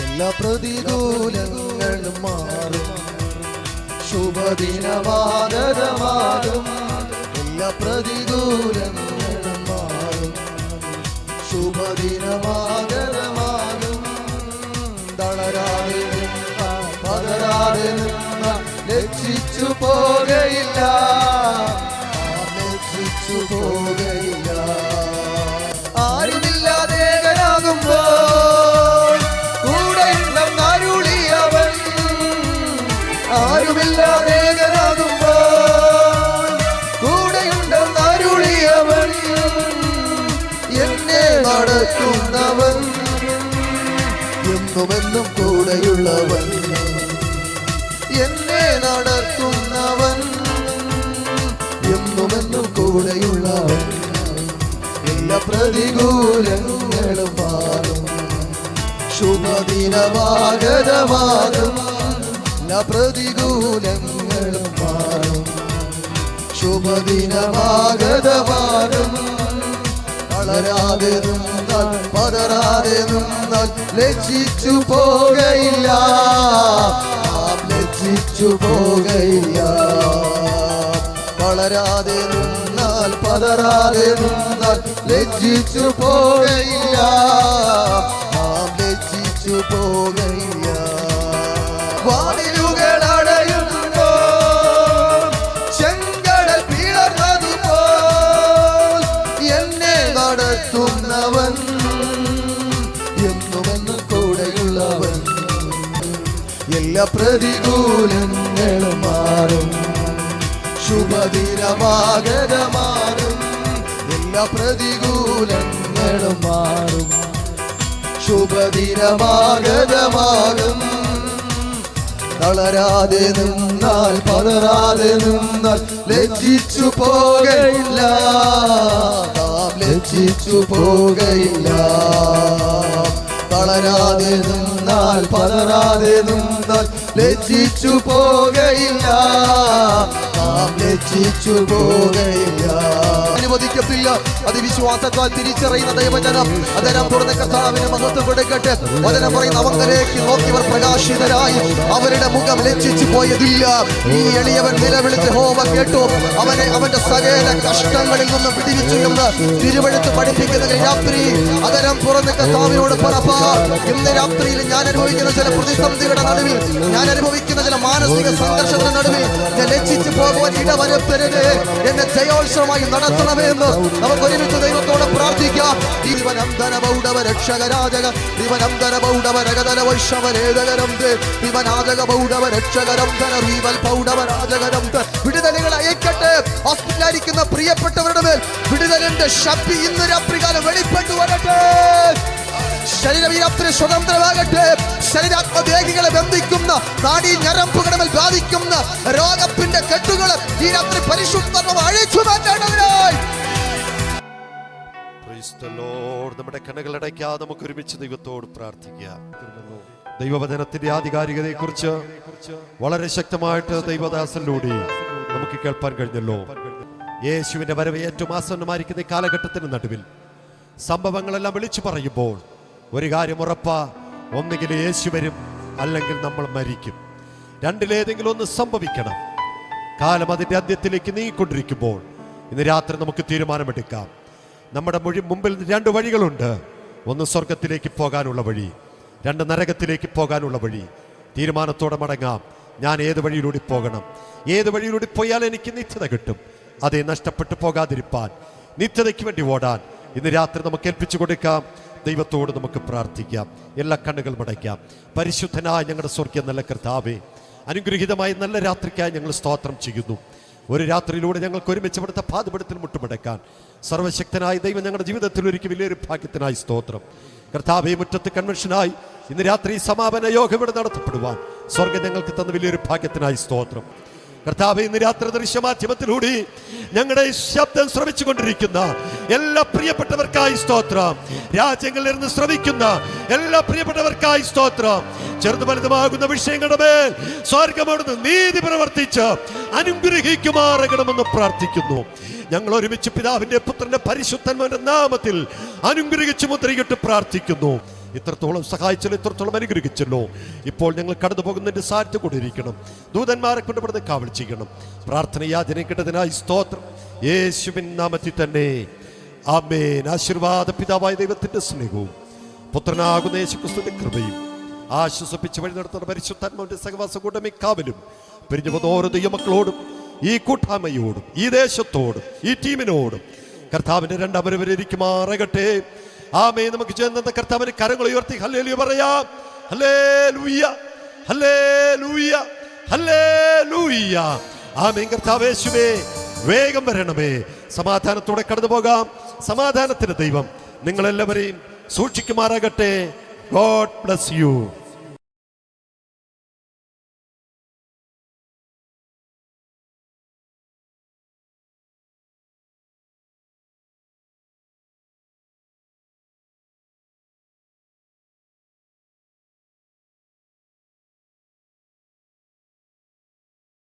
എല്ലാ പ്രതികൂലങ്ങളും മാറും, ശുഭദിനമാഗതമാകും. എല്ലാ പ്രതികൂലങ്ങളും മാറും, ശുഭദിനമാഗതമാകും. തളരാതെ പതരാതെ ലക്ഷിച്ചു പോകയില്ല, ലക്ഷിച്ചു പോകയില്ല. ആരുമില്ലാതെ ഏകനാകുമ്പോൾ കൂടെയുണ്ടെന്നരുളിയവൻ, ആരുമില്ലാതെ ഏകനാകുമ്പോൾ കൂടെയുണ്ടെന്നരുളിയവൻ, എന്നെ നടത്തുന്നവൻ, എന്നുമെന്നും കൂടെയുള്ളവൻ, എന്നെ നടത്തുന്നവൻ, എന്നുമെന്നും കൂടെയുള്ളവൻ. എല്ലാ പ്രതികൂലങ്ങളും മാറും, ശുഭദിനമാഗതമാകും. എല്ലാ പ്രതികൂലങ്ങളും മാറും, ശുഭദിനമാഗതമാകും. വളരാതെ നിന്നാൽ പതരാതെ നിന്നാൽ ലജ്ജിച്ചു പോകയില്ല, ലജ്ജിച്ചു പോകയില്ല. വളരാതെ നിന്നാൽ പതരാതെ നിന്നാൽ ലജ്ജിച്ചു പോകയില്ല, ലജ്ജിച്ചു പോകയില്ല. വാതിലുകൾ അടയുമ്പോ ചെങ്കടൽ പിളർന്നതുപോൽ എന്നെ നടത്തുന്നവൻ, എന്നുമെന്നും കൂടെയുള്ളവൻ. എല്ലാ പ്രതികൂലങ്ങളും മാറും, ശുഭദിനമാഗതമാകും. എല്ലാ പ്രതികൂലങ്ങളും മാറും, ശുഭദിനമാഗതമാകും. തളരാതെ നിന്നാൽ പതറാതെ നിന്നാൽ ലജ്ജിച്ചു പോകയില്ല, നാം ലജ്ജിച്ചു പോകയില്ല. തളരാതെ നിന്നാൽ പതറാതെ നിന്നാൽ ലജ്ജിച്ചു പോകയില്ല, നാം ലജ്ജിച്ചു പോകയില്ല. അനുവദിക്കത്തില്ല. അതിവിശ്വാസത്താൽ തിരിച്ചറിയുന്ന ദൈവജനം അതരം തുറന്ന് കർത്താവിന് മഹത്വം കൊടുക്കട്ടെ. വചനം പറയുന്ന അവങ്കലേക്ക് നോക്കിയവർ പ്രകാശിതരായി, അവരുടെ മുഖം ലജ്ജിച്ചു പോയതില്ല. ഈ എളിയവൻ നിലവിളിച്ച് യഹോവ കേട്ടു, അവനെ അവന്റെ സകല കഷ്ടങ്ങളിൽ നിന്ന് വിടുവിച്ചു എന്ന് തിരുവെഴുത്ത് പഠിപ്പിക്കുന്ന രാത്രി അതരം തുറന്ന് കർത്താവിനോട് പറപ്പാ. ഇന്ന് രാത്രിയിൽ ഞാൻ അനുഭവിക്കുന്ന ചില പ്രതിസന്ധികളുടെ നടുവിൽ, ഞാൻ അനുഭവിക്കുന്ന ചില മാനസിക സംഘർഷങ്ങളുടെ നടുവിൽ ഞാൻ ലജ്ജിച്ചു പോകുവാൻ ഇടവരപ്പെടരുത്. എന്നെ ജയോത്സവമായി നടത്തണമേ എന്ന് നമുക്ക് ഒരുമിച്ച് ദൈവത്തോട് പ്രാർത്ഥിക്കാം. വിടുതലുകൾ അയക്കട്ടെ. ഹോസ്പിറ്റലായിരിക്കുന്ന പ്രിയപ്പെട്ടവരുടെ മേൽ വിടുതലിന്റെ ശക്തി ഇന്ന് രാത്രികാലം വെളിപ്പെട്ടു വരട്ടെ. ശരീരവീരാത്രി സ്വതന്ത്രമാകട്ടെ. ശരീരാത്മദേഹികളെ ബന്ധിക്കുന്ന നാഡീ ഞരമ്പുകളുടെ മേൽ ബാധിക്കുന്ന രോഗത്തിന്റെ കെട്ടുകൾ ഈ രാത്രി പരിശുദ്ധം അഴിച്ചു മാറ്റേണ്ടതിനായി നമ്മുടെ കണ്ണുകളടയ്ക്കാതെ നമുക്ക് ഒരുമിച്ച് ദൈവത്തോട് പ്രാർത്ഥിക്കാം. ദൈവവചനത്തിന്റെ ആധികാരികതയെ കുറിച്ച് വളരെ ശക്തമായിട്ട് ദൈവദാസനിലൂടെ നമുക്ക് കേൾപ്പാൻ കഴിഞ്ഞല്ലോ. യേശുവിന്റെ വരവ് ഏറ്റവും ആസന്നമായിരിക്കുന്ന ഈ കാലഘട്ടത്തിന് നടുവിൽ സംഭവങ്ങളെല്ലാം വിളിച്ചു പറയുമ്പോൾ ഒരു കാര്യം ഉറപ്പാ, ഒന്നുകിൽ യേശു വരും, അല്ലെങ്കിൽ നമ്മൾ മരിക്കും. രണ്ടിലേതെങ്കിലും ഒന്ന് സംഭവിക്കണം. കാലം അതിന്റെ അന്ത്യത്തിലേക്ക് നീങ്ങിക്കൊണ്ടിരിക്കുമ്പോൾ ഇന്ന് രാത്രി നമുക്ക് തീരുമാനമെടുക്കാം. നമ്മുടെ മുമ്പിൽ രണ്ട് വഴികളുണ്ട്. ഒന്ന് സ്വർഗത്തിലേക്ക് പോകാനുള്ള വഴി, രണ്ട് നരകത്തിലേക്ക് പോകാനുള്ള വഴി. തീരുമാനത്തോടെ മടങ്ങാം. ഞാൻ ഏത് വഴിയിലൂടെ പോകണം? ഏത് വഴിയിലൂടെ പോയാൽ എനിക്ക് നിത്യത കിട്ടും? അതേ നഷ്ടപ്പെട്ടു പോകാതിരിപ്പാൻ, നിത്യതയ്ക്ക് വേണ്ടി ഓടാൻ ഇന്ന് രാത്രി നമുക്ക് ഏൽപ്പിച്ചു കൊടുക്കാം. ദൈവത്തോട് നമുക്ക് പ്രാർത്ഥിക്കാം. എല്ലാ കണ്ണുകളും അടയ്ക്കാം. പരിശുദ്ധനായ ഞങ്ങളുടെ സ്വർഗീയ നല്ല കർത്താവേ, അനുഗ്രഹീതമായ നല്ല രാത്രിക്കായി ഞങ്ങൾ സ്തോത്രം ചെയ്യുന്നു. ഒരു രാത്രിയിലൂടെ ഞങ്ങൾക്ക് ഒരുമിച്ച് ഇവിടുത്തെ പാദപീഠത്തിൽ മുട്ടുമടക്കാൻ സർവശക്തനായ ദൈവം ഞങ്ങളുടെ ജീവിതത്തിൽ ഒരുക്കി വലിയൊരു ഭാഗ്യത്തിനായി സ്തോത്രം. കർത്താവേ, മുറ്റത്ത് കൺവെൻഷനായി ഇന്ന് രാത്രി സമാപന യോഗം ഇവിടെ നടത്തപ്പെടുവാൻ സ്വർഗം ഞങ്ങൾക്ക് തന്ന വലിയൊരു ഭാഗ്യത്തിനായി സ്തോത്രം. കർത്താവേ, ഇന്ന് രാത്രി ദൃശ്യമാധ്യമത്തിലൂടെ ഞങ്ങളുടെ ശബ്ദം ശ്രവിച്ചുകൊണ്ടിരിക്കുന്ന എല്ലാ പ്രിയപ്പെട്ടവർക്കായി സ്തോത്രം. രാജ്യങ്ങളിൽ നിന്ന് ശ്രവിക്കുന്ന എല്ലാ പ്രിയപ്പെട്ടവർക്കായി സ്തോത്രം. ചെറുതു വലുതുമാകുന്ന വിഷയങ്ങളുടെ മേൽ സ്വർഗമോടുന്ന് നീതി പ്രവർത്തിച്ച് അനുഗ്രഹിക്കുമാറണമെന്ന് പ്രാർത്ഥിക്കുന്നു. ഞങ്ങൾ ഒരുമിച്ച് പിതാവിന്റെ പുത്രന്റെ പരിശുദ്ധന്റെ നാമത്തിൽ അനുഗ്രഹിച്ച് മുദ്രയിട്ട് പ്രാർത്ഥിക്കുന്നു. ഇത്രത്തോളം സഹായിച്ചല്ലോ, ഇത്രത്തോളം അനുഗ്രഹിച്ചല്ലോ. ഇപ്പോൾ ഞങ്ങൾ കടന്നു പോകുന്നതിന്റെ സാധ്യത കൊണ്ടിരിക്കണം. ദൂതന്മാരെ കൊണ്ടുപെടുന്ന കാവൽ ചെയ്യണം. പ്രാർത്ഥന യാചന കിട്ടതിനായി സ്തോത്രം. യേശുവിൻ നാമത്തിൽ തന്നെ ആമേൻ. ആശീർവാദ പിതാവായ ദൈവത്തിന്റെ സ്നേഹവും പുത്രനാകുന്ന യേശുക്രിസ്തുവിന്റെ കൃപയും ആശ്വസിപ്പിച്ച് വഴി നടത്തുന്ന പരിശുദ്ധാത്മാവിന്റെ സഹവാസ കൂട്ടമേ കാവലും പിരിഞ്ഞു പോകുന്ന ഓരോ ദൈവമക്കളോടും ഈ കൂട്ടായ്മയോടും ഈ ദേശത്തോടും ഈ ടീമിനോടും കർത്താവിന്റെ രണ്ടാം വരവിൽ ഇരിക്കുമാറാകട്ടെ. ആമേൻ. നമുക്ക് ചേർന്ന കർത്താവിന്റെ കരങ്ങൾ ഉയർത്തി ഹല്ലേലൂയ പറയാം. ഹല്ലേലൂയ, ഹല്ലേലൂയ, ഹല്ലേലൂയ. ആമേൻ. കർത്താവേ യേശുവേ, വേഗം വരണമേ. സമാധാനത്തോടെ കടന്നു പോകാം. സമാധാനത്തിന്റെ ദൈവം നിങ്ങളെല്ലാവരെയും സൂക്ഷിക്കുമാറാകട്ടെ. God bless you.